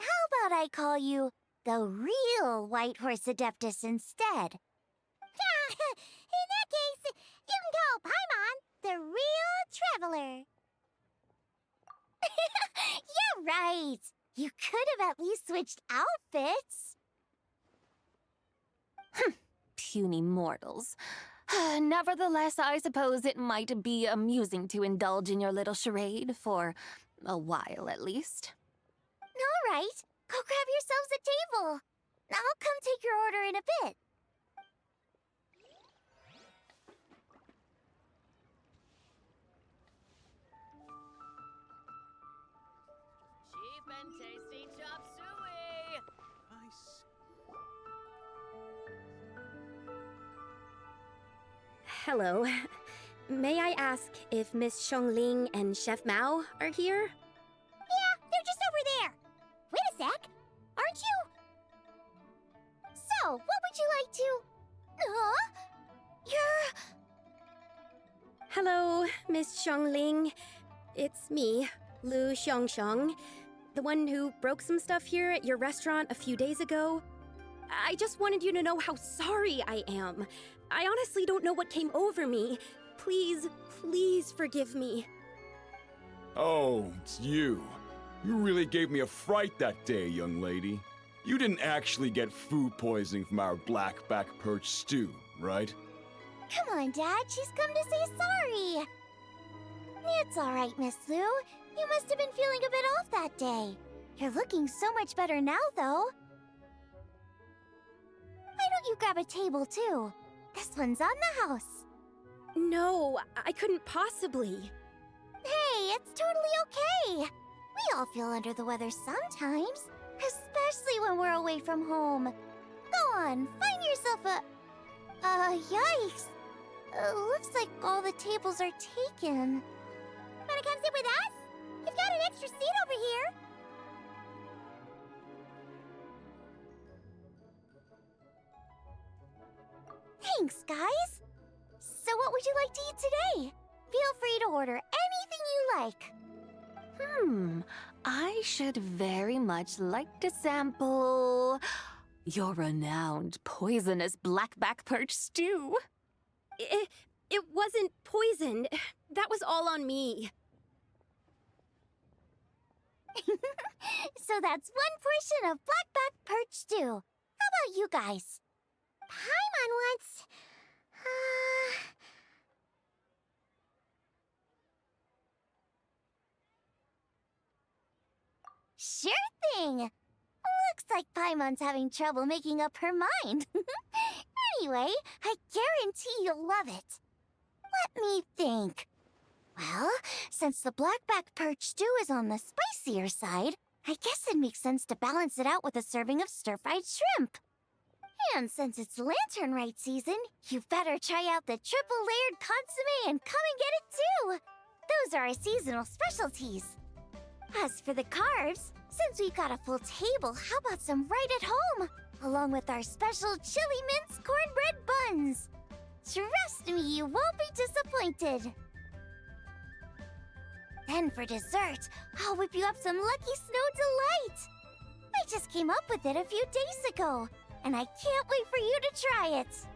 How about I call you the real White Horse Adeptus instead? In that case, you can call Paimon the real traveler. You're right. You could have at least switched outfits. Puny mortals. Nevertheless, I suppose it might be amusing to indulge in your little charade for a while at least. All right. Go grab yourselves a table. I'll come take your order in a bit. and tasty chop suey! Hello. May I ask if Miss Xiongling and Chef Mao are here? Yeah, they're just over there. Wait a sec. Aren't you? So, what would you like to... Huh? You're... Hello, Miss Xiongling. It's me, Lu Xiongxiong, the one who broke some stuff here at your restaurant a few days ago. I just wanted you to know how sorry I am. I honestly don't know what came over me. Please, please forgive me. Oh, it's you. You really gave me a fright that day, young lady. You didn't actually get food poisoning from our black-back perch stew, right? Come on, Dad. She's come to say sorry. It's all right, Miss Lu. You must have been feeling a bit off that day. You're looking so much better now, though. Why don't you grab a table, too? This one's on the house. No, I couldn't possibly. Hey, it's totally okay. We all feel under the weather sometimes, especially when we're away from home. Go on, find yourself a... yikes. Looks like all the tables are taken. Wanna come sit with us? We've got an extra seat over here. Thanks, guys. So what would you like to eat today? Feel free to order anything you like. I should very much like to sample your renowned poisonous blackback perch stew. It wasn't poisoned. That was all on me. So that's one portion of blackback perch stew. How about you guys? Paimon wants... Sure thing! Looks like Paimon's having trouble making up her mind. Anyway, I guarantee you'll love it. Let me think. Well, since the blackback perch stew is on the spicier side, I guess it makes sense to balance it out with a serving of stir-fried shrimp. And since it's lantern rite season, you better try out the triple-layered consommé and come and get it too! Those are our seasonal specialties. As for the carbs, since we've got a full table, how about some right at home? Along with our special chili mince cornbread buns. Trust me, you won't be disappointed. Then for dessert, I'll whip you up some Lucky Snow Delight. I just came up with it a few days ago, and I can't wait for you to try it.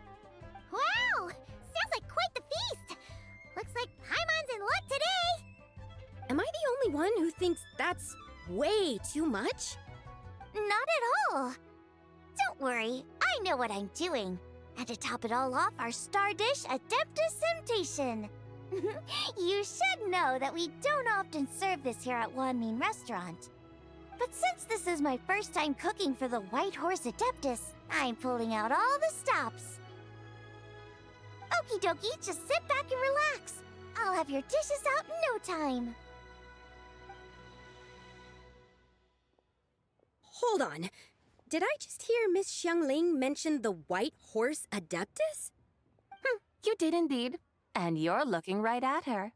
Wow! Sounds like quite the feast! Looks like Paimon's in luck today! Am I the only one who thinks that's way too much? Not at all. Don't worry, I know what I'm doing. And to top it all off, our star dish, Adepta's Temptation. You should know that we don't often serve this here at Wanmin Restaurant. But since this is my first time cooking for the White Horse Adeptus, I'm pulling out all the stops. Okie dokie, just sit back and relax. I'll have your dishes out in no time. Hold on. Did I just hear Miss Xiongling mention the White Horse Adeptus? You did indeed. And you're looking right at her.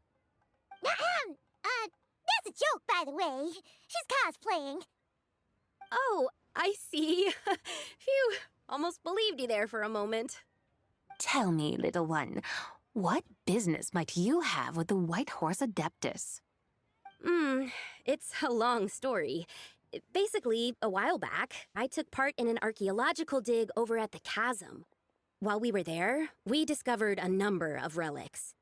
That's a joke, by the way. She's cosplaying. Oh, I see. Phew, almost believed you there for a moment. Tell me, little one, what business might you have with the White Horse Adeptus? It's a long story. Basically, a while back, I took part in an archaeological dig over at the chasm. While we were there, we discovered a number of relics.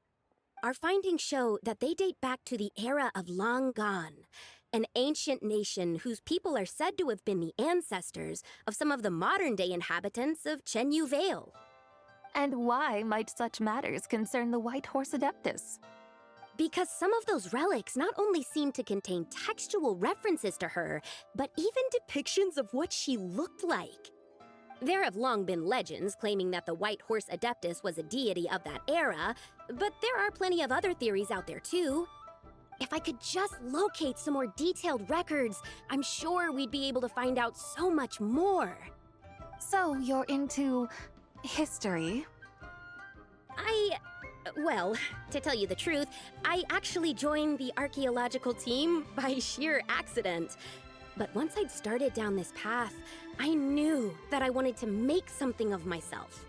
Our findings show that they date back to the era of Long Gone, an ancient nation whose people are said to have been the ancestors of some of the modern-day inhabitants of Chenyu Vale. And why might such matters concern the White Horse Adeptus? Because some of those relics not only seem to contain textual references to her, but even depictions of what she looked like. There have long been legends claiming that the White Horse Adeptus was a deity of that era, but there are plenty of other theories out there too. If I could just locate some more detailed records, I'm sure we'd be able to find out so much more. So you're into history? Well, to tell you the truth, I actually joined the archaeological team by sheer accident. But once I'd started down this path, I knew that I wanted to make something of myself.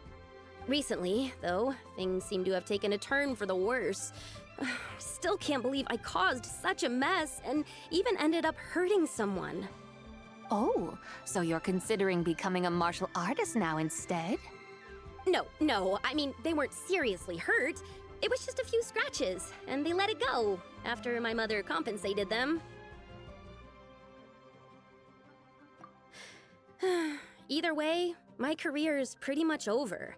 Recently, though, things seem to have taken a turn for the worse. Still can't believe I caused such a mess and even ended up hurting someone. Oh, so you're considering becoming a martial artist now instead? No, I mean, they weren't seriously hurt. It was just a few scratches, and they let it go after my mother compensated them. Either way, my career's pretty much over.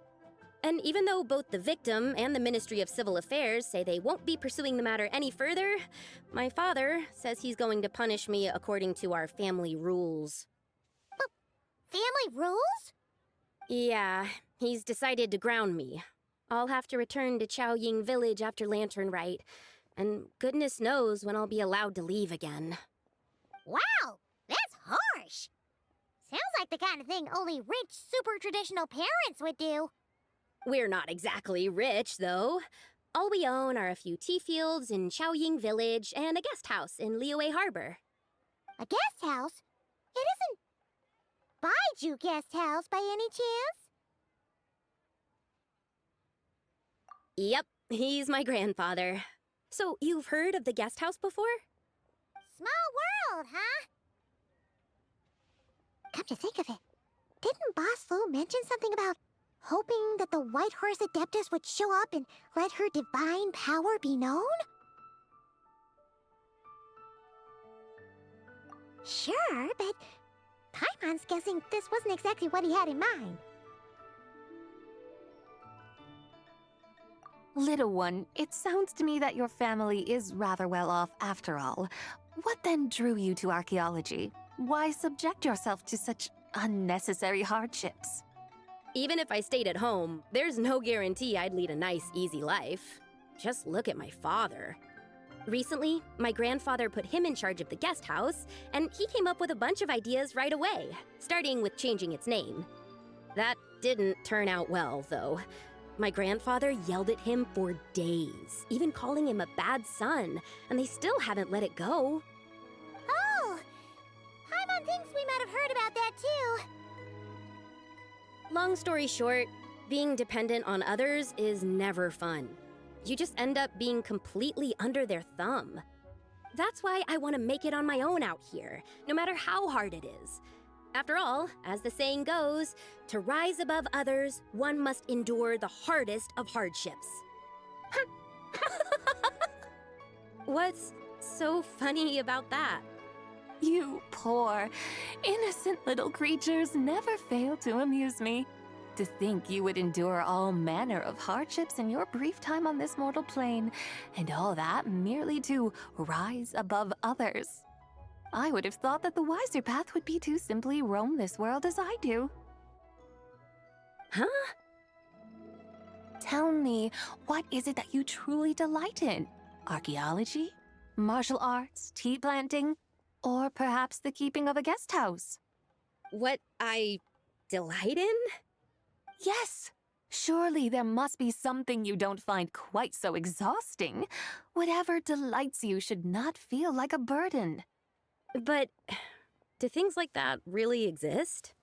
And even though both the victim and the Ministry of Civil Affairs say they won't be pursuing the matter any further, my father says he's going to punish me according to our family rules. Family rules? Yeah, he's decided to ground me. I'll have to return to Chaoying Village after Lantern Rite, and goodness knows when I'll be allowed to leave again. Wow, that's harsh. Sounds like the kind of thing only rich, super traditional parents would do. We're not exactly rich, though. All we own are a few tea fields in Chaoying Village and a guest house in Liyue Harbor. A guest house? It isn't Baiju Guest House by any chance? Yep, he's my grandfather. So you've heard of the guest house before? Small world, huh? Come to think of it, didn't Boss Lu mention something about hoping that the White Horse Adeptus would show up and let her divine power be known? Sure, but Paimon's guessing this wasn't exactly what he had in mind. Little one, it sounds to me that your family is rather well off after all. What then drew you to archaeology? Why subject yourself to such unnecessary hardships? Even if I stayed at home, there's no guarantee I'd lead a nice, easy life. Just look at my father. Recently, my grandfather put him in charge of the guest house, and he came up with a bunch of ideas right away, starting with changing its name. That didn't turn out well, though. My grandfather yelled at him for days, even calling him a bad son, and they still haven't let it go. Oh! Paimon thinks we might have heard about that too. Long story short, being dependent on others is never fun. You just end up being completely under their thumb. That's why I want to make it on my own out here, no matter how hard it is. After all, as the saying goes, to rise above others, one must endure the hardest of hardships. What's so funny about that? You poor, innocent little creatures never fail to amuse me. To think you would endure all manner of hardships in your brief time on this mortal plane, and all that merely to rise above others. I would have thought that the wiser path would be to simply roam this world as I do. Huh? Tell me, what is it that you truly delight in? Archaeology? Martial arts? Tea planting? Or perhaps the keeping of a guest house? What I delight in? Yes. Surely there must be something you don't find quite so exhausting. Whatever delights you should not feel like a burden. But do things like that really exist?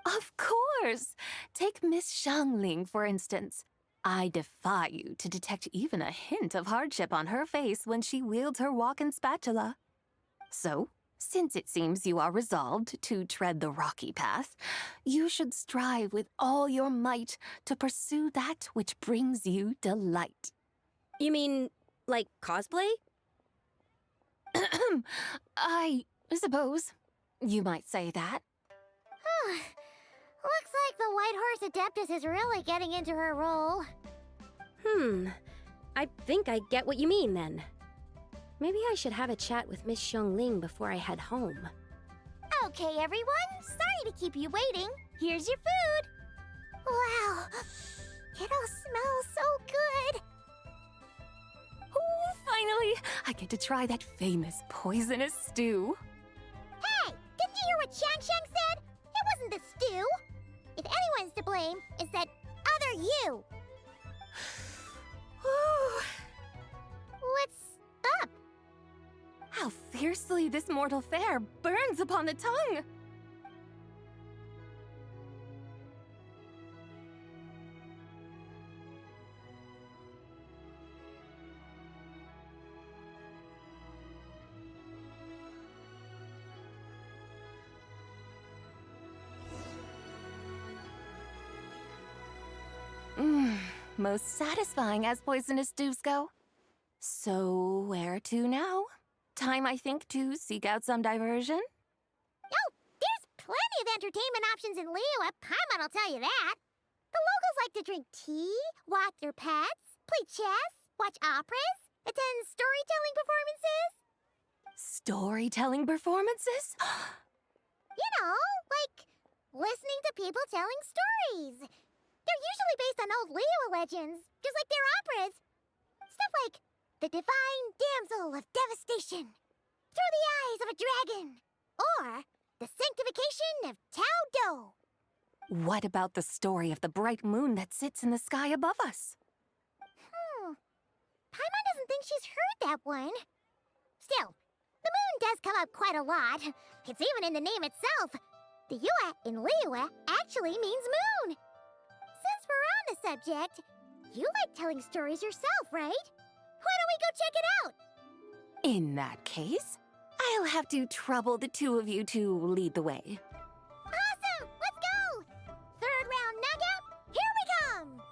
Of course! Take Miss Xiangling, for instance. I defy you to detect even a hint of hardship on her face when she wields her walking spatula. So, since it seems you are resolved to tread the rocky path, you should strive with all your might to pursue that which brings you delight. You mean, like cosplay? I suppose you might say that. Looks like the White Horse Adeptus is really getting into her role. I think I get what you mean then. Maybe I should have a chat with Miss Xiangling before I head home. Okay, everyone. Sorry to keep you waiting. Here's your food. Wow, it all smells so good. Oh, Finally, I get to try that famous poisonous stew. Hey, didn't you hear what Shang said? It wasn't the stew. If anyone's to blame, it's that other you. What's up? How fiercely this mortal fare burns upon the tongue. Most satisfying as poisonous stews go. So, where to now? Time, I think, to seek out some diversion? Oh, there's plenty of entertainment options in Liyue. Paimon will tell you that. The locals like to drink tea, walk their pets, play chess, watch operas, attend storytelling performances. Storytelling performances? You know, like listening to people telling stories. They're usually based on old Liyue legends, just like their operas. Stuff like The Divine Damsel of Devastation, Through the Eyes of a Dragon, or The Sanctification of Tao Do. What about the story of the bright moon that sits in the sky above us? Paimon doesn't think she's heard that one. Still, the moon does come up quite a lot. It's even in the name itself. The Yue in Liyue actually means moon. Since we're on the subject, you like telling stories yourself, right? Why don't we go check it out? In that case, I'll have to trouble the two of you to lead the way. Awesome! Let's go! Third round knockout, here we come!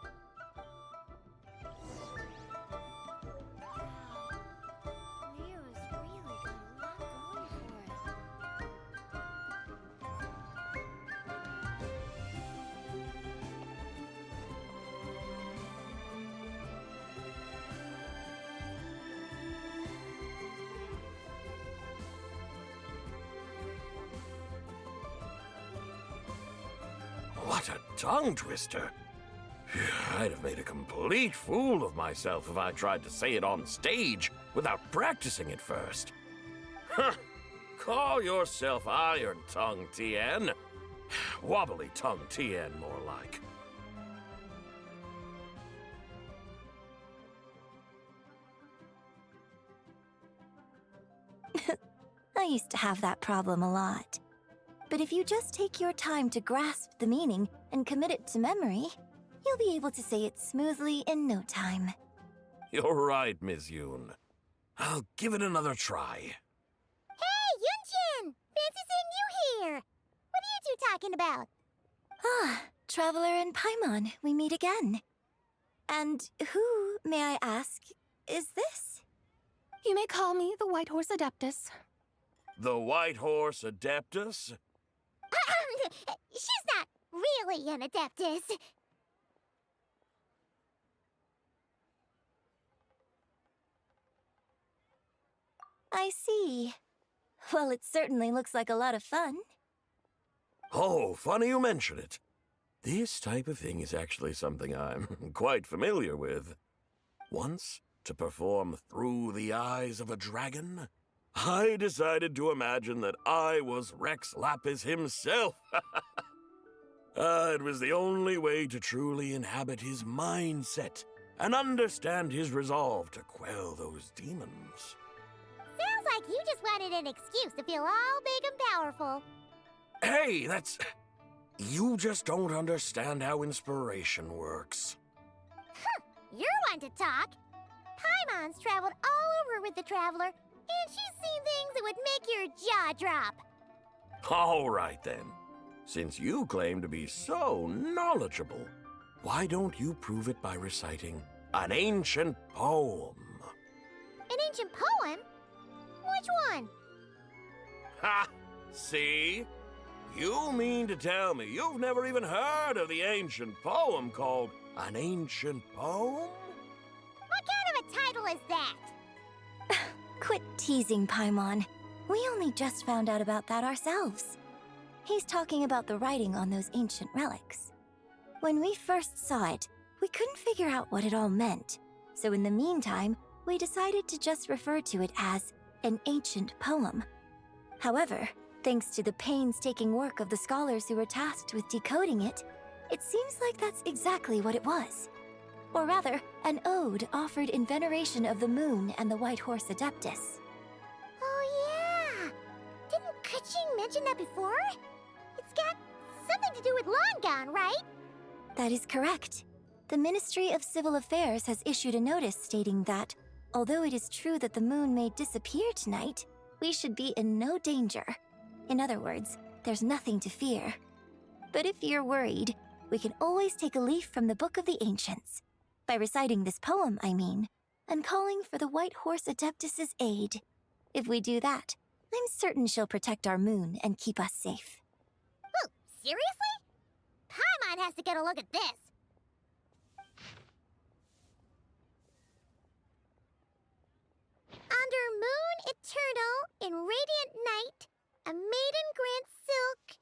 What a tongue twister. I'd have made a complete fool of myself if I tried to say it on stage without practicing it first. Huh. Call yourself Iron Tongue Tien. Wobbly Tongue Tien, more like. I used to have that problem a lot. But if you just take your time to grasp the meaning and commit it to memory, you'll be able to say it smoothly in no time. You're right, Miss Yoon. I'll give it another try. Hey, Yunchin! Fancy seeing you here! What are you two talking about? Ah, Traveler and Paimon, we meet again. And who, may I ask, is this? You may call me the White Horse Adeptus. The White Horse Adeptus? She's not really an adeptus. I see. Well, it certainly looks like a lot of fun. Oh, funny you mention it. This type of thing is actually something I'm quite familiar with. Once, to perform Through the Eyes of a Dragon, I decided to imagine that I was Rex Lapis himself. It was the only way to truly inhabit his mindset and understand his resolve to quell those demons. Sounds like you just wanted an excuse to feel all big and powerful. Hey, that's... You just don't understand how inspiration works. You're one to talk. Paimon's traveled all over with the Traveler, and she's seen things that would make your jaw drop. All right, then. Since you claim to be so knowledgeable, why don't you prove it by reciting an ancient poem? An ancient poem? Which one? Ha! See? You mean to tell me you've never even heard of the ancient poem called An Ancient Poem? What kind of a title is that? Quit teasing, Paimon. We only just found out about that ourselves. He's talking about the writing on those ancient relics. When we first saw it, we couldn't figure out what it all meant. So in the meantime, we decided to just refer to it as an ancient poem. However, thanks to the painstaking work of the scholars who were tasked with decoding it, it seems like that's exactly what it was. Or rather, an ode offered in veneration of the moon and the white horse adeptus. Oh yeah! Didn't Kuching mention that before? It's got something to do with Longon, right? That is correct. The Ministry of Civil Affairs has issued a notice stating that, although it is true that the moon may disappear tonight, we should be in no danger. In other words, there's nothing to fear. But if you're worried, we can always take a leaf from the Book of the Ancients. By reciting this poem, I mean, and calling for the White Horse Adeptus's aid. If we do that, I'm certain she'll protect our moon and keep us safe. Oh, seriously? Paimon has to get a look at this. Under moon eternal, in radiant night, a maiden grants silk,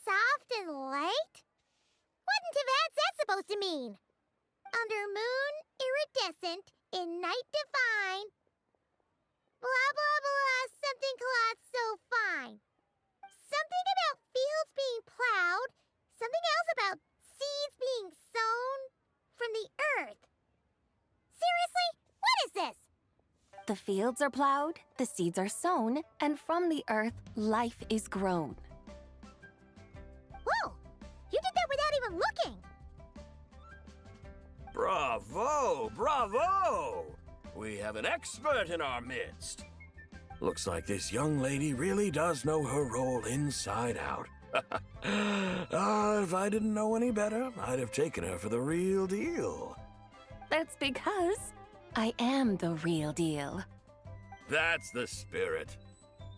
soft and light? What in Tibet's that supposed to mean? Under moon iridescent, in night divine, blah blah blah, something cloth so fine. Something about fields being plowed, something else about seeds being sown from the earth. Seriously? What is this? The fields are plowed, the seeds are sown, and from the earth, life is grown. Whoa! You did that without even looking! Bravo! Bravo! We have an expert in our midst. Looks like this young lady really does know her role inside out. If I didn't know any better, I'd have taken her for the real deal. That's because I am the real deal. That's the spirit.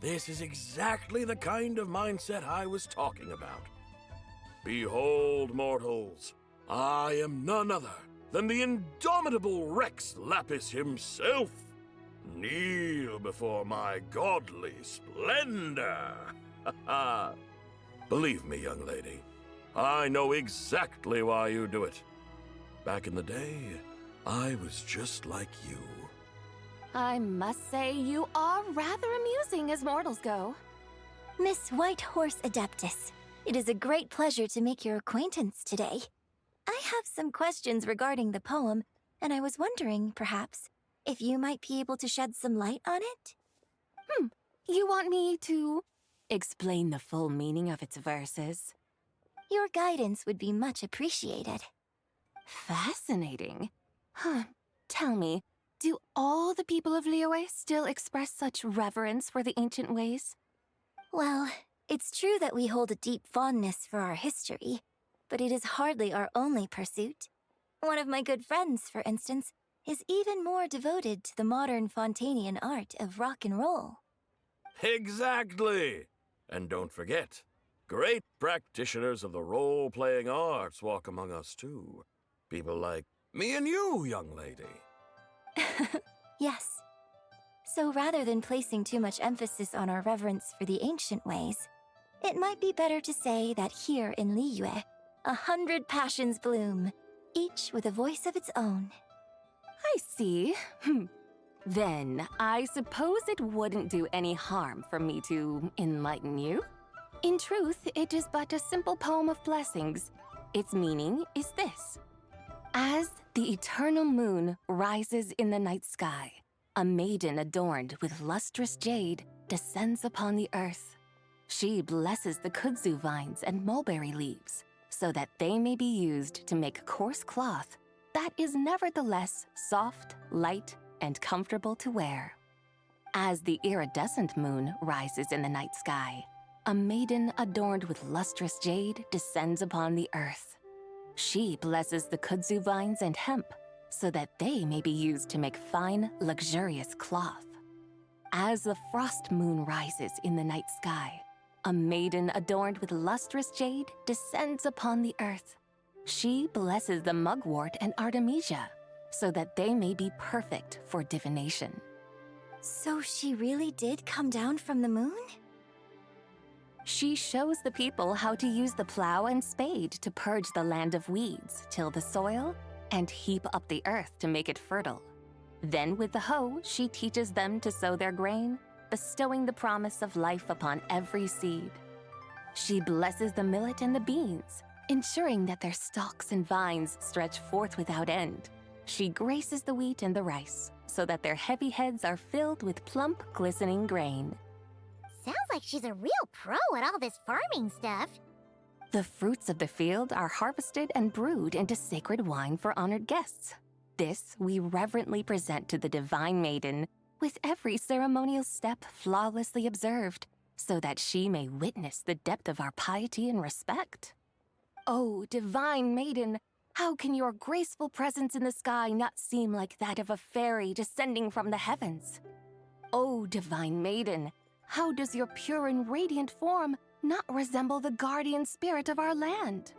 This is exactly the kind of mindset I was talking about. Behold, mortals, I am none other than the indomitable Rex Lapis himself. Kneel before my godly splendor. Believe me, young lady, I know exactly why you do it. Back in the day, I was just like you. I must say you are rather amusing as mortals go. Miss White Horse Adeptus, it is a great pleasure to make your acquaintance today. I have some questions regarding the poem, and I was wondering, perhaps, if you might be able to shed some light on it? You want me to explain the full meaning of its verses? Your guidance would be much appreciated. Fascinating. Tell me, do all the people of Liyue still express such reverence for the ancient ways? Well, it's true that we hold a deep fondness for our history, but it is hardly our only pursuit. One of my good friends, for instance, is even more devoted to the modern Fontanian art of rock and roll. Exactly! And don't forget, great practitioners of the role-playing arts walk among us too. People like me and you, young lady. Yes. So rather than placing too much emphasis on our reverence for the ancient ways, it might be better to say that here in Liyue, 100 passions bloom, each with a voice of its own. I see. Then, I suppose it wouldn't do any harm for me to enlighten you. In truth, it is but a simple poem of blessings. Its meaning is this. As the eternal moon rises in the night sky, a maiden adorned with lustrous jade descends upon the earth. She blesses the kudzu vines and mulberry leaves, so that they may be used to make coarse cloth that is nevertheless soft, light, and comfortable to wear. As the iridescent moon rises in the night sky, a maiden adorned with lustrous jade descends upon the earth. She blesses the kudzu vines and hemp, so that they may be used to make fine, luxurious cloth. As the frost moon rises in the night sky, a maiden adorned with lustrous jade descends upon the earth. She blesses the mugwort and artemisia, so that they may be perfect for divination. So she really did come down from the moon? She shows the people how to use the plow and spade to purge the land of weeds, till the soil, and heap up the earth to make it fertile. Then with the hoe, she teaches them to sow their grain, bestowing the promise of life upon every seed. She blesses the millet and the beans, ensuring that their stalks and vines stretch forth without end. She graces the wheat and the rice, so that their heavy heads are filled with plump, glistening grain. Sounds like she's a real pro at all this farming stuff. The fruits of the field are harvested and brewed into sacred wine for honored guests. This we reverently present to the divine maiden, with every ceremonial step flawlessly observed, so that she may witness the depth of our piety and respect. Oh, divine maiden, how can your graceful presence in the sky not seem like that of a fairy descending from the heavens? Oh, divine maiden, how does your pure and radiant form not resemble the guardian spirit of our land?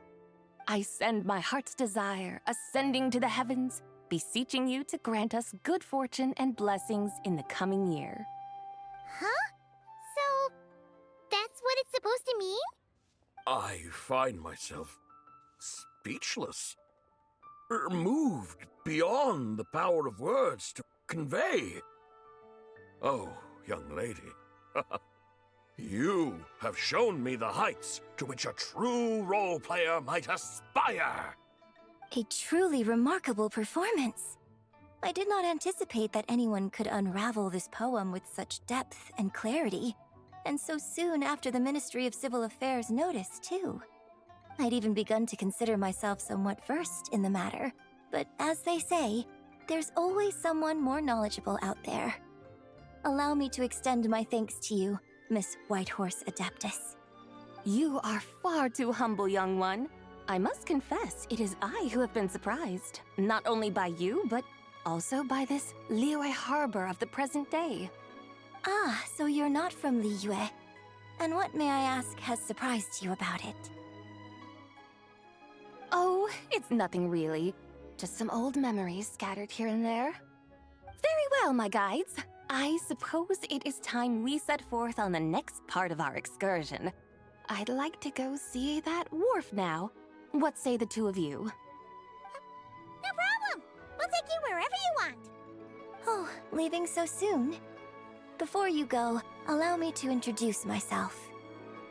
I send my heart's desire, ascending to the heavens, beseeching you to grant us good fortune and blessings in the coming year. Huh? So, that's what it's supposed to mean? I find myself speechless, moved beyond the power of words to convey. Oh, young lady, you have shown me the heights to which a true role player might aspire. A truly remarkable performance. I did not anticipate that anyone could unravel this poem with such depth and clarity, and so soon after the Ministry of Civil Affairs notice, too. I'd even begun to consider myself somewhat versed in the matter, but as they say, there's always someone more knowledgeable out there. Allow me to extend my thanks to you, Miss Whitehorse Adeptus. You are far too humble, young one. I must confess, it is I who have been surprised, not only by you, but also by this Liyue harbor of the present day. Ah, so you're not from Liyue. And what, may I ask, has surprised you about it? Oh, it's nothing really. Just some old memories scattered here and there. Very well, my guides. I suppose it is time we set forth on the next part of our excursion. I'd like to go see that wharf now. What say the two of you? No problem! We'll take you wherever you want! Oh, leaving so soon? Before you go, allow me to introduce myself.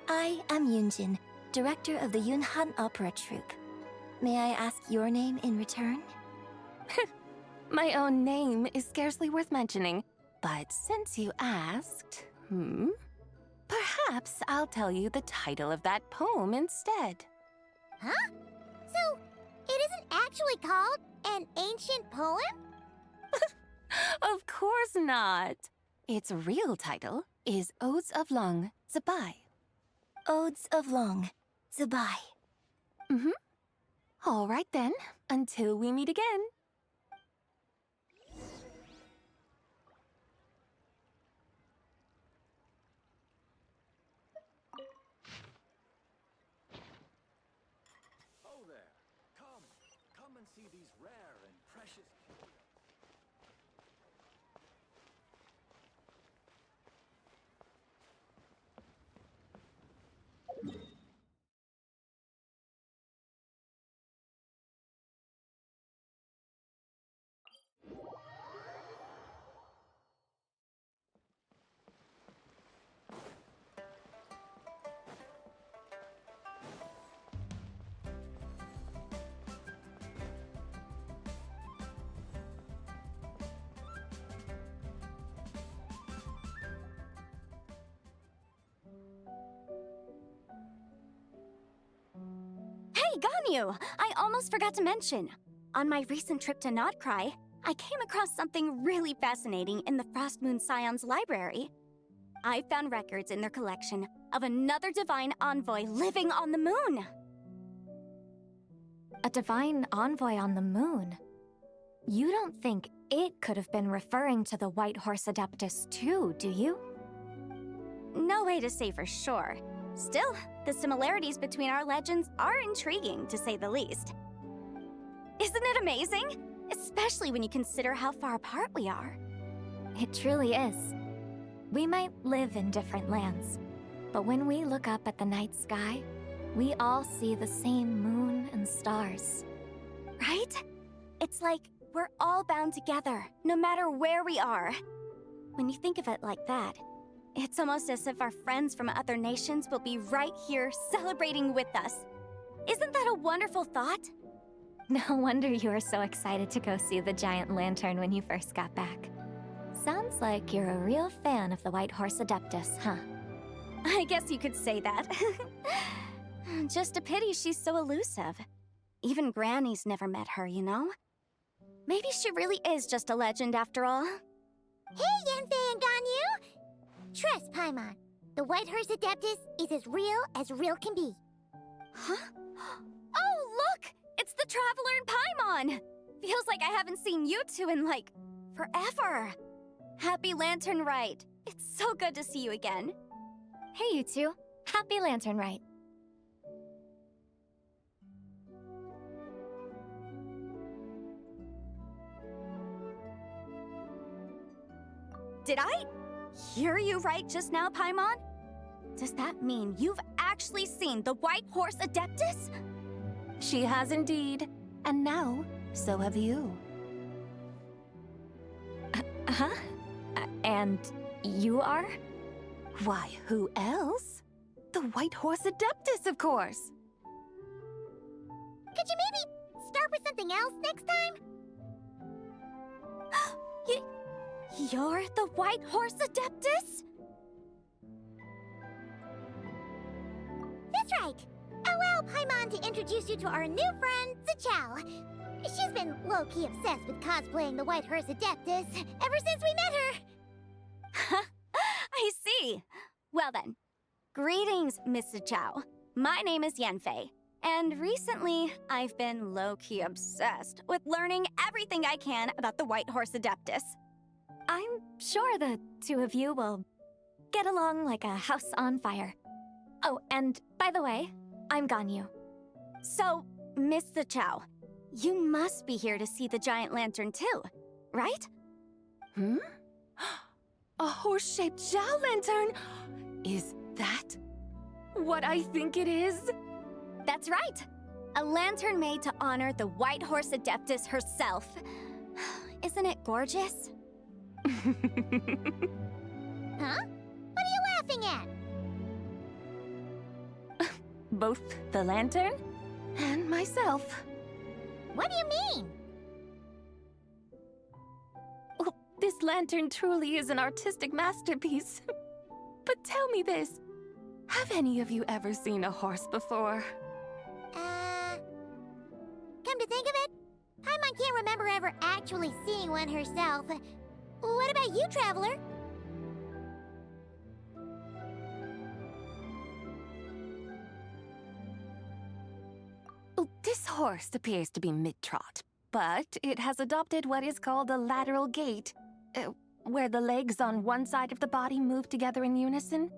I am Yunjin, director of the Yunhan Opera Troupe. May I ask your name in return? My own name is scarcely worth mentioning, but since you asked, perhaps I'll tell you the title of that poem instead. Huh? So, it isn't actually called an ancient poem? Of course not. Its real title is Odes of Long, Czы Bай. Odes of Long, Czы Bai. All right then, until we meet again. Oh there, come and see these rare and precious curios. Hey, Ganyu! I almost forgot to mention. On my recent trip to Notcry, I came across something really fascinating in the Frost Moon Scion's library. I found records in their collection of another divine envoy living on the moon. A divine envoy on the moon? You don't think it could have been referring to the White Horse Adeptus too, do you? No way to say for sure. Still, the similarities between our legends are intriguing, to say the least. Isn't it amazing? Especially when you consider how far apart we are. It truly is. We might live in different lands, but when we look up at the night sky, we all see the same moon and stars. Right? It's like We're all bound together, no matter where we are. When you think of it like that, it's almost as if our friends from other nations will be right here celebrating with us. Isn't that a wonderful thought? No wonder you were so excited to go see the giant lantern when you first got back. Sounds like you're a real fan of the White Horse Adeptus, huh? I guess you could say that. Just a pity she's so elusive. Even Granny's never met her, you know? Maybe she really is just a legend after all. Hey, Yanfei and Ganyu! Trust, Paimon. The White Horse Adeptus is as real can be. Huh? Oh, look! It's the Traveler and Paimon! Feels like I haven't seen you two in, like, forever. Happy Lantern Rite. It's so good to see you again. Hey, you two. Happy Lantern Rite. Did I hear you right just now, Paimon? Does that mean you've actually seen the White Horse Adeptus? She has indeed. And now, so have you. Huh? And you are? Why, who else? The White Horse Adeptus, of course. Could you maybe start with something else next time? You're the White Horse Adeptus? That's right. Allow Paimon to introduce you to our new friend, Zichao. She's been low-key obsessed with cosplaying the White Horse Adeptus ever since we met her. I see. Well then, greetings, Miss Zichao. My name is Yanfei, and recently I've been low-key obsessed with learning everything I can about the White Horse Adeptus. I'm sure the two of you will get along like a house on fire. Oh, and by the way, I'm Ganyu. So, Miss Zichao, you must be here to see the giant lantern too, right? Hmm? A horse-shaped Zhao lantern? Is that what I think it is? That's right. A lantern made to honor the White Horse Adeptus herself. Isn't it gorgeous? Huh? What are you laughing at? Both the lantern and myself. What do you mean? Well, this lantern truly is an artistic masterpiece. But tell me this, have any of you ever seen a horse before? Come to think of it, Paimon can't remember ever actually seeing one herself. What about you, Traveler? Well, this horse appears to be mid-trot, but it has adopted what is called a lateral gait, where the legs on one side of the body move together in unison.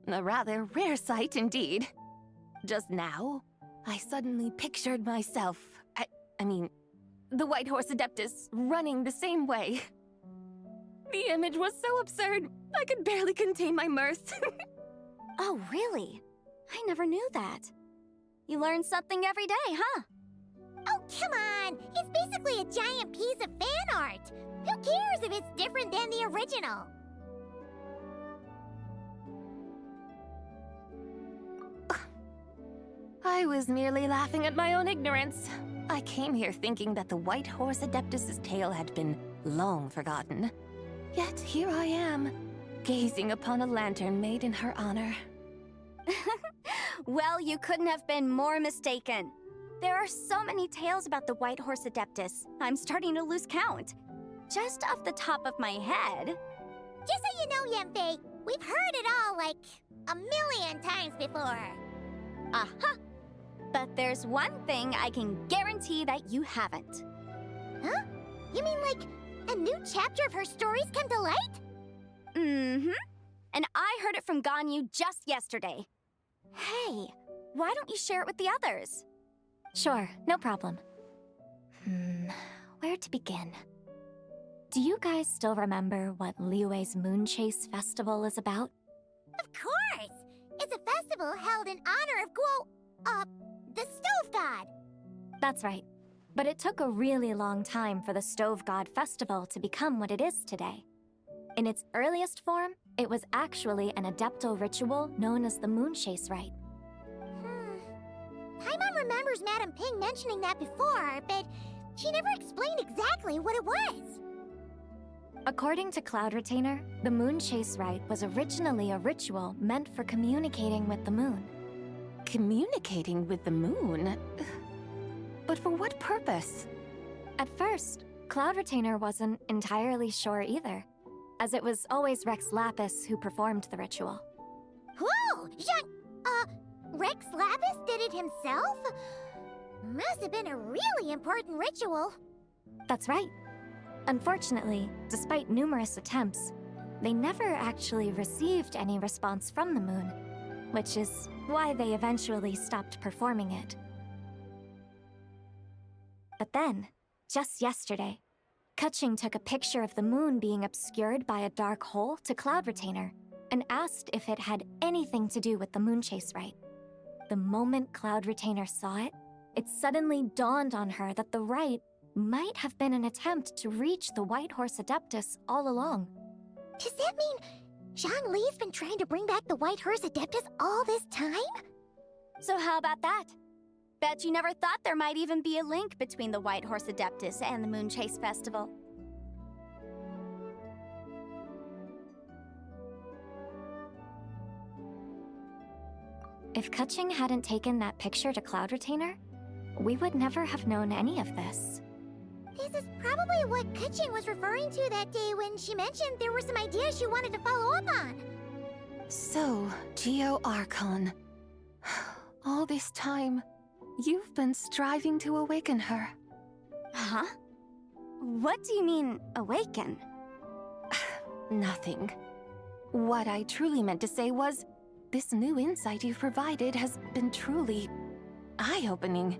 A rather rare sight indeed. Just now, I suddenly pictured myself, I mean, the White Horse Adeptus running the same way. The image was so absurd, I could barely contain my mirth. Oh, really? I never knew that. You learn something every day, huh? Oh, come on! It's basically a giant piece of fan art! Who cares if it's different than the original? I was merely laughing at my own ignorance. I came here thinking that the White Horse Adeptus's tale had been long forgotten. Yet here I am, gazing upon a lantern made in her honor. Well, you couldn't have been more mistaken. There are so many tales about the White Horse Adeptus, I'm starting to lose count. Just off the top of my head... Just so you know, Yanfei, we've heard it all like a million times before. Aha! But there's one thing I can guarantee that you haven't. Huh? You mean like a new chapter of her stories come to light? Mm-hmm. And I heard it from Ganyu just yesterday. Hey, why don't you share it with the others? Sure, no problem. Where to begin? Do you guys still remember what Liyue's Moon Chase Festival is about? Of course! It's a festival held in honor of the stove god. That's right. But it took a really long time for the Stove God Festival to become what it is today. In its earliest form, it was actually an adeptal ritual known as the Moon Chase Rite. Paimon remembers Madame Ping mentioning that before, but she never explained exactly what it was. According to Cloud Retainer, the Moon Chase Rite was originally a ritual meant for communicating with the moon. Communicating with the moon? But for what purpose? At first, Cloud Retainer wasn't entirely sure either, as it was always Rex Lapis who performed the ritual. Whoa! Rex Lapis did it himself? Must have been a really important ritual. That's right. Unfortunately, despite numerous attempts, they never actually received any response from the moon, which is why they eventually stopped performing it. But then, just yesterday, Kutching took a picture of the moon being obscured by a dark hole to Cloud Retainer and asked if it had anything to do with the Moon Chase Rite. The moment Cloud Retainer saw it, it suddenly dawned on her that the rite might have been an attempt to reach the White Horse Adeptus all along. Does that mean Zhang Li's been trying to bring back the White Horse Adeptus all this time? So how about that? Bet you never thought there might even be a link between the White Horse Adeptus and the Moon Chase Festival. If Kutching hadn't taken that picture to Cloud Retainer, we would never have known any of this. This is probably what Kutching was referring to that day when she mentioned there were some ideas she wanted to follow up on. So, Geo Archon. All this time, you've been striving to awaken her. Huh? What do you mean, awaken? Nothing. What I truly meant to say was, this new insight you've provided has been truly eye-opening.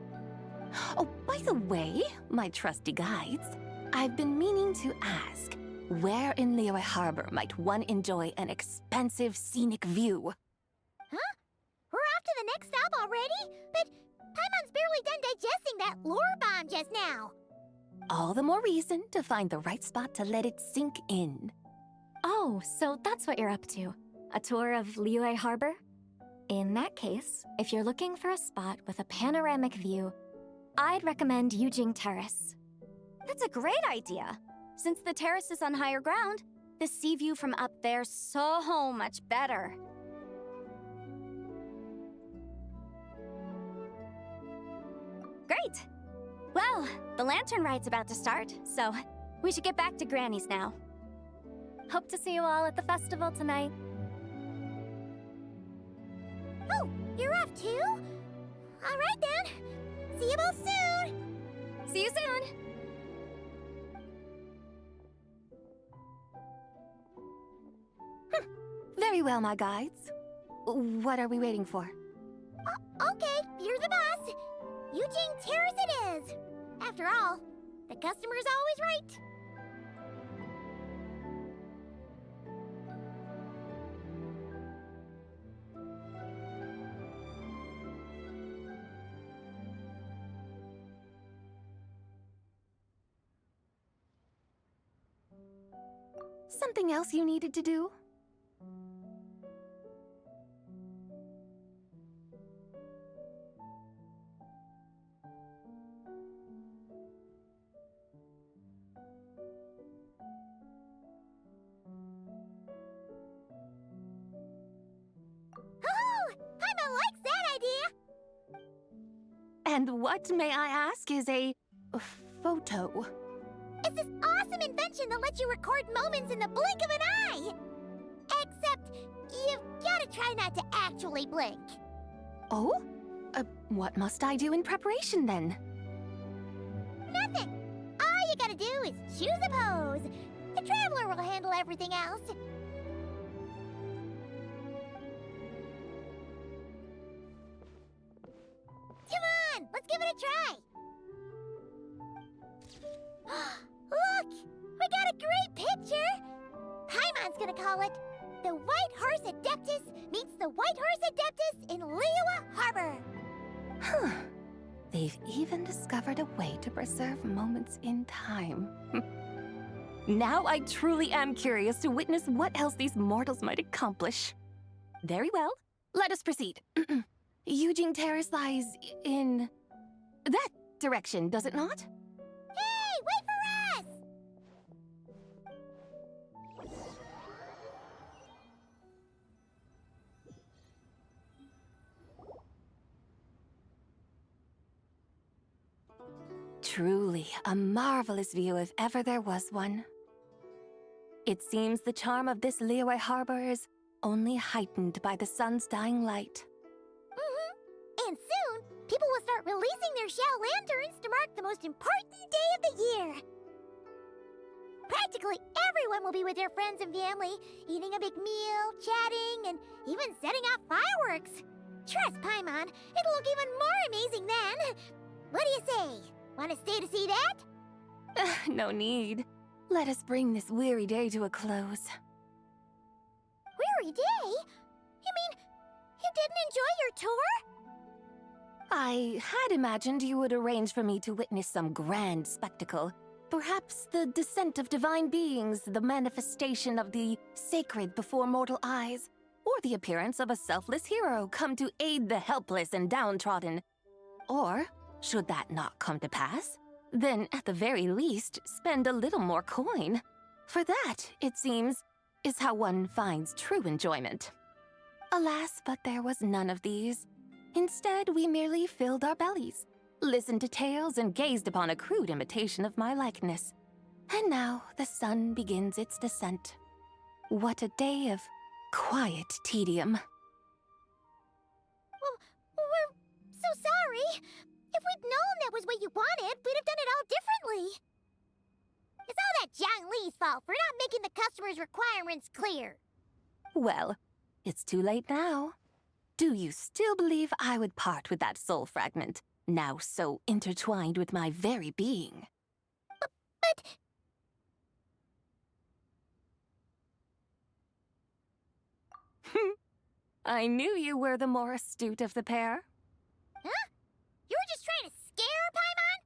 Oh, by the way, my trusty guides, I've been meaning to ask, where in Liyue Harbor might one enjoy an expansive scenic view? Huh? We're off to the next stop already? But Paimon's barely done digesting that lore bomb just now. All the more reason to find the right spot to let it sink in. Oh, so that's what you're up to. A tour of Liyue Harbor? In that case, if you're looking for a spot with a panoramic view, I'd recommend Yujing Terrace. That's a great idea. Since the terrace is on higher ground, the sea view from up there's so much better. Great! Well, the lantern ride's about to start, so we should get back to Granny's now. Hope to see you all at the festival tonight. Oh, you're off too? All right then. See you both soon. See you soon. Very well, my guides. What are we waiting for? Okay, you're the boss. Yujing Terrace it is. After all, the customer's always right. Something else you needed to do? Oh, Paimon likes that idea. And what, may I ask, is a photo? It's this awesome invention that lets you record moments in the blink of an eye! Except, you've gotta try not to actually blink. Oh? What must I do in preparation then? Nothing! All you gotta do is choose a pose. The Traveler will handle everything else. Come on, let's give it a try! Look! We got a great picture! Paimon's gonna call it The White Horse Adeptus Meets the White Horse Adeptus in Liyue Harbor. Huh. They've even discovered a way to preserve moments in time. Now I truly am curious to witness what else these mortals might accomplish. Very well, let us proceed. Eugene Terrace lies in that direction, does it not? Hey, wait for us! Truly a marvelous view if ever there was one. It seems the charm of this Liyue Harbor is only heightened by the sun's dying light. And soon, people will start releasing their Xiao lanterns to mark the most important day of the year. Practically everyone will be with their friends and family, eating a big meal, chatting, and even setting off fireworks. Trust Paimon, it'll look even more amazing then. What do you say? Want to stay to see that? No need. Let us bring this weary day to a close. Weary day? You mean you didn't enjoy your tour? I had imagined you would arrange for me to witness some grand spectacle. Perhaps the descent of divine beings, the manifestation of the sacred before mortal eyes, or the appearance of a selfless hero come to aid the helpless and downtrodden. Or, should that not come to pass, then at the very least, spend a little more coin. For that, it seems, is how one finds true enjoyment. Alas, but there was none of these. Instead, we merely filled our bellies, listened to tales, and gazed upon a crude imitation of my likeness. And now the sun begins its descent. What a day of quiet tedium. Well, we're so sorry. If we'd known that was what you wanted, we'd have done it all differently. It's all that Jiang Li's fault for not making the customer's requirements clear. Well, it's too late now. Do you still believe I would part with that soul fragment, now so intertwined with my very being? But... I knew you were the more astute of the pair. Huh? You were just trying to scare Paimon?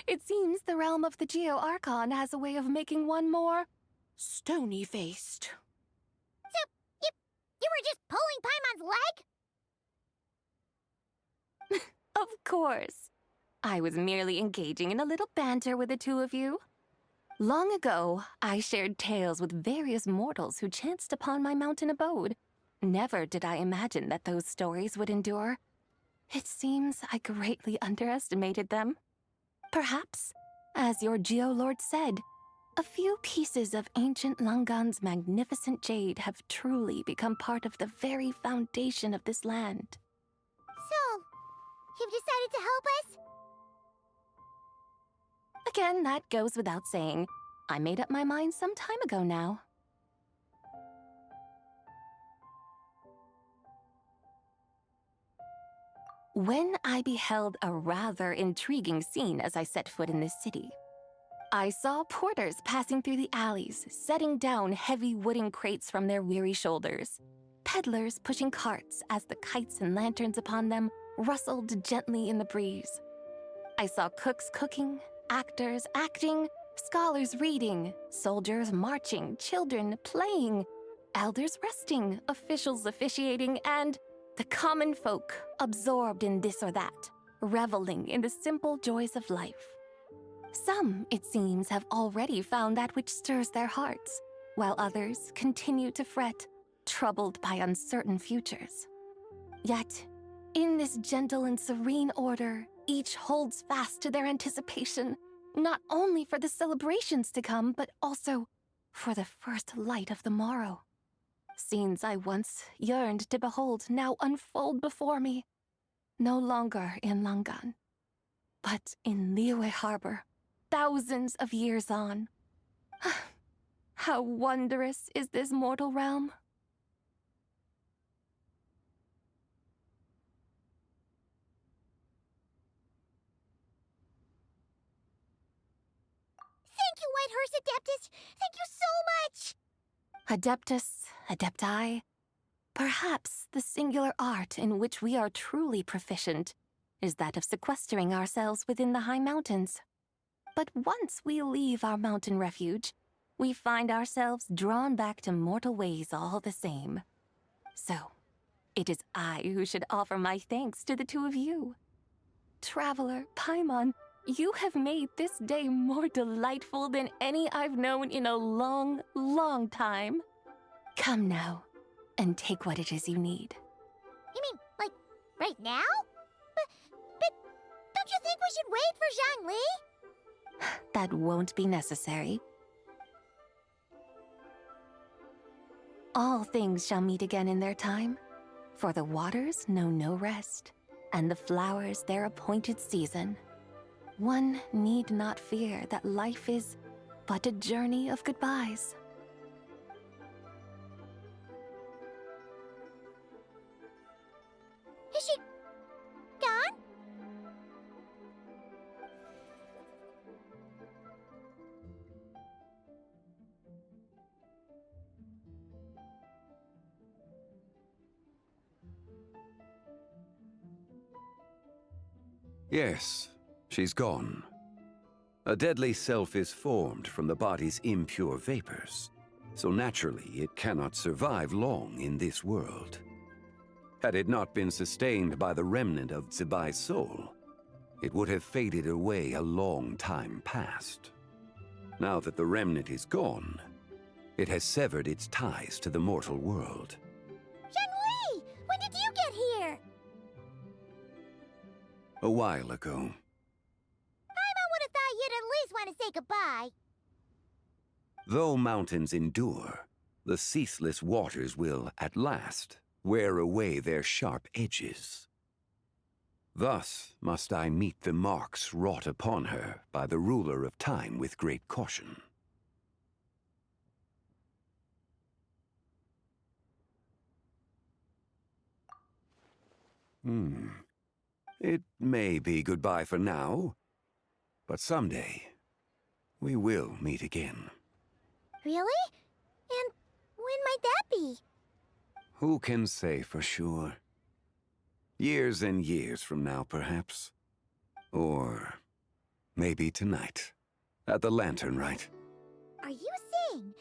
It seems the realm of the Geo-Archon has a way of making one more stony-faced. So, you were just pulling Paimon's leg? Of course. I was merely engaging in a little banter with the two of you. Long ago, I shared tales with various mortals who chanced upon my mountain abode. Never did I imagine that those stories would endure. It seems I greatly underestimated them. Perhaps, as your Geolord said, a few pieces of ancient Langan's magnificent jade have truly become part of the very foundation of this land. So, you've decided to help us? Again, that goes without saying. I made up my mind some time ago now. When I beheld a rather intriguing scene as I set foot in this city, I saw porters passing through the alleys, setting down heavy wooden crates from their weary shoulders, peddlers pushing carts as the kites and lanterns upon them rustled gently in the breeze. I saw cooks cooking, actors acting, scholars reading, soldiers marching, children playing, elders resting, officials officiating, and the common folk absorbed in this or that, reveling in the simple joys of life. Some, it seems, have already found that which stirs their hearts, while others continue to fret, troubled by uncertain futures. Yet, in this gentle and serene order, each holds fast to their anticipation, not only for the celebrations to come, but also for the first light of the morrow. Scenes I once yearned to behold now unfold before me, no longer in Langan, but in Liyue Harbor, thousands of years on. How wondrous is this mortal realm! Thank you, Whitehorse Adeptus! Thank you so much! Adeptus, adepti, perhaps the singular art in which we are truly proficient is that of sequestering ourselves within the high mountains. But once we leave our mountain refuge, we find ourselves drawn back to mortal ways all the same. So, it is I who should offer my thanks to the two of you. Traveler, Paimon, you have made this day more delightful than any I've known in a long, long time. Come now, and take what it is you need. You mean, like, right now? But don't you think we should wait for Zhangli? That won't be necessary. All things shall meet again in their time, for the waters know no rest, and the flowers their appointed season. One need not fear that life is but a journey of goodbyes. Is she gone? Yes, she's gone. A deadly self is formed from the body's impure vapors, so naturally it cannot survive long in this world. Had it not been sustained by the remnant of Цзы Bai's soul, it would have faded away a long time past. Now that the remnant is gone, it has severed its ties to the mortal world. Zhangli! When did you get here? A while ago. I would have thought you'd at least want to say goodbye. Though mountains endure, the ceaseless waters will, at last, wear away their sharp edges. Thus must I meet the marks wrought upon her by the ruler of time with great caution. It may be goodbye for now, but someday we will meet again. Really? And when might that be? Who can say for sure? Years and years from now, perhaps. Or maybe tonight, at the Lantern Rite. Are you saying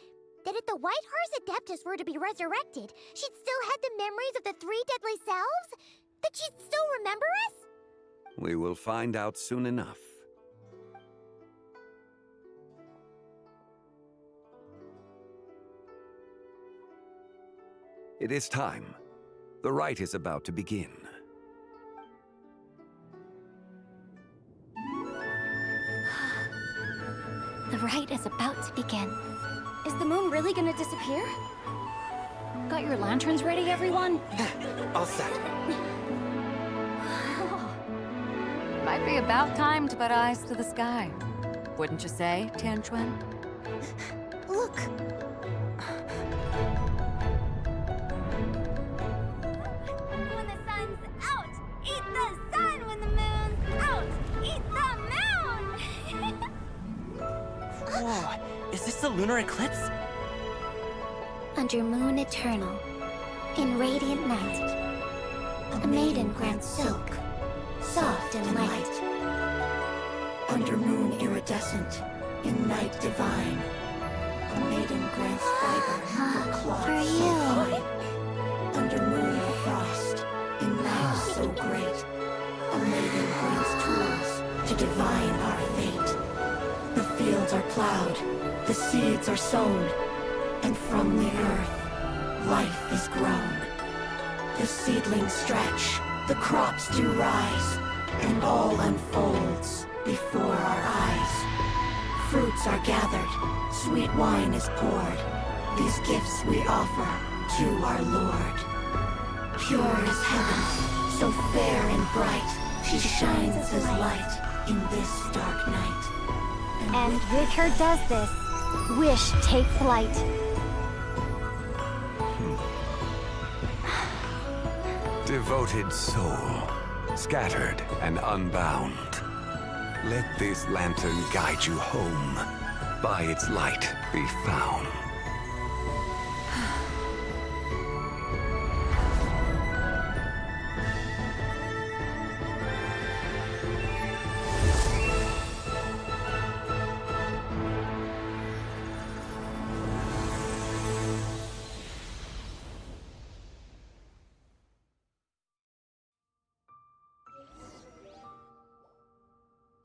that if the White Horse Adeptus were to be resurrected, she'd still have the memories of the three deadly selves? That she'd still remember us? We will find out soon enough. It is time. The rite is about to begin. The rite is about to begin. Is the moon really gonna disappear? Got your lanterns ready, everyone? All set. Might be about time to put eyes to the sky. Wouldn't you say, Tianchuan? Look! When the sun's out, eat the sun. When the moon's out, eat the moon. Whoa, is this the lunar eclipse? Under moon eternal, in radiant night, a maiden grants silk, soft and light. Under moon iridescent, in night divine, a maiden grants fiber for cloth For so you. fine. Under moon of frost, in night so great, a maiden grants tools to divine our fate. The fields are plowed, the seeds are sown, and from the earth, life is grown. The seedlings stretch, the crops do rise, and all unfolds before our eyes. Fruits are gathered, sweet wine is poured. These gifts we offer to our Lord. Pure is heaven, so fair and bright. She shines as light in this dark night. And with her does this, wish take flight. Devoted soul, scattered and unbound. Let this lantern guide you home. By its light be found.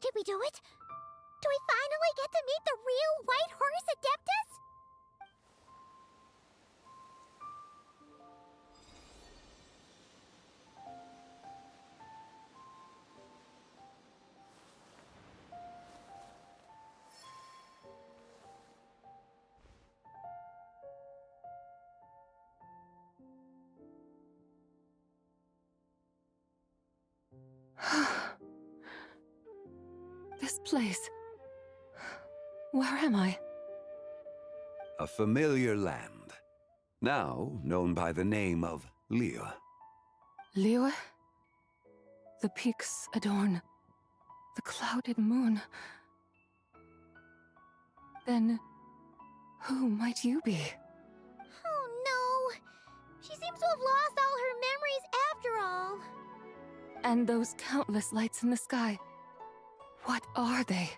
Did we do it? Do we finally get to meet the real White Horse Adeptus? This place. Where am I? A familiar land, now known by the name of Liyue. Liyue? The peaks adorn the clouded moon. Then, who might you be? Oh no! She seems to have lost all her memories after all. And those countless lights in the sky. What are they?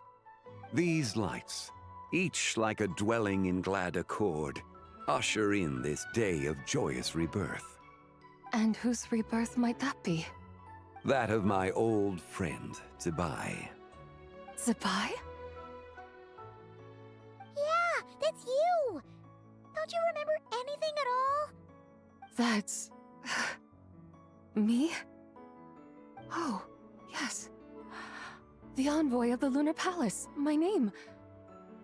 These lights, each like a dwelling in glad accord, usher in this day of joyous rebirth. And whose rebirth might that be? That of my old friend, Czы Bai. Czы Bai? Yeah, that's you! Don't you remember anything at all? That's... me? Oh, yes. The envoy of the Lunar Palace. My name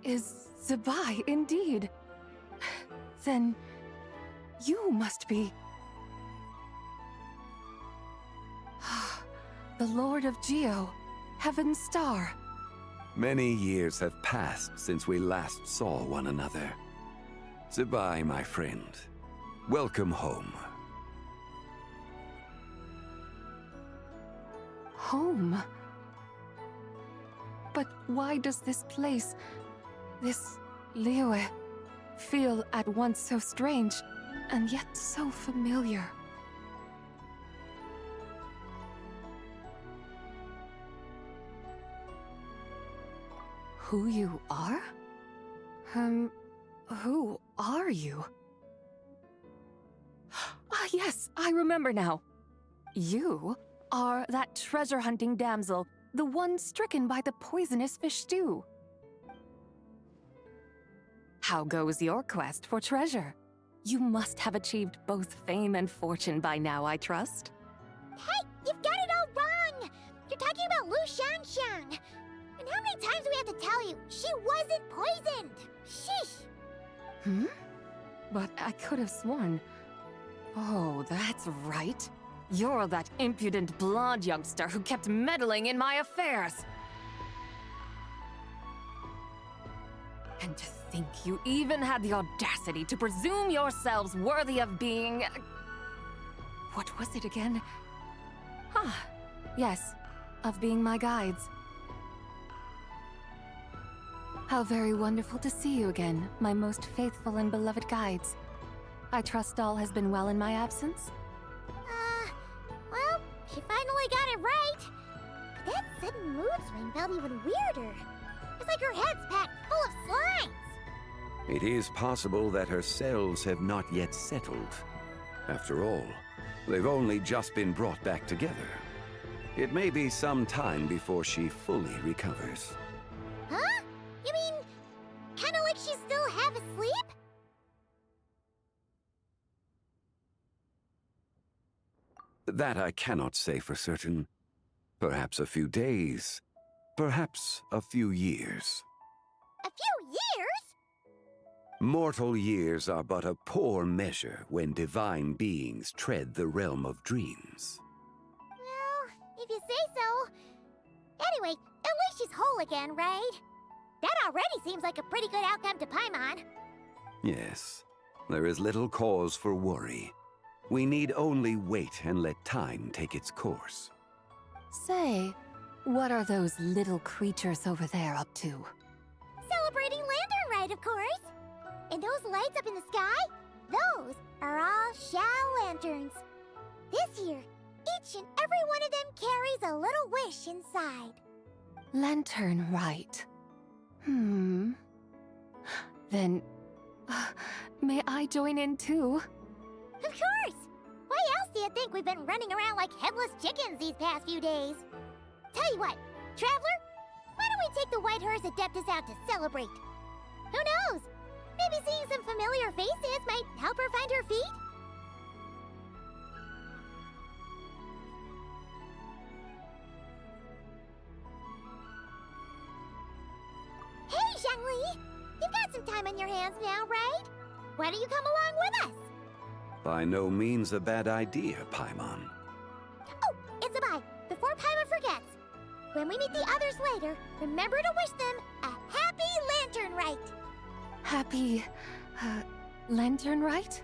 is Czы Bai, indeed. Then you must be... the Lord of Geo, Heaven's Star. Many years have passed since we last saw one another. Czы Bai, my friend. Welcome home. Home? But why does this place, this Liyue, feel at once so strange and yet so familiar? Who you are? Who are you? Ah, yes, I remember now. You are that treasure-hunting damsel, the one stricken by the poisonous fish stew. How goes your quest for treasure? You must have achieved both fame and fortune by now, I trust. Hey, you've got it all wrong! You're talking about Lu Xiangxiang. And how many times do we have to tell you? She wasn't poisoned! Sheesh! But I could have sworn... Oh, that's right. You're that impudent blonde youngster who kept meddling in my affairs. And to think you even had the audacity to presume yourselves worthy of being... What was it again? Ah, yes, of being my guides. How very wonderful to see you again, my most faithful and beloved guides. I trust all has been well in my absence? Well, she finally got it right. But that sudden mood swing felt even weirder. It's like her head's packed full of slimes. It is possible that her cells have not yet settled. After all, they've only just been brought back together. It may be some time before she fully recovers. Huh? You mean, kinda like she's still half asleep? That I cannot say for certain. Perhaps a few days. Perhaps a few years. A few years? Mortal years are but a poor measure when divine beings tread the realm of dreams. Well, if you say so. Anyway, at least she's whole again, right? That already seems like a pretty good outcome to Paimon. Yes, there is little cause for worry. We need only wait and let time take its course. Say, what are those little creatures over there up to? Celebrating Lantern Rite, of course. And those lights up in the sky? Those are all Xiao lanterns. This year, each and every one of them carries a little wish inside. Lantern Rite. Then, may I join in too? Of course! Why else do you think we've been running around like headless chickens these past few days? Tell you what, Traveler, we take the White Horse Adeptus out to celebrate? Who knows? Maybe seeing some familiar faces might help her find her feet? Hey, Zhangli! You've got some time on your hands now, right? Why don't you come along with us? By no means a bad idea, Paimon. Oh, it's a bye. Before Paimon forgets. When we meet the others later, remember to wish them a happy lantern rite. Happy, lantern rite?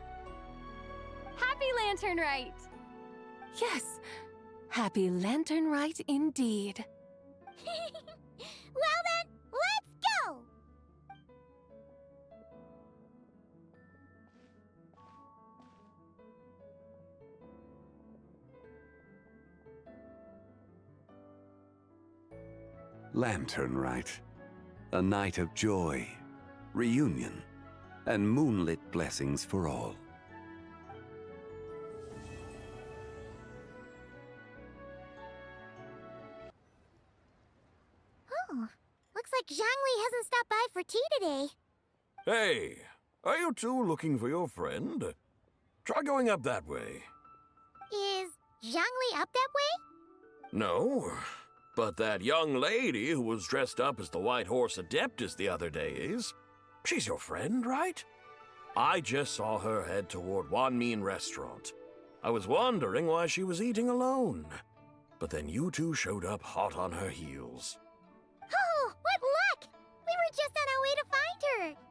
Happy Lantern Rite! Yes, happy lantern rite indeed. Well then, let's go! Lantern Rite. A night of joy, reunion, and moonlit blessings for all. Oh, looks like Zhangli hasn't stopped by for tea today. Hey, are you two looking for your friend? Try going up that way. Is Zhangli up that way? No, but that young lady who was dressed up as the White Horse Adeptus the other day is. She's your friend, right? I just saw her head toward Wanmin Restaurant. I was wondering why she was eating alone. But then you two showed up hot on her heels. Oh, what luck! We were just on our way to find her.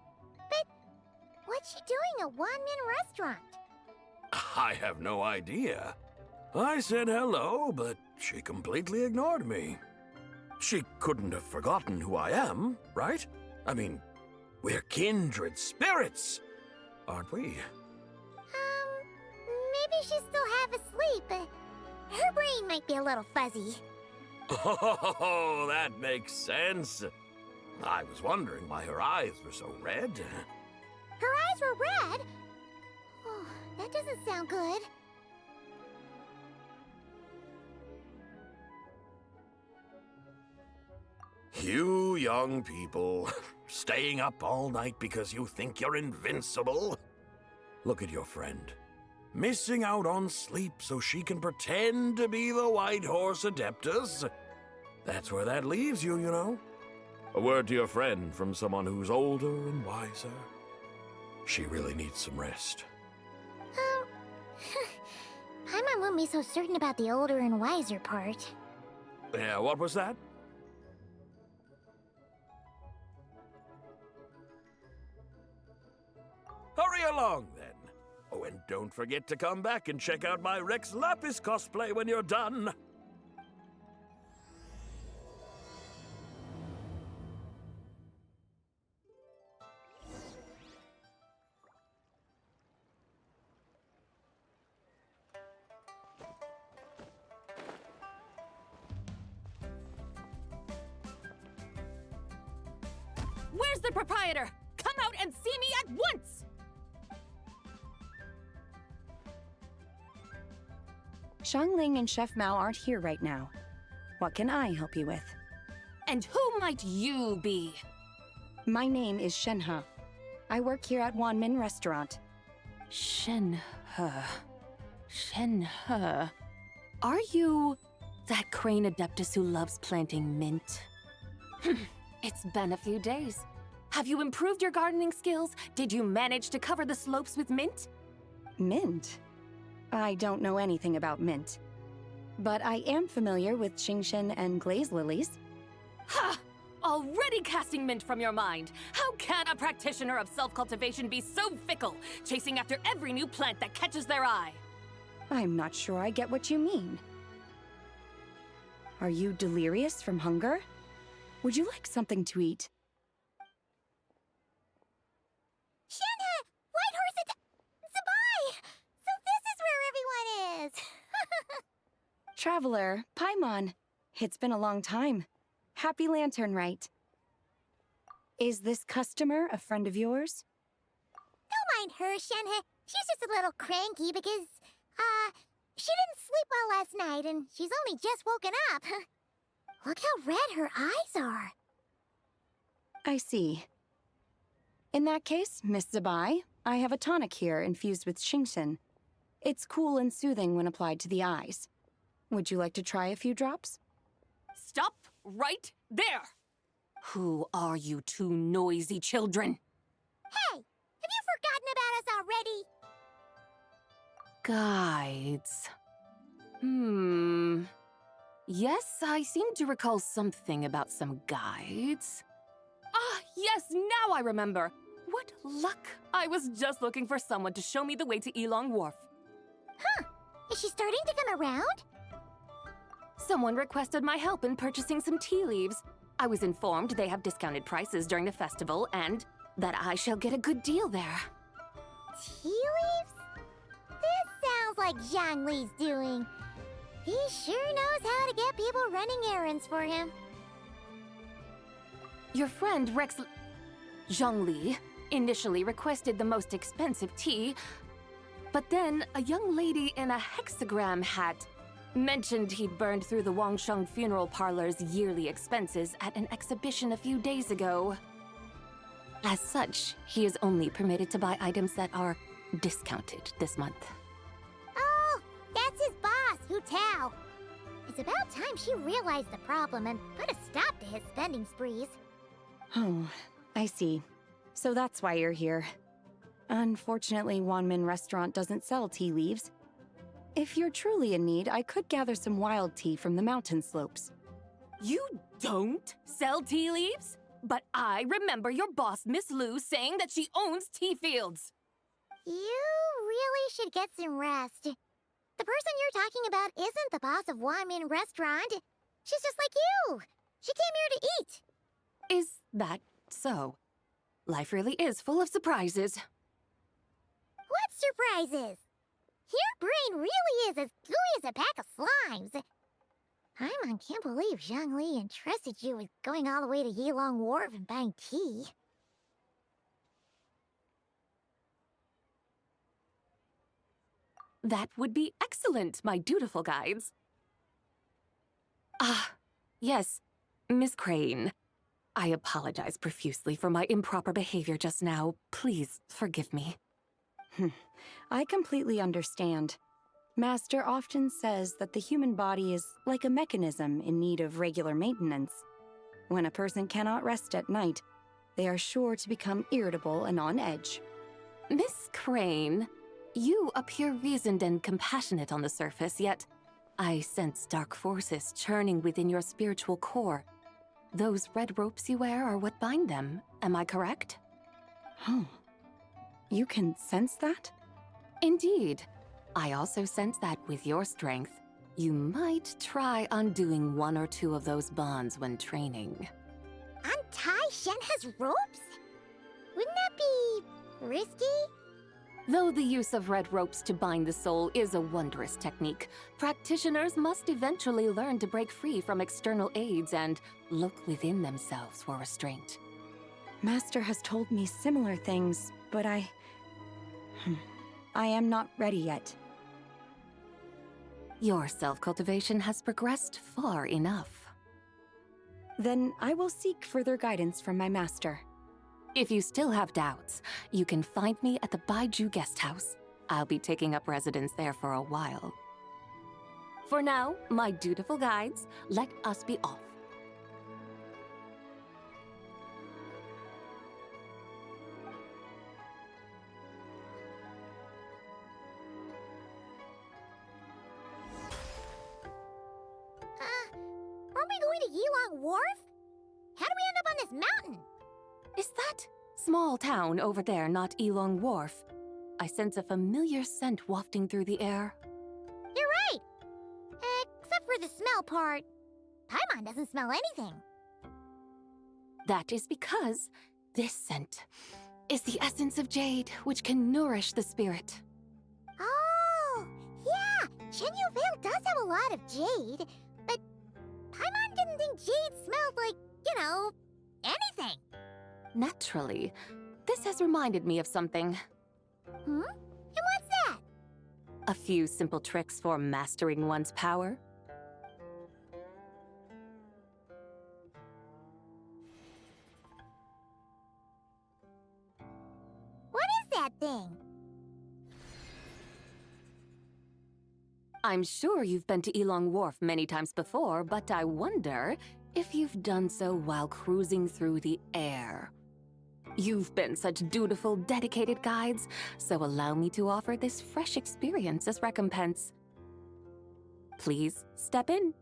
But what's she doing at Wanmin Restaurant? I have no idea. I said hello, but she completely ignored me. She couldn't have forgotten who I am, right? I mean, we're kindred spirits, aren't we? Maybe she's still half asleep, but her brain might be a little fuzzy. Oh, that makes sense. I was wondering why her eyes were so red. Her eyes were red? Oh, that doesn't sound good. You young people, staying up all night because you think you're invincible? Look at your friend. Missing out on sleep so she can pretend to be the White Horse Adeptus. That's where that leaves you, you know. A word to your friend from someone who's older and wiser. She really needs some rest. Paimon won't be so certain about the older and wiser part. Yeah, what was that? Hurry along, then. Oh, and don't forget to come back and check out my Rex Lapis cosplay when you're done. Where's the proprietor? Come out and see me at once! Xiangling and Chef Mao aren't here right now. What can I help you with? And who might you be? My name is Shenhe. I work here at Wanmin Restaurant. Shenhe. Shenhe. Are you that crane adeptus who loves planting mint? It's been a few days. Have you improved your gardening skills? Did you manage to cover the slopes with mint? Mint? I don't know anything about mint. But I am familiar with Qingshen and glaze lilies. Ha! Already casting mint from your mind. How can a practitioner of self-cultivation be so fickle, chasing after every new plant that catches their eye? I'm not sure I get what you mean. Are you delirious from hunger? Would you like something to eat? Shenhe! White Horse Czы Bai! So this is where everyone is! Traveler, Paimon. It's been a long time. Happy Lantern Rite. Is this customer a friend of yours? Don't mind her, Shenhe. She's just a little cranky because, she didn't sleep well last night and she's only just woken up. Look how red her eyes are. I see. In that case, Miss Zы Bai, I have a tonic here infused with Xingxin. It's cool and soothing when applied to the eyes. Would you like to try a few drops? Stop right there! Who are you two noisy children? Hey, have you forgotten about us already? Guides. Yes, I seem to recall something about some guides. Ah, yes, now I remember. What luck! I was just looking for someone to show me the way to Elong Wharf. Huh. Is she starting to come around? Someone requested my help in purchasing some tea leaves. I was informed they have discounted prices during the festival and that I shall get a good deal there. Tea leaves? This sounds like Zhongli's doing. He sure knows how to get people running errands for him. Your friend Zhongli initially requested the most expensive tea, but then a young lady in a hexagram hat mentioned he'd burned through the Wangsheng funeral parlor's yearly expenses at an exhibition a few days ago. As such, he is only permitted to buy items that are discounted this month. Oh, that's his boss, Hu Tao. It's about time she realized the problem and put a stop to his spending sprees. Oh, I see. So that's why you're here. Unfortunately, Wanmin Restaurant doesn't sell tea leaves. If you're truly in need, I could gather some wild tea from the mountain slopes. You don't sell tea leaves? But I remember your boss, Miss Lu, saying that she owns tea fields. You really should get some rest. The person you're talking about isn't the boss of Wanmin Restaurant. She's just like you. She came here to eat. Is that so? Life really is full of surprises. What surprises? Your brain really is as gooey as a pack of slimes. Paimon can't believe Zhongli entrusted you with going all the way to Yilong Wharf and buying tea. That would be excellent, my dutiful guides. Ah, yes, Miss Crane. I apologize profusely for my improper behavior just now. Please forgive me. I completely understand. Master often says that the human body is like a mechanism in need of regular maintenance. When a person cannot rest at night, they are sure to become irritable and on edge. Miss Crane, you appear reasoned and compassionate on the surface, yet I sense dark forces churning within your spiritual core. Those red ropes you wear are what bind them, am I correct? Oh, you can sense that? Indeed. I also sense that with your strength, you might try undoing one or two of those bonds when training. Untie Shen has ropes? Wouldn't that be risky? Though the use of red ropes to bind the soul is a wondrous technique, practitioners must eventually learn to break free from external aids and look within themselves for restraint. Master has told me similar things, but I am not ready yet. Your self-cultivation has progressed far enough. Then I will seek further guidance from my master. If you still have doubts, you can find me at the Baiju Guest House. I'll be taking up residence there for a while. For now, my dutiful guides, let us be off. Aren't we going to Yilong Wharf? How do we end up on this mountain? Is that small town over there not Elong Wharf? I sense a familiar scent wafting through the air. You're right! Except for the smell part. Paimon doesn't smell anything. That is because this scent is the essence of jade, which can nourish the spirit. Oh, yeah! Chenyu Vale does have a lot of jade, but Paimon didn't think jade smelled like, anything. Naturally, this has reminded me of something. And what's that? A few simple tricks for mastering one's power. I'm sure you've been to Elong Wharf many times before, but I wonder if you've done so while cruising through the air. You've been such dutiful, dedicated guides, so allow me to offer this fresh experience as recompense. Please step in.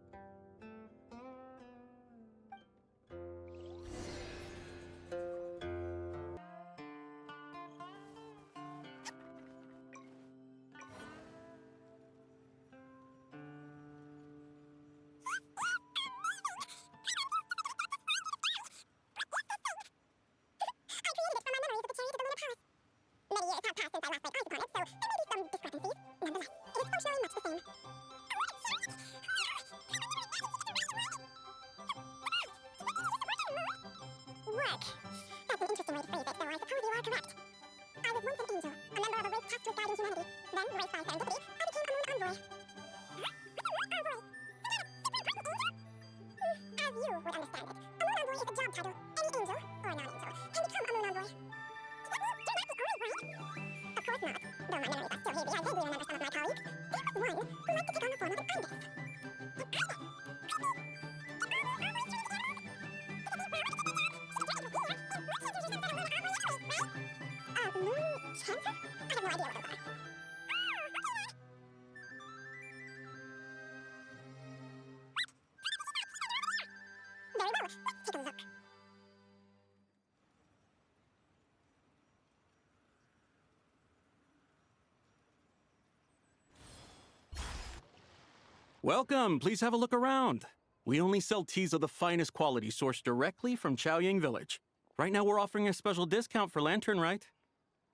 Welcome, please have a look around. We only sell teas of the finest quality sourced directly from Chaoying Village. Right now we're offering a special discount for Lantern Rite.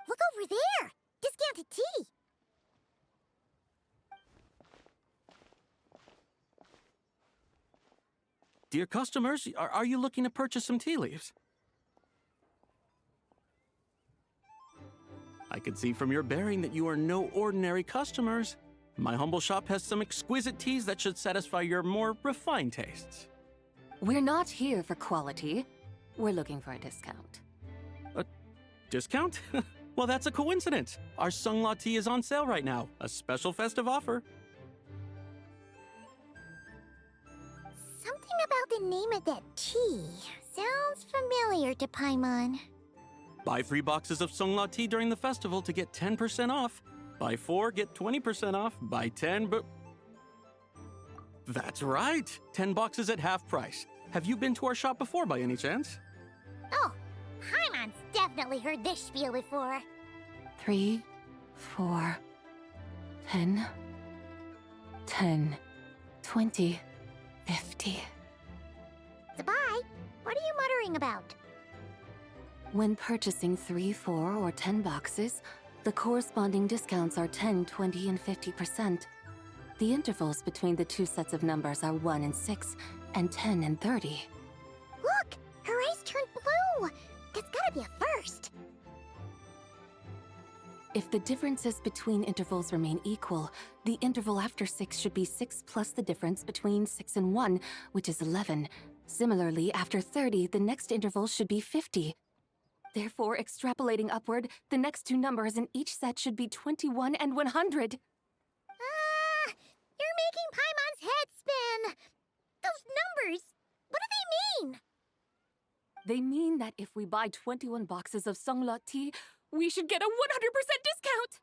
Look over there! Discounted tea! Dear customers, are you looking to purchase some tea leaves? I can see from your bearing that you are no ordinary customers. My humble shop has some exquisite teas that should satisfy your more refined tastes. We're not here for quality. We're looking for a discount. A discount? Well, that's a coincidence. Our Sunglaw tea is on sale right now. A special festive offer. Something about the name of that tea sounds familiar to Paimon. Buy 3 boxes of Sunglaw tea during the festival to get 10% off. Buy 4, get 20% off. Buy 10, but... That's right! 10 boxes at half price. Have you been to our shop before by any chance? Oh, Paimon's definitely heard this spiel before. 3, 4, 10, 10, 20, 50. Zbai, what are you muttering about? When purchasing 3, 4, or 10 boxes, the corresponding discounts are 10, 20, and 50%. The intervals between the two sets of numbers are 1 and 6, and 10 and 30. Look! Her eyes turned blue! That's gotta be a first! If the differences between intervals remain equal, the interval after 6 should be 6 plus the difference between 6 and 1, which is 11. Similarly, after 30, the next interval should be 50. Therefore, extrapolating upward, the next two numbers in each set should be 21 and 100. You're making Paimon's head spin! Those numbers, what do they mean? They mean that if we buy 21 boxes of Sunglaw tea, we should get a 100% discount!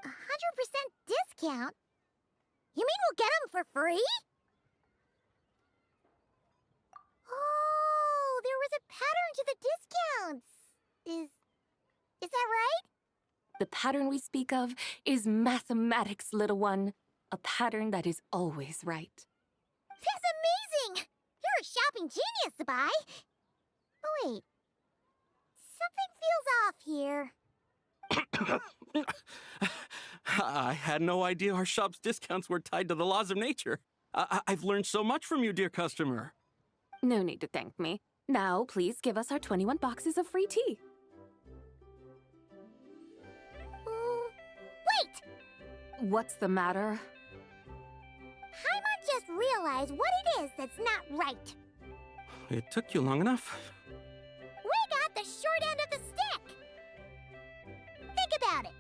100% discount? You mean we'll get them for free? Oh, there was a pattern to the discounts. Is that right? The pattern we speak of is mathematics, little one. A pattern that is always right. That's amazing! You're a shopping genius, Zbai. Oh, wait. Something feels off here. I had no idea our shop's discounts were tied to the laws of nature. I've learned so much from you, dear customer. No need to thank me. Now, please give us our 21 boxes of free tea. Wait! What's the matter? Paimon just realized what it is that's not right. It took you long enough. We got the short end of the stick! Think about it.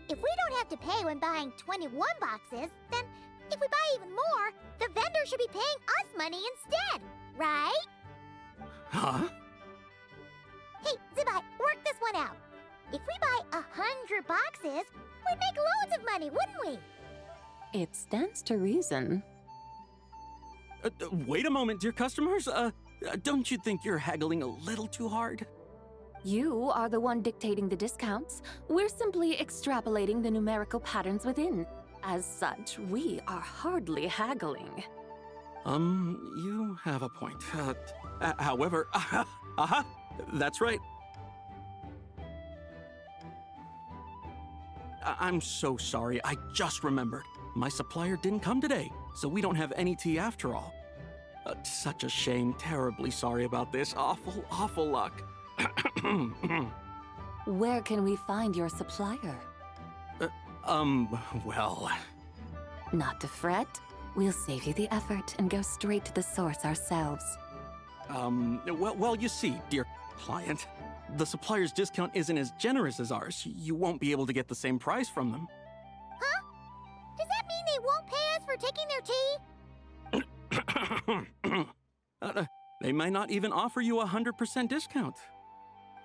If we don't have to pay when buying 21 boxes, then if we buy even more, the vendor should be paying us money instead, right? Huh? Hey, Zы Bай, work this one out. If we buy 100 boxes, we'd make loads of money, wouldn't we? It stands to reason. Wait a moment, dear customers. Don't you think you're haggling a little too hard? You are the one dictating the discounts. We're simply extrapolating the numerical patterns within. As such, we are hardly haggling. You have a point. However, that's right. I'm so sorry. I just remembered. My supplier didn't come today, so we don't have any tea after all. Such a shame. Terribly sorry about this. Awful luck. Where can we find your supplier? Well... Not to fret. We'll save you the effort and go straight to the source ourselves. Well, you see, dear client, the supplier's discount isn't as generous as ours. You won't be able to get the same price from them. Huh? Does that mean they won't pay us for taking their tea? They might not even offer you a 100% discount.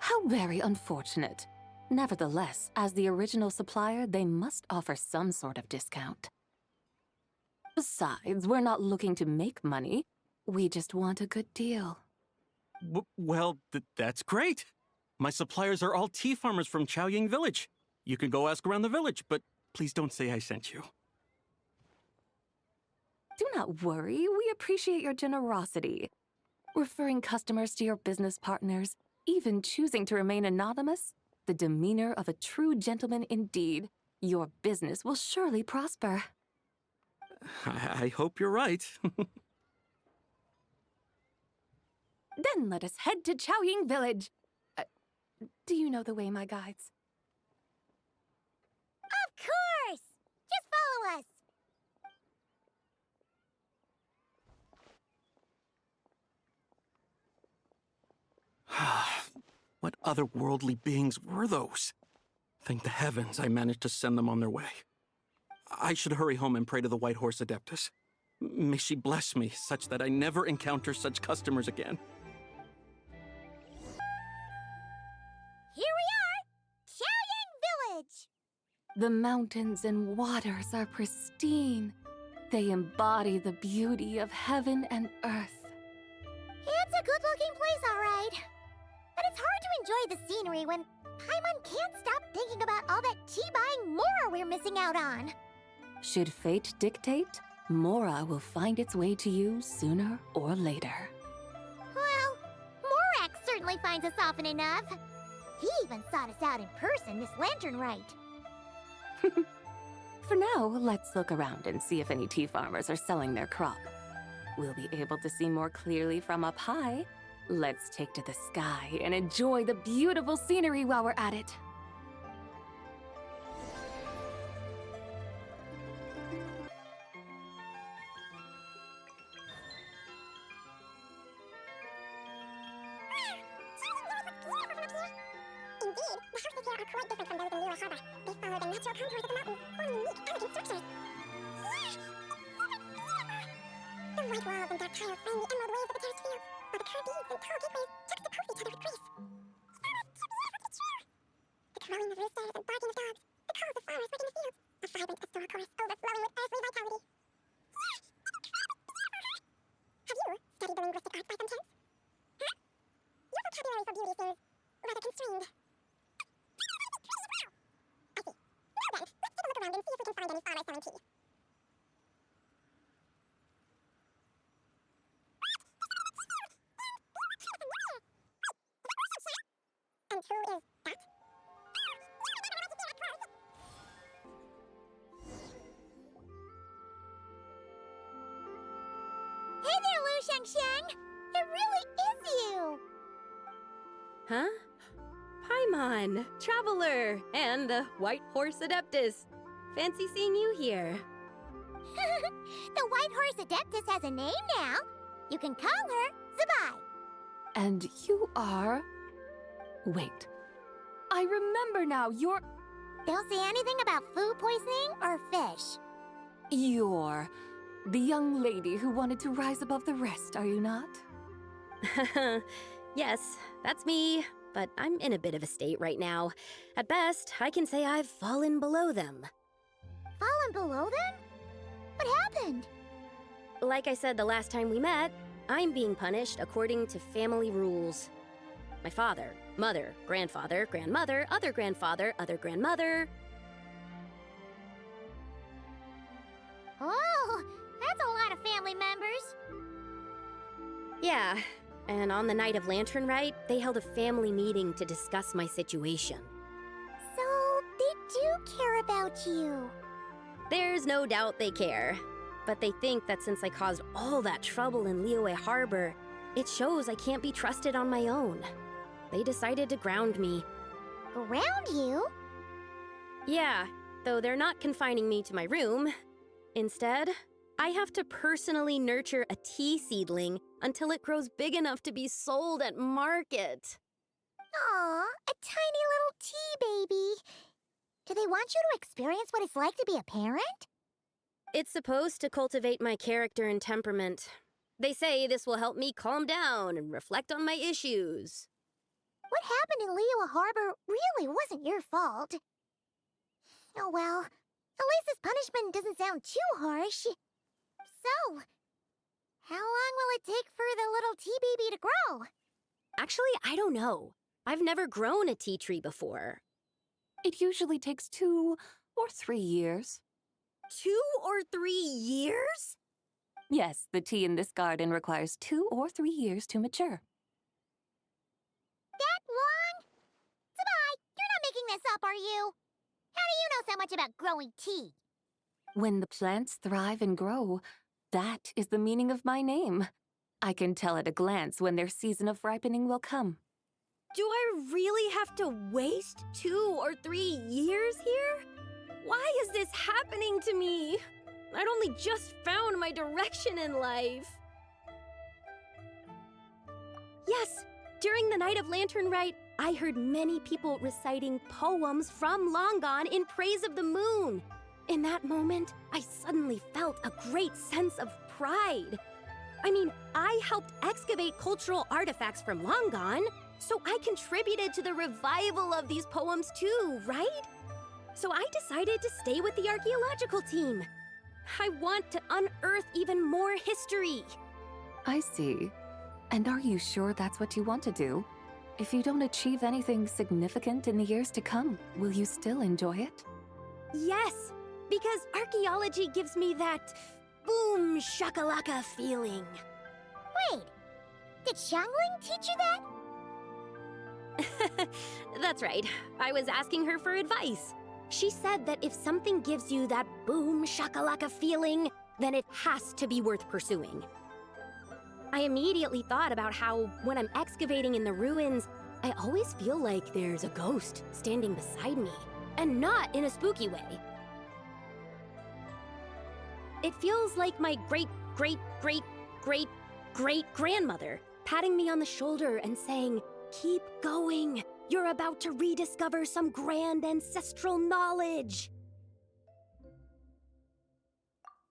How very unfortunate. Nevertheless, as the original supplier, they must offer some sort of discount. Besides, we're not looking to make money. We just want a good deal. Well, that's great. My suppliers are all tea farmers from Chaoying Village. You can go ask around the village, but please don't say I sent you. Do not worry, we appreciate your generosity. Referring customers to your business partners, even choosing to remain anonymous, the demeanor of a true gentleman indeed. Your business will surely prosper. I hope you're right. Then let us head to Chaoying Village. Do you know the way, my guides? Of course! Just follow us! What otherworldly beings were those? Thank the heavens I managed to send them on their way. I should hurry home and pray to the White Horse Adeptus. May she bless me such that I never encounter such customers again. Here we are! Chaoying Village! The mountains and waters are pristine. They embody the beauty of heaven and earth. It's a good-looking place, all right. But it's hard to enjoy the scenery when Paimon can't stop thinking about all that tea-buying Mora we're missing out on. Should fate dictate, Mora will find its way to you sooner or later. Well, Morak certainly finds us often enough. He even sought us out in person, Miss Lantern Right. For now, let's look around and see if any tea farmers are selling their crop. We'll be able to see more clearly from up high. Let's take to the sky and enjoy the beautiful scenery while we're at it. Indeed, the houses here are quite different from those in Belой Lошади. They follow the natural contours of the mountains, forming unique, elegant structures. The white walls and dark tiles frame the emerald waves of the terraced fields, while the curved eaves and tall gateways juxtapose each other with grace. The crowing of roosters and barking of dogs, the calls of flowers working the fields, a vibrant pastoral chorus overflowing with earthly vitality. Have you studied the linguistic arts by some chance? Huh? Your vocabulary for beauty seems rather constrained. I see. Now then, let's take a look around and see if we can find any farmers selling tea. And who is that? Hey there, Lu Shengsheng! It really is you! Huh? Paimon, Traveler, and the White Horse Adeptus. Fancy seeing you here. The White Horse Adeptus has a name now. You can call her Zы Bai. And you are... Wait. I remember now, you're... Don't say anything about food poisoning or fish. You're the young lady who wanted to rise above the rest, are you not? Yes, that's me, but I'm in a bit of a state right now. At best, I can say I've fallen below them. Fallen below them? What happened? Like I said the last time we met, I'm being punished according to family rules. My father, mother, grandfather, grandmother, other grandfather, other grandmother. Oh, that's a lot of family members. Yeah, and on the night of Lantern Rite, they held a family meeting to discuss my situation. So, they do care about you. There's no doubt they care. But they think that since I caused all that trouble in Liyue Harbor, it shows I can't be trusted on my own. They decided to ground me. Ground you? Yeah, though they're not confining me to my room. Instead, I have to personally nurture a tea seedling until it grows big enough to be sold at market. Aw, a tiny little tea baby. Do they want you to experience what it's like to be a parent? It's supposed to cultivate my character and temperament. They say this will help me calm down and reflect on my issues. What happened in Liyue Harbor really wasn't your fault. Oh well, at least this punishment doesn't sound too harsh. So, how long will it take for the little tea baby to grow? Actually, I don't know. I've never grown a tea tree before. It usually takes 2 or 3 years. 2 or 3 years? Yes, the tea in this garden requires 2 or 3 years to mature. That long? Zы Bай, you're not making this up, are you? How do you know so much about growing tea? When the plants thrive and grow, that is the meaning of my name. I can tell at a glance when their season of ripening will come. Do I really have to waste 2 or 3 years here? Why is this happening to me? I'd only just found my direction in life. Yes, during the night of Lantern Rite, I heard many people reciting poems from long gone in praise of the moon. In that moment, I suddenly felt a great sense of pride. I mean, I helped excavate cultural artifacts from long gone, so I contributed to the revival of these poems too, right? So I decided to stay with the archaeological team. I want to unearth even more history. I see. And are you sure that's what you want to do? If you don't achieve anything significant in the years to come, will you still enjoy it? Yes, because archaeology gives me that boom shakalaka feeling. Wait, did Xiangling teach you that? That's right. I was asking her for advice. She said that if something gives you that boom shakalaka feeling, then it has to be worth pursuing. I immediately thought about how, when I'm excavating in the ruins, I always feel like there's a ghost standing beside me, and not in a spooky way. It feels like my great-great-great-great-great-grandmother patting me on the shoulder and saying, "Keep going. You're about to rediscover some grand ancestral knowledge."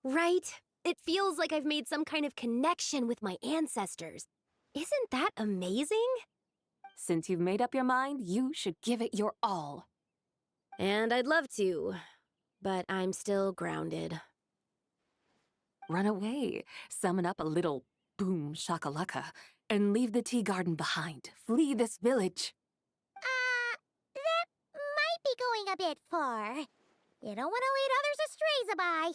Right? It feels like I've made some kind of connection with my ancestors. Isn't that amazing? Since you've made up your mind, you should give it your all. And I'd love to, but I'm still grounded. Run away, summon up a little boom shakalaka, and leave the tea garden behind. Flee this village. That might be going a bit far. You don't want to lead others astray, Zы Bai.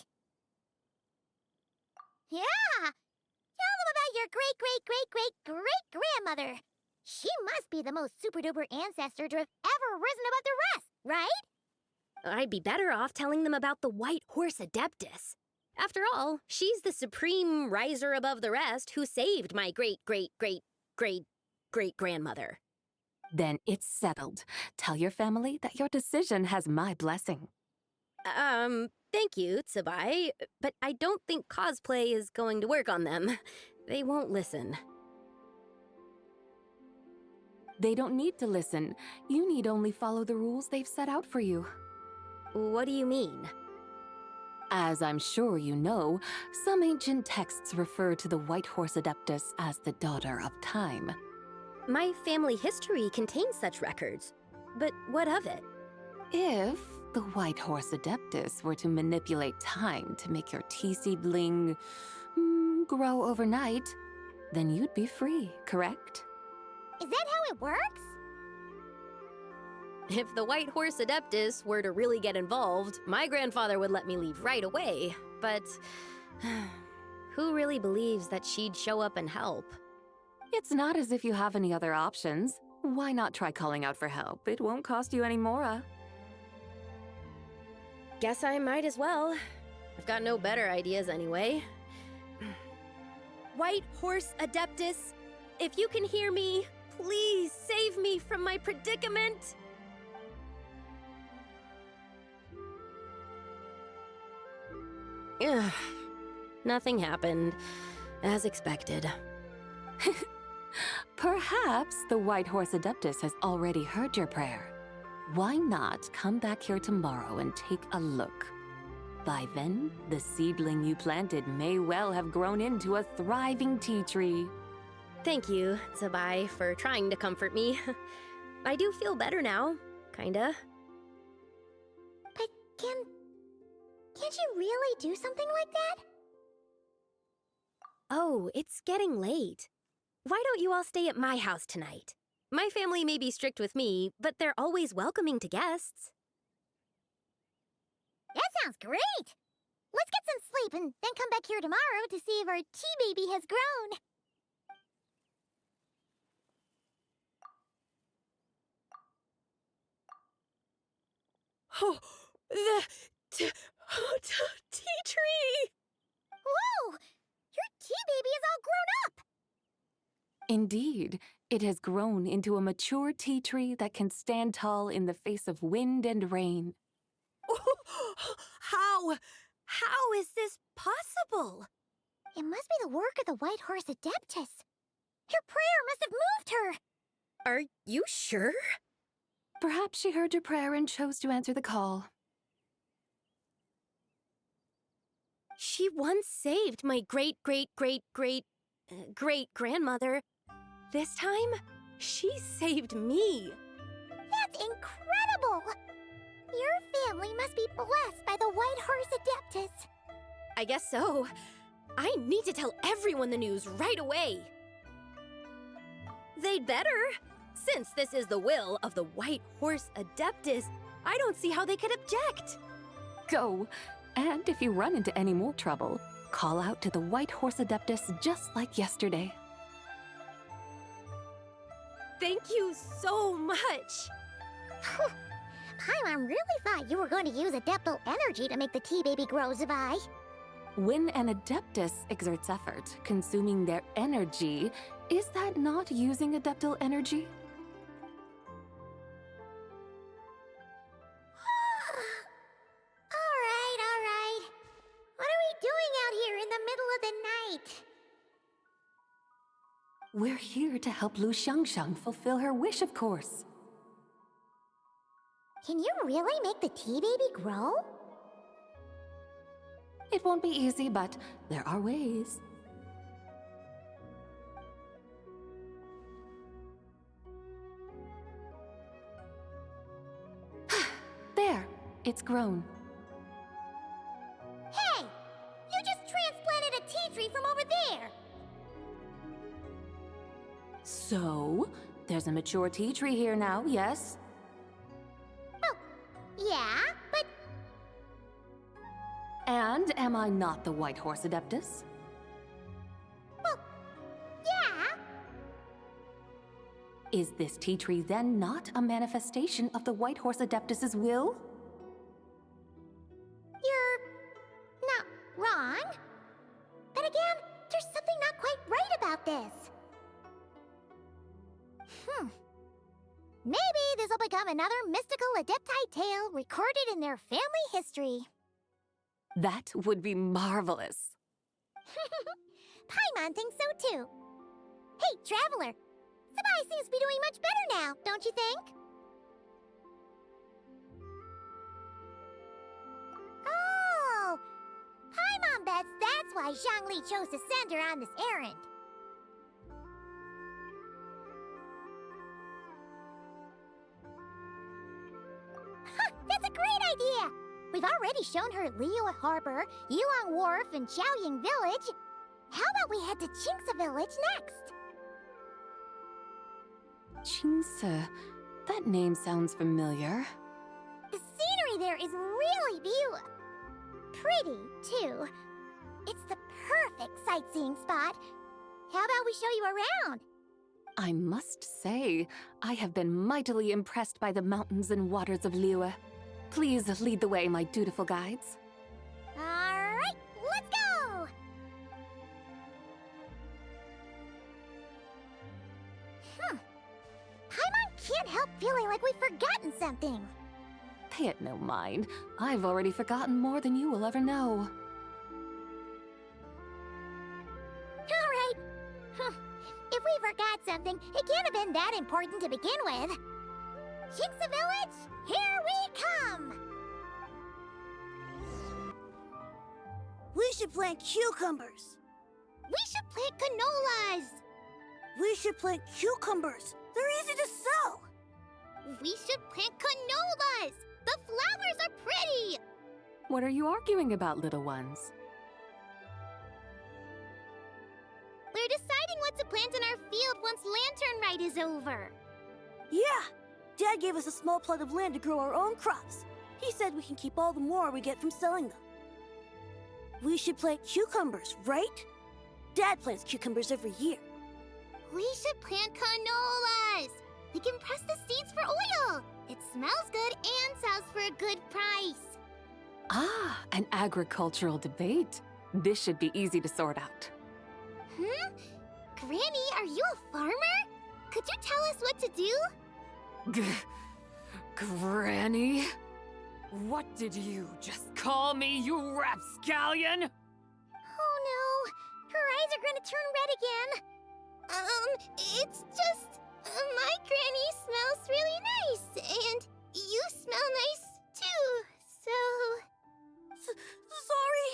Yeah! Tell them about your great-great-great-great-great-grandmother. She must be the most super-duper ancestor to have ever risen above the rest, right? I'd be better off telling them about the white horse adeptus. After all, she's the supreme riser above the rest who saved my great-great-great-great-great-grandmother. Then it's settled. Tell your family that your decision has my blessing. Thank you, Zı Bai, but I don't think cosplay is going to work on them. They won't listen. They don't need to listen. You need only follow the rules they've set out for you. What do you mean? As I'm sure you know, some ancient texts refer to the White Horse Adeptus as the Daughter of Time. My family history contains such records. But what of it? If the White Horse Adeptus were to manipulate time to make your tea seedling grow overnight, then you'd be free, correct? Is that how it works? If the White Horse Adeptus were to really get involved, my grandfather would let me leave right away. But who really believes that she'd show up and help? It's not as if you have any other options. Why not try calling out for help? It won't cost you any more. Guess I might as well. I've got no better ideas anyway. White Horse Adeptus, if you can hear me, please save me from my predicament. Ugh. Nothing happened, as expected. Perhaps the White Horse Adeptus has already heard your prayer. Why not come back here tomorrow and take a look? By then, the seedling you planted may well have grown into a thriving tea tree. Thank you, Zhe Bai, for trying to comfort me. I do feel better now, kinda. But can't you really do something like that? Oh, it's getting late. Why don't you all stay at my house tonight? My family may be strict with me, but they're always welcoming to guests. That sounds great! Let's get some sleep and then come back here tomorrow to see if our tea baby has grown. Oh, the tea tree! Whoa! Your tea baby is all grown up! Indeed, it has grown into a mature tea tree that can stand tall in the face of wind and rain. How is this possible? It must be the work of the White Horse Adeptus. Your prayer must have moved her. Are you sure? Perhaps she heard your prayer and chose to answer the call. She once saved my great-great-great-great-great-grandmother. This time, she saved me. That's incredible! Your family must be blessed by the White Horse Adeptus. I guess so. I need to tell everyone the news right away. They'd better. Since this is the will of the White Horse Adeptus, I don't see how they could object. Go. And if you run into any more trouble, call out to the White Horse Adeptus just like yesterday. Thank you so much. Paimon really thought you were going to use adeptal energy to make the tea baby grow, Zhe Bai. When an adeptus exerts effort, consuming their energy, is that not using adeptal energy? All right. What are we doing out here in the middle of the night? We're here to help Lu Xiangxiang fulfill her wish, of course. Can you really make the tea baby grow? It won't be easy, but there are ways. There, it's grown. Hey! You just transplanted a tea tree from over there! So, there's a mature tea tree here now, yes? Yeah, but... And am I not the White Horse Adeptus? Well, yeah. Is this tea tree then not a manifestation of the White Horse Adeptus's will? You're... not wrong. But again, there's something not quite right about this. Maybe this will become another mystical adepti tale recorded in their family history. That would be marvelous. Paimon thinks so too. Hey, Traveler! Zhe Bai seems to be doing much better now, don't you think? why Zhangli chose to send her on this errand. That's a great idea! We've already shown her Liyue Harbor, Yulong Wharf, and Xiaoying Village. How about we head to Qingce Village next? Qingce. That name sounds familiar. The scenery there is really pretty, too. It's the perfect sightseeing spot. How about we show you around? I must say, I have been mightily impressed by the mountains and waters of Liyue. Please lead the way, my dutiful guides. Alright, let's go! Paimon can't help feeling like we've forgotten something. Pay it no mind. I've already forgotten more than you will ever know. Alright. If we forgot something, it can't have been that important to begin with. Qingce Village, here we come! We should plant cucumbers. We should plant canolas. We should plant cucumbers. They're easy to sell. We should plant canolas. The flowers are pretty. What are you arguing about, little ones? We're deciding what to plant in our field once Lantern Rite is over. Yeah. Dad gave us a small plot of land to grow our own crops. He said we can keep all the more we get from selling them. We should plant cucumbers, right? Dad plants cucumbers every year. We should plant canolas. We can press the seeds for oil. It smells good and sells for a good price. Ah, an agricultural debate. This should be easy to sort out. Granny, are you a farmer? Could you tell us what to do? Granny? What did you just call me, you rapscallion? Oh no, her eyes are gonna turn red again. It's just, my granny smells really nice, and you smell nice too, so... Sorry.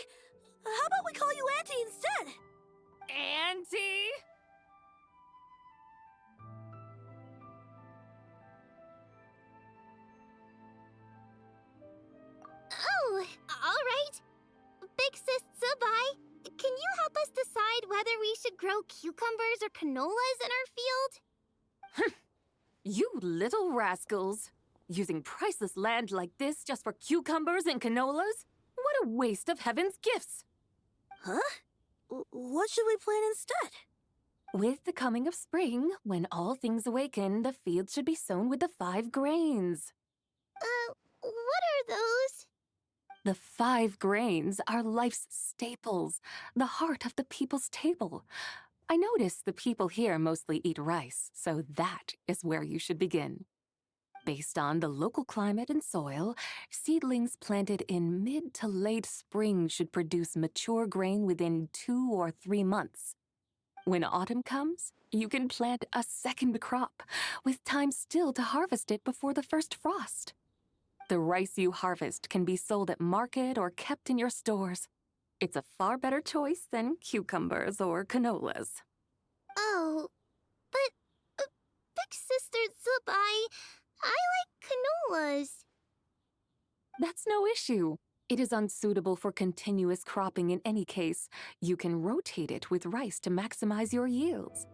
How about we call you Auntie instead? Auntie? Oh, all right. Big Sis Zы Bai, can you help us decide whether we should grow cucumbers or canolas in our field? You little rascals! Using priceless land like this just for cucumbers and canolas? What a waste of heaven's gifts! Huh? What should we plant instead? With the coming of spring, when all things awaken, the field should be sown with the 5 grains. What are those? The 5 grains are life's staples, the heart of the people's table. I notice the people here mostly eat rice, so that is where you should begin. Based on the local climate and soil, seedlings planted in mid to late spring should produce mature grain within 2 or 3 months. When autumn comes, you can plant a second crop, with time still to harvest it before the first frost. The rice you harvest can be sold at market or kept in your stores. It's a far better choice than cucumbers or canolas. Oh, but Big Sister Zı Bai, I like canolas. That's no issue. It is unsuitable for continuous cropping in any case. You can rotate it with rice to maximize your yields.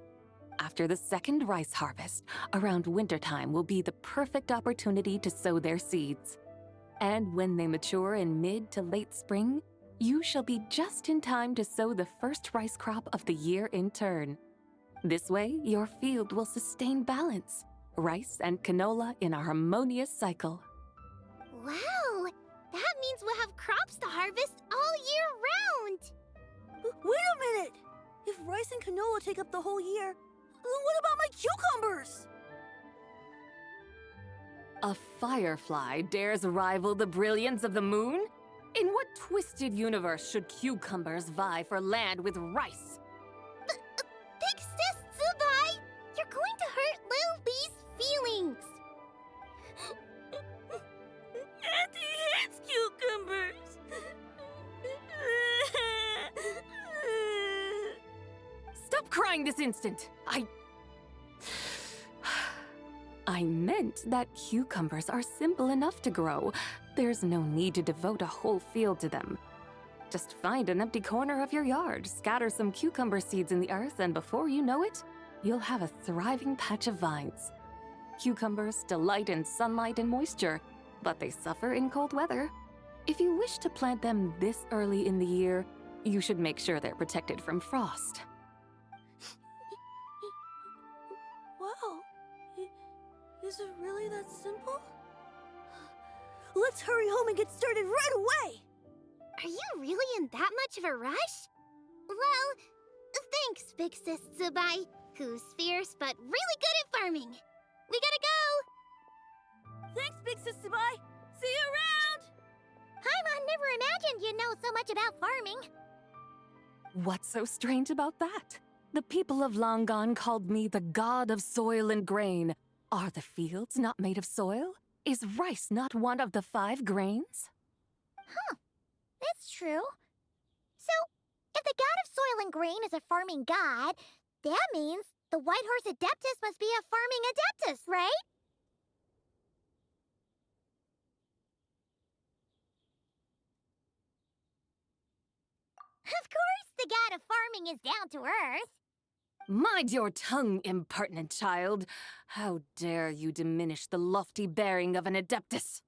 After the second rice harvest, around wintertime will be the perfect opportunity to sow their seeds. And when they mature in mid to late spring, you shall be just in time to sow the first rice crop of the year in turn. This way, your field will sustain balance, rice and canola in a harmonious cycle. Wow, that means we'll have crops to harvest all year round. Wait a minute! If rice and canola take up the whole year, then what about my cucumbers? A firefly dares rival the brilliance of the moon? In what twisted universe should cucumbers vie for land with rice? Big Sis Zı Bai, you're going to hurt Lil Bee's feelings. Auntie hates cucumbers. crying this instant! I meant that cucumbers are simple enough to grow. There's no need to devote a whole field to them. Just find an empty corner of your yard, scatter some cucumber seeds in the earth, and before you know it, you'll have a thriving patch of vines. Cucumbers delight in sunlight and moisture, but they suffer in cold weather. If you wish to plant them this early in the year, you should make sure they're protected from frost. Wow. Is it really that simple? Let's hurry home and get started right away! Are you really in that much of a rush? Well, thanks, Big Sis Zы Bай, who's fierce but really good at farming. We gotta go! Thanks, Big Sis Zı Bай! See you around! Paimon never imagined you'd know so much about farming. What's so strange about that? The people of Longan called me the god of soil and grain. Are the fields not made of soil? Is rice not one of the 5 grains? Huh. That's true. So, if the god of soil and grain is a farming god, that means the White Horse Adeptus must be a farming adeptus, right? Of course, the god of farming is down to earth. Mind your tongue, impertinent child. How dare you diminish the lofty bearing of an adeptus?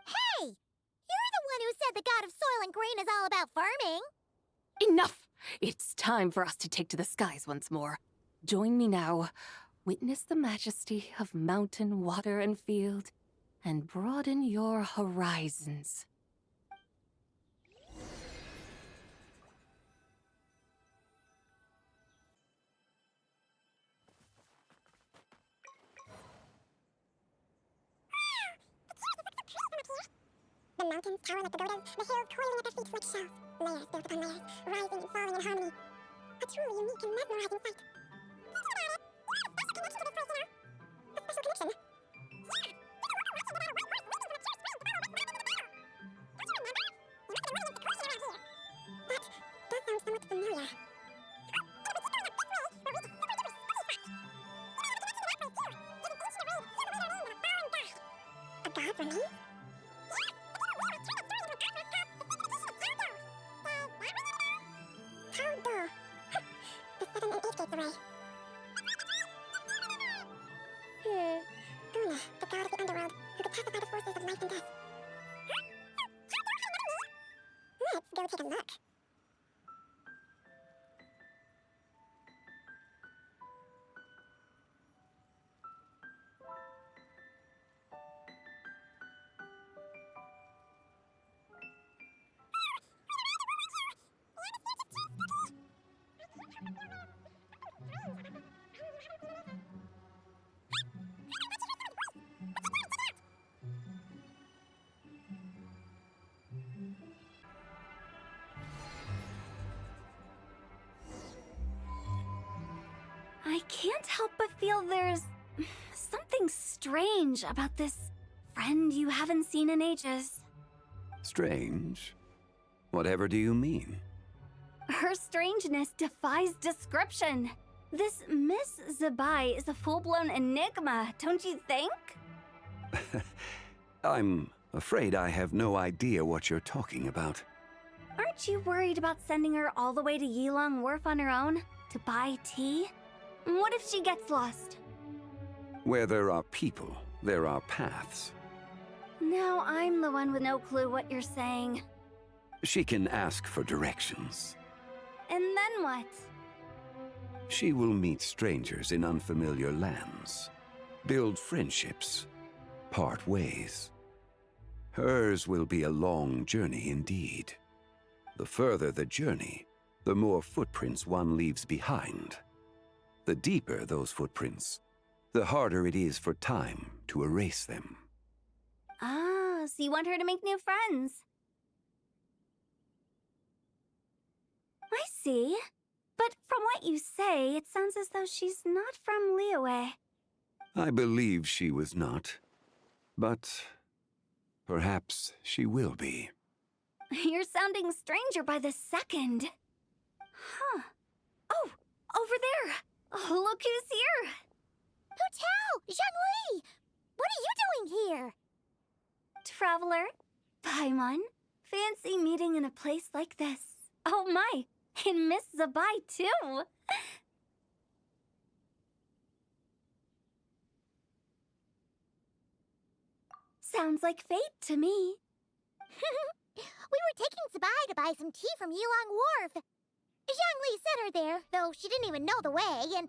Hey! You're the one who said the god of soil and grain is all about farming. Enough! It's time for us to take to the skies once more. Join me now. Witness the majesty of mountain, water, and field, and broaden your horizons. The mountains tower like pagodas, the hills coiling at their feet like shells. Layers built upon layers, rising and falling in harmony. A truly unique and mesmerizing sight. A special connection. But that sounds somewhat familiar. A god for me? The 7 and 8 gates away. Lune, the god of the underworld, who could pacify the forces of life and death. Let's go take a look. I can't help but feel there's something strange about this friend you haven't seen in ages. Strange? Whatever do you mean? Her strangeness defies description. This Miss Zı Bai is a full-blown enigma, don't you think? I'm afraid I have no idea what you're talking about. Aren't you worried about sending her all the way to Yilong Wharf on her own to buy tea? What if she gets lost? Where there are people, there are paths. Now I'm the one with no clue what you're saying. She can ask for directions. And then what? She will meet strangers in unfamiliar lands, build friendships, part ways. Hers will be a long journey indeed. The further the journey, the more footprints one leaves behind. The deeper those footprints, the harder it is for time to erase them. Ah, so you want her to make new friends. I see. But from what you say, it sounds as though she's not from Liyue. I believe she was not, but perhaps she will be. You're sounding stranger by the second. Huh. Oh, Over there! Oh, look who's here! Hu Tao! Zhongli! What are you doing here? Traveler, Paimon, fancy meeting in a place like this. Oh my, and Miss Zы Bai too! Sounds like fate to me. We were taking Zы Bai to buy some tea from Yulong Wharf. Zhongli sent her there, though she didn't even know the way, and...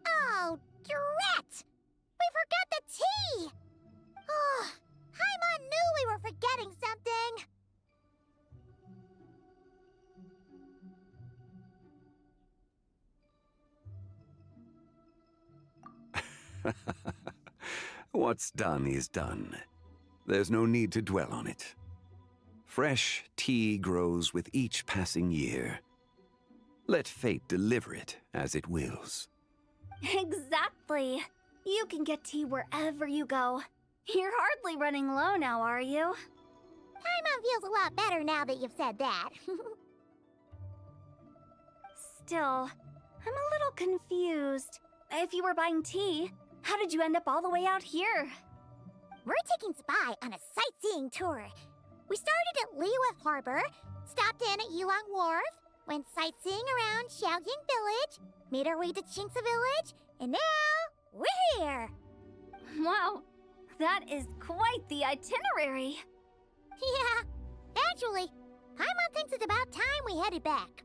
Oh, drat! We forgot the tea! Oh, Paimon knew we were forgetting something. What's done is done. There's no need to dwell on it. Fresh tea grows with each passing year. Let fate deliver it as it wills. Exactly. You can get tea wherever you go. You're hardly running low now, are you? Paimon feels a lot better now that you've said that. Still, I'm a little confused. If you were buying tea, how did you end up all the way out here? We're taking Zы Bai on a sightseeing tour. We started at Liyue Harbor, stopped in at Yulong Wharf, went sightseeing around Xiaoying Village, made our way to Qingce Village, and now we're here. Wow, that is quite the itinerary. Yeah, actually, Paimon thinks it's about time we headed back.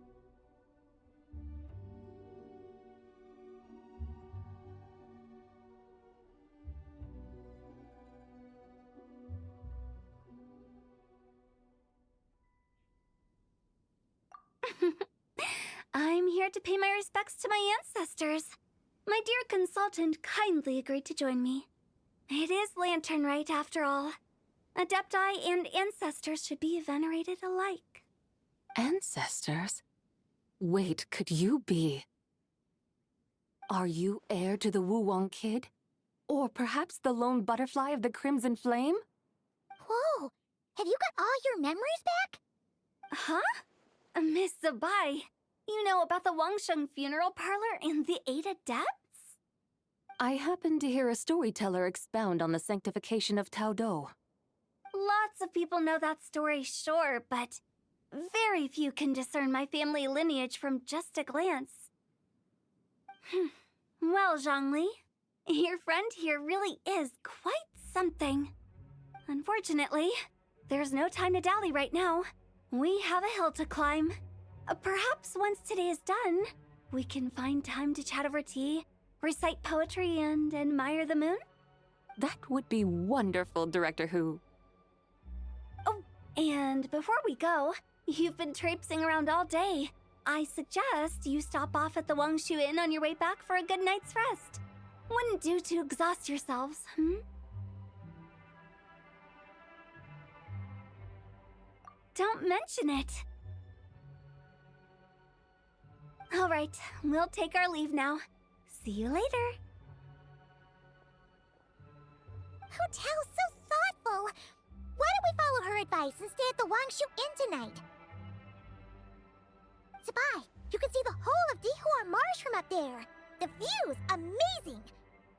I'm here to pay my respects to my ancestors. My dear consultant kindly agreed to join me. It is Lantern Rite, after all. Adepti and ancestors should be venerated alike. Ancestors? Wait, could you be? Are you heir to the Wu-Wong kid? Or perhaps the lone butterfly of the Crimson Flame? Whoa! Have you got all your memories back? Huh? Miss Zı Bai, you know about the Wangsheng funeral parlor and the 8 adepts? I happened to hear a storyteller expound on the sanctification of Tao Do. Lots of people know that story, sure, but very few can discern my family lineage from just a glance. Well, Zhongli, your friend here really is quite something. Unfortunately, there's no time to dally right now. We have a hill to climb. Perhaps once today is done, we can find time to chat over tea, recite poetry, and admire the moon? That would be wonderful, Director Hu. Oh, and before we go, you've been traipsing around all day. I suggest you stop off at the Wangshu Inn on your way back for a good night's rest. Wouldn't do to exhaust yourselves, Don't mention it. All right, we'll take our leave now. See you later. Hu Tao's so thoughtful. Why don't we follow her advice and stay at the Wangshu Inn tonight? Zı Bai, you can see the whole of Dihua Marsh from up there. The view's amazing.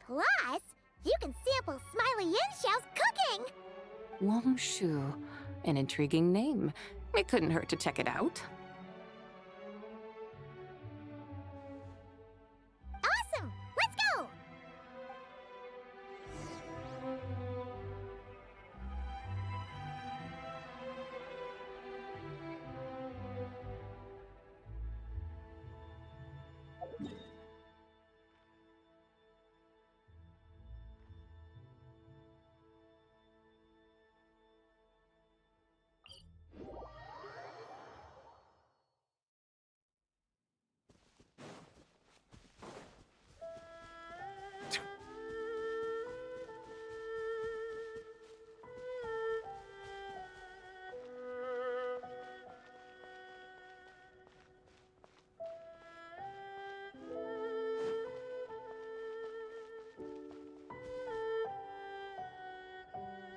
Plus, you can sample Smiley Yin-Xiao's cooking. Wangshu. An intriguing name. It couldn't hurt to check it out. Awesome! Let's go!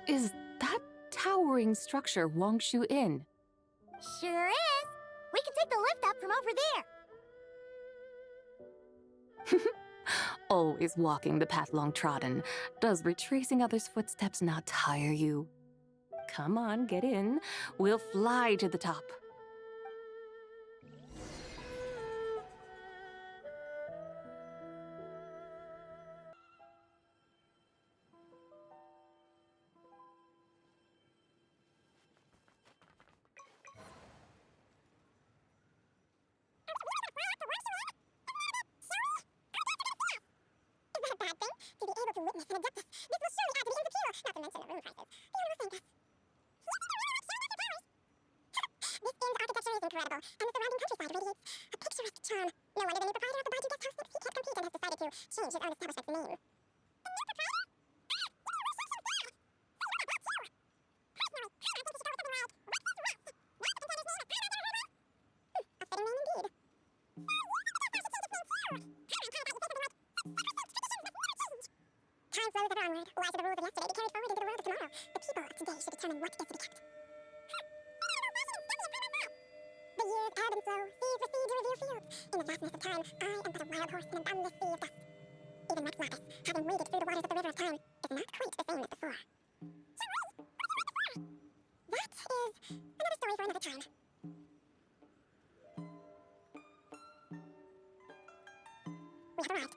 Is that towering structure Wangshu Inn? Sure is. We can take the lift up from over there. Always walking the path long trodden. Does retracing others' footsteps not tire you? Come on, get in. We'll fly to the top. To be able to witness an adeptus, this will surely add to the insecure, not to mention the room prices. The universe thank us. This inn's architecture is incredible, and the surrounding countryside radiates a picturesque charm. No wonder the new proprietor of the Baidu guest house thinks he can't compete and has decided to change his own establishment's name. The new proprietor? A fitting name indeed. Time flows ever onward. Why should the rules of yesterday be carried forward into the world of tomorrow? The people of today should determine what is to be kept. The years ebb and flow, seas recede to reveal fields. In the vastness of time, I am but a wild horse in a boundless sea of dust. Even Rex Lapis, having waded through the waters of the river of time, is not quite the same as before. That is another story for another time. We have arrived.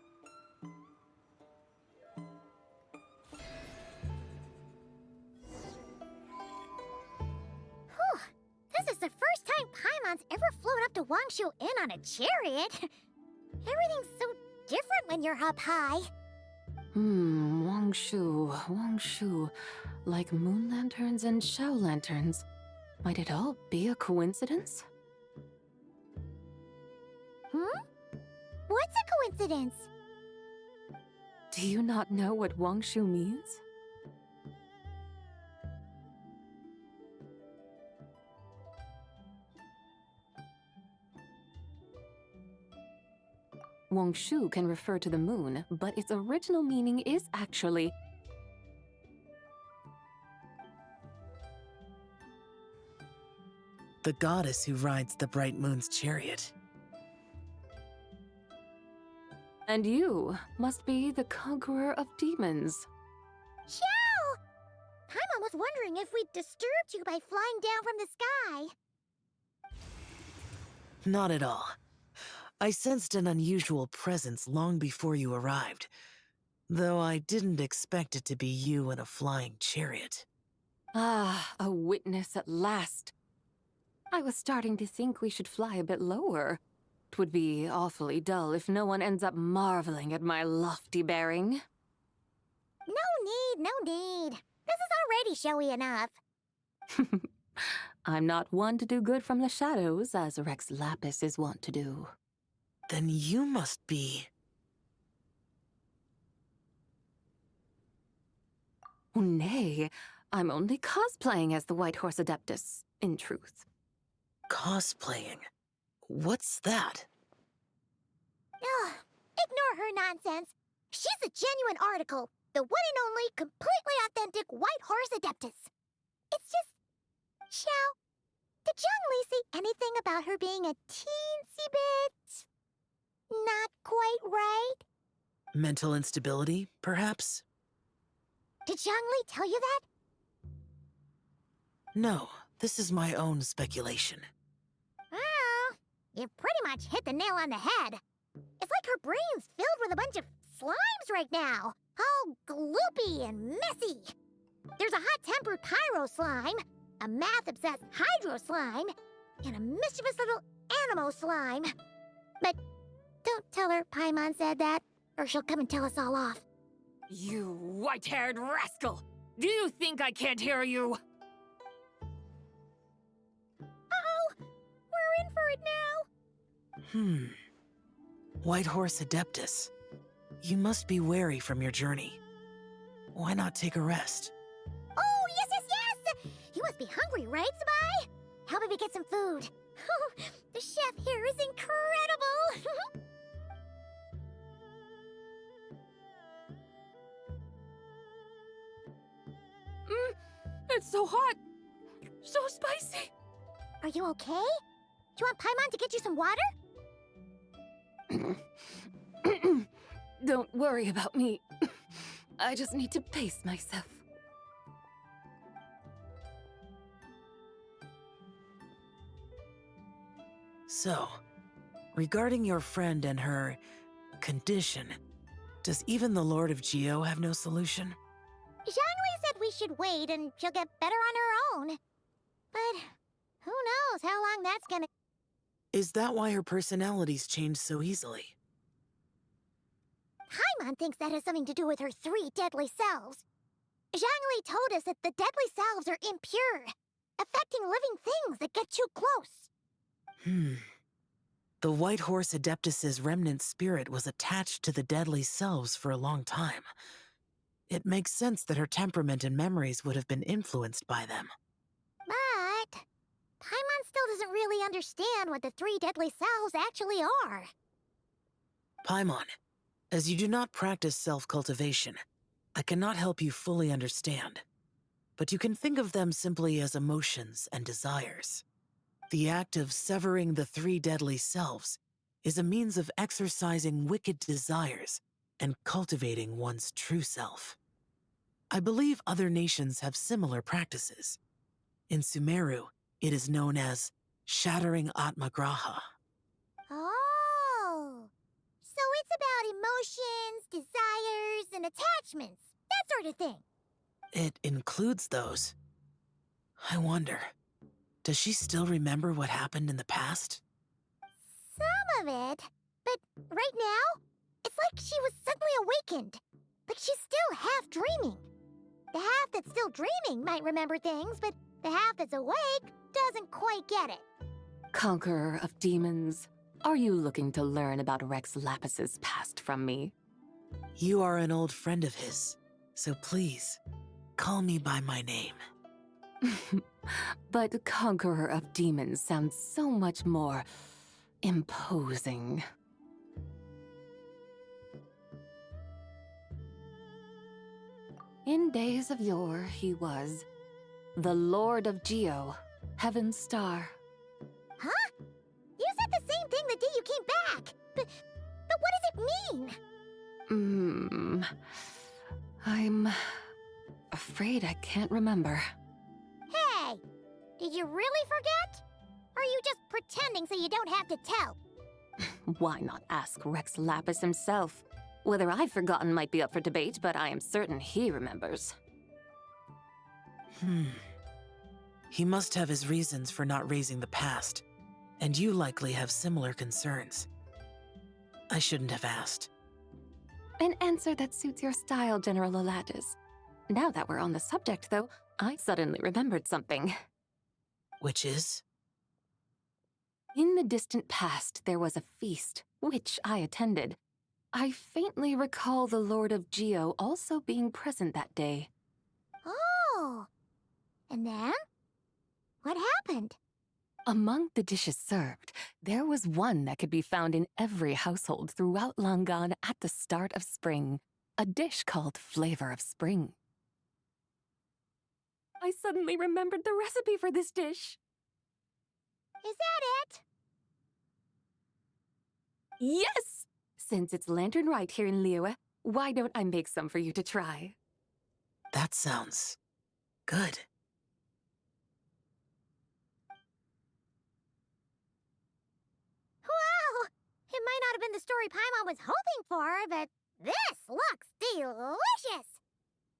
This is the first time Paimon's ever flown up to Wangshu Inn on a chariot. Everything's so different when you're up high. Wangshu. Like moon lanterns and shell lanterns. Might it all be a coincidence? What's a coincidence? Do you not know what Wangshu means? Wangshu can refer to the moon, but its original meaning is actually the goddess who rides the bright moon's chariot. And you must be the conqueror of demons. Chow! Paimon was wondering if we'd disturbed you by flying down from the sky. Not at all. I sensed an unusual presence long before you arrived, though I didn't expect it to be you in a flying chariot. Ah, a witness at last. I was starting to think we should fly a bit lower. It would be awfully dull if no one ends up marveling at my lofty bearing. No need. This is already showy enough. I'm not one to do good from the shadows, as Rex Lapis is wont to do. Then you must be... Oh, nay, I'm only cosplaying as the White Horse Adeptus, in truth. Cosplaying? What's that? Ugh, ignore her nonsense. She's a genuine article, the one and only completely authentic White Horse Adeptus. It's just... Xiao, did Zhongli say anything about her being a teensy bit... not quite right? Mental instability, perhaps? Did Zhongli tell you that? No, this is my own speculation. Well, you pretty much hit the nail on the head. It's like her brain's filled with a bunch of slimes right now. All gloopy and messy. There's a hot-tempered pyro slime, a math-obsessed hydro slime, and a mischievous little animo slime. But don't tell her Paimon said that, or she'll come and tell us all off. You white-haired rascal! Do you think I can't hear you? Uh-oh! We're in for it now! White Horse Adeptus. You must be weary from your journey. Why not take a rest? Oh, yes! You must be hungry, right, Zы Bай? How about we get some food? The chef here is incredible! It's so hot! So spicy! Are you okay? Do you want Paimon to get you some water? Don't worry about me. I just need to pace myself. So, regarding your friend and her condition, does even the Lord of Geo have no solution? Zhangli said we should wait and she'll get better on her own. But who knows how long that's gonna... Is that why her personalities change so easily? Paimon thinks that has something to do with her 3 deadly selves. Zhangli told us that the deadly selves are impure, affecting living things that get too close. The White Horse Adeptus's remnant spirit was attached to the deadly selves for a long time. It makes sense that her temperament and memories would have been influenced by them. But Paimon still doesn't really understand what the 3 deadly selves actually are. Paimon, as you do not practice self-cultivation, I cannot help you fully understand. But you can think of them simply as emotions and desires. The act of severing the 3 deadly selves is a means of exercising wicked desires and cultivating one's true self. I believe other nations have similar practices. In Sumeru, it is known as shattering Atmagraha. Oh, so it's about emotions, desires, and attachments, that sort of thing. It includes those. I wonder, does she still remember what happened in the past? Some of it, but right now, it's like she was suddenly awakened. Like she's still half dreaming. The half that's still dreaming might remember things, but the half that's awake doesn't quite get it. Conqueror of demons, are you looking to learn about Rex Lapis's past from me? You are an old friend of his, so please, call me by my name. But Conqueror of Demons sounds so much more imposing. In days of yore, he was the Lord of Geo, Heaven's Star. Huh? You said the same thing the day you came back. But what does it mean? I'm afraid I can't remember. Hey, did you really forget? Or are you just pretending so you don't have to tell? Why not ask Rex Lapis himself? Whether I've forgotten might be up for debate, but I am certain he remembers. He must have his reasons for not raising the past, and you likely have similar concerns. I shouldn't have asked. An answer that suits your style, General Olatis. Now that we're on the subject, though, I suddenly remembered something. Which is? In the distant past, there was a feast, which I attended. I faintly recall the Lord of Geo also being present that day. Oh, and then? What happened? Among the dishes served, there was one that could be found in every household throughout Langan at the start of spring, a dish called Flavor of Spring. I suddenly remembered the recipe for this dish. Is that it? Yes! Since it's lantern right here in Liyue, why don't I make some for you to try? That sounds good. Wow! It might not have been the story Paimon was hoping for, but this looks delicious!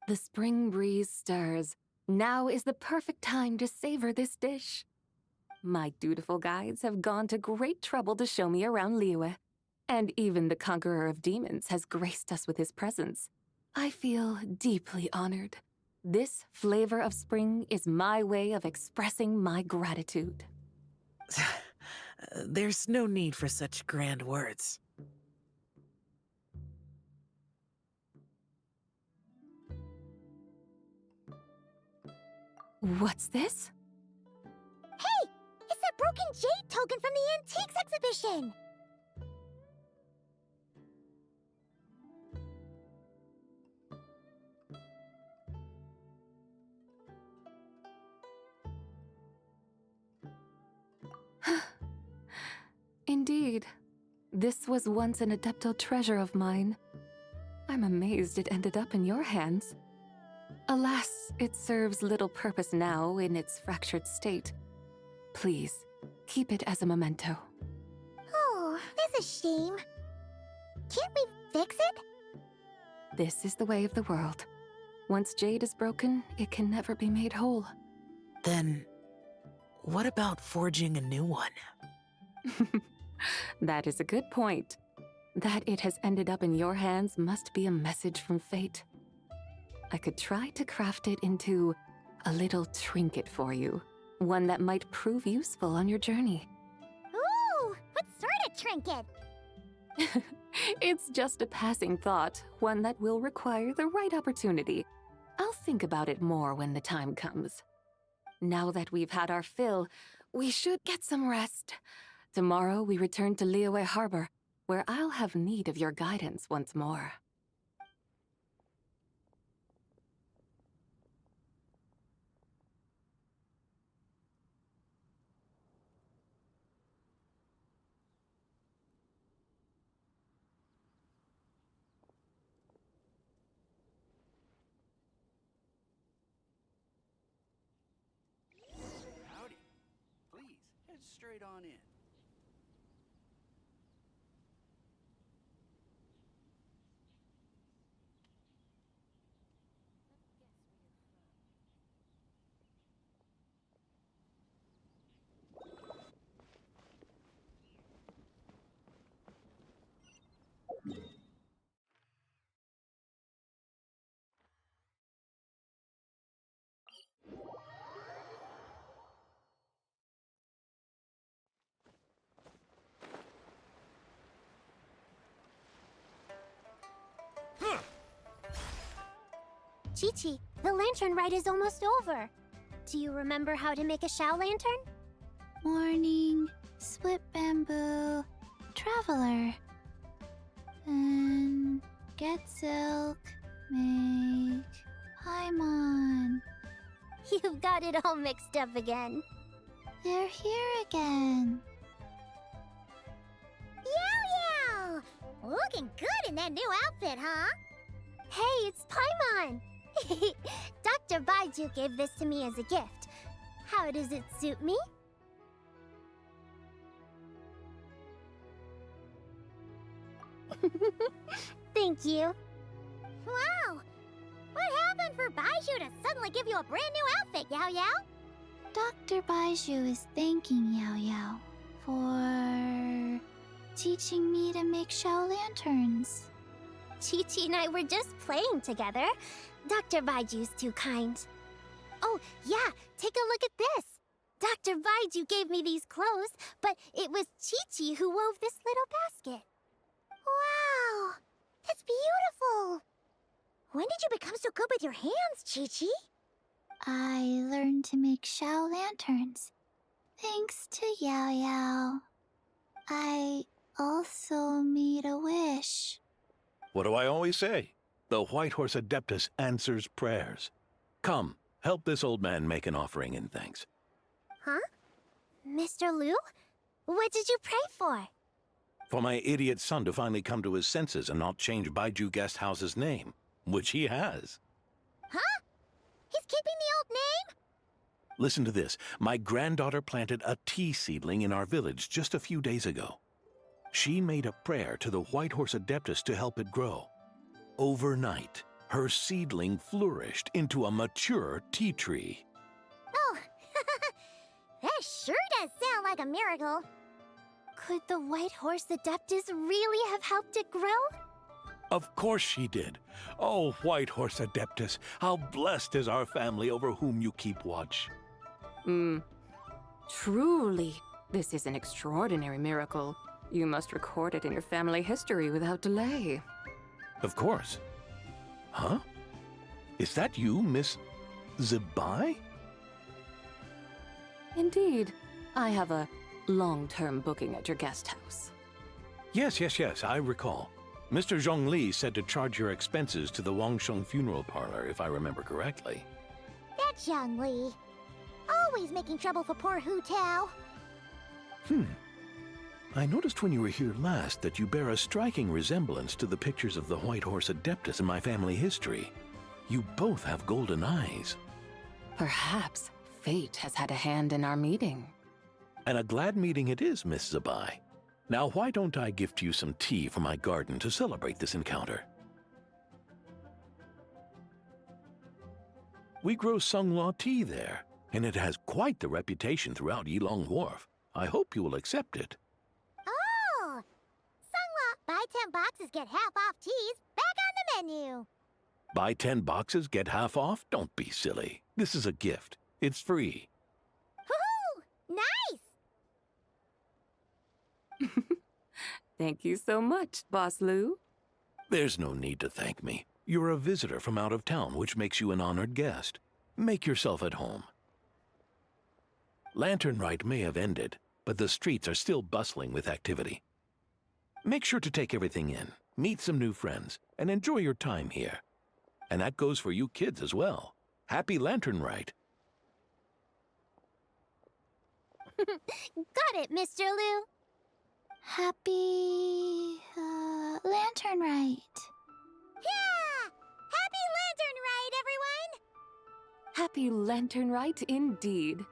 The spring breeze stirs. Now is the perfect time to savor this dish. My dutiful guides have gone to great trouble to show me around Liyue, and even the Conqueror of Demons has graced us with his presence. I feel deeply honored. This Flavor of Spring is my way of expressing my gratitude. There's no need for such grand words. What's this? Hey! It's that broken jade token from the Antiques exhibition! Indeed. This was once an adeptal treasure of mine. I'm amazed it ended up in your hands. Alas, it serves little purpose now in its fractured state. Please, keep it as a memento. Oh, that's a shame. Can't we fix it? This is the way of the world. Once jade is broken, it can never be made whole. Then, what about forging a new one? That is a good point. That it has ended up in your hands must be a message from fate. I could try to craft it into a little trinket for you. One that might prove useful on your journey. Ooh, what sort of trinket? It's just a passing thought, one that will require the right opportunity. I'll think about it more when the time comes. Now that we've had our fill, we should get some rest. Tomorrow we return to Liyue Harbor, where I'll have need of your guidance once more. Howdy. Please, head straight on in. Chi-Chi, the lantern ride is almost over. Do you remember how to make a Shao lantern? Morning, split bamboo, traveler. And get silk, make Paimon. You've got it all mixed up again. They're here again. Yow! Looking good in that new outfit, huh? Hey, it's Paimon! Dr. Baiju gave this to me as a gift. How does it suit me? Thank you. Wow! What happened for Baiju to suddenly give you a brand new outfit, Yao Yao? Dr. Baiju is thanking Yao Yao for teaching me to make Shao lanterns. Chi-Chi and I were just playing together. Dr. Baiju's too kind. Oh, yeah, take a look at this. Dr. Baiju gave me these clothes, but it was Chi-Chi who wove this little basket. Wow! That's beautiful! When did you become so good with your hands, Chi-Chi? I learned to make Shao lanterns. Thanks to Yao Yao. I also made a wish. What do I always say? The White Horse Adeptus answers prayers. Come, help this old man make an offering in thanks. Huh? Mr. Liu? What did you pray for? For my idiot son to finally come to his senses and not change Baiju Guest House's name, which he has. Huh? He's keeping the old name? Listen to this. My granddaughter planted a tea seedling in our village just a few days ago. She made a prayer to the White Horse Adeptus to help it grow. Overnight, her seedling flourished into a mature tea tree. Oh, that sure does sound like a miracle. Could the White Horse Adeptus really have helped it grow? Of course she did. Oh, White Horse Adeptus, how blessed is our family over whom you keep watch. Truly, this is an extraordinary miracle. You must record it in your family history without delay. Of course. Huh? Is that you, Miss Цзы Бай? Indeed. I have a long-term booking at your guest house. Yes, I recall. Mr. Zhongli said to charge your expenses to the Wangsheng funeral parlor, if I remember correctly. That's Zhongli. Always making trouble for poor Hu Tao. I noticed when you were here last that you bear a striking resemblance to the pictures of the White Horse Adeptus in my family history. You both have golden eyes. Perhaps fate has had a hand in our meeting. And a glad meeting it is, Miss Zы Bái. Now why don't I gift you some tea from my garden to celebrate this encounter? We grow Sunglaw tea there, and it has quite the reputation throughout Yilong Wharf. I hope you will accept it. Oh! Sunglaw, buy 10 boxes, get half off teas. Back on the menu. Buy 10 boxes, get half off? Don't be silly. This is a gift. It's free. Woohoo! Nice! Thank you so much, Boss Lou. There's no need to thank me. You're a visitor from out of town, which makes you an honored guest. Make yourself at home. Lantern Rite may have ended, but the streets are still bustling with activity. Make sure to take everything in, meet some new friends, and enjoy your time here. And that goes for you kids as well. Happy Lantern Rite. Got it, Mr. Lou. Happy... Lantern Rite. Yeah! Happy Lantern Rite, everyone! Happy Lantern Rite indeed.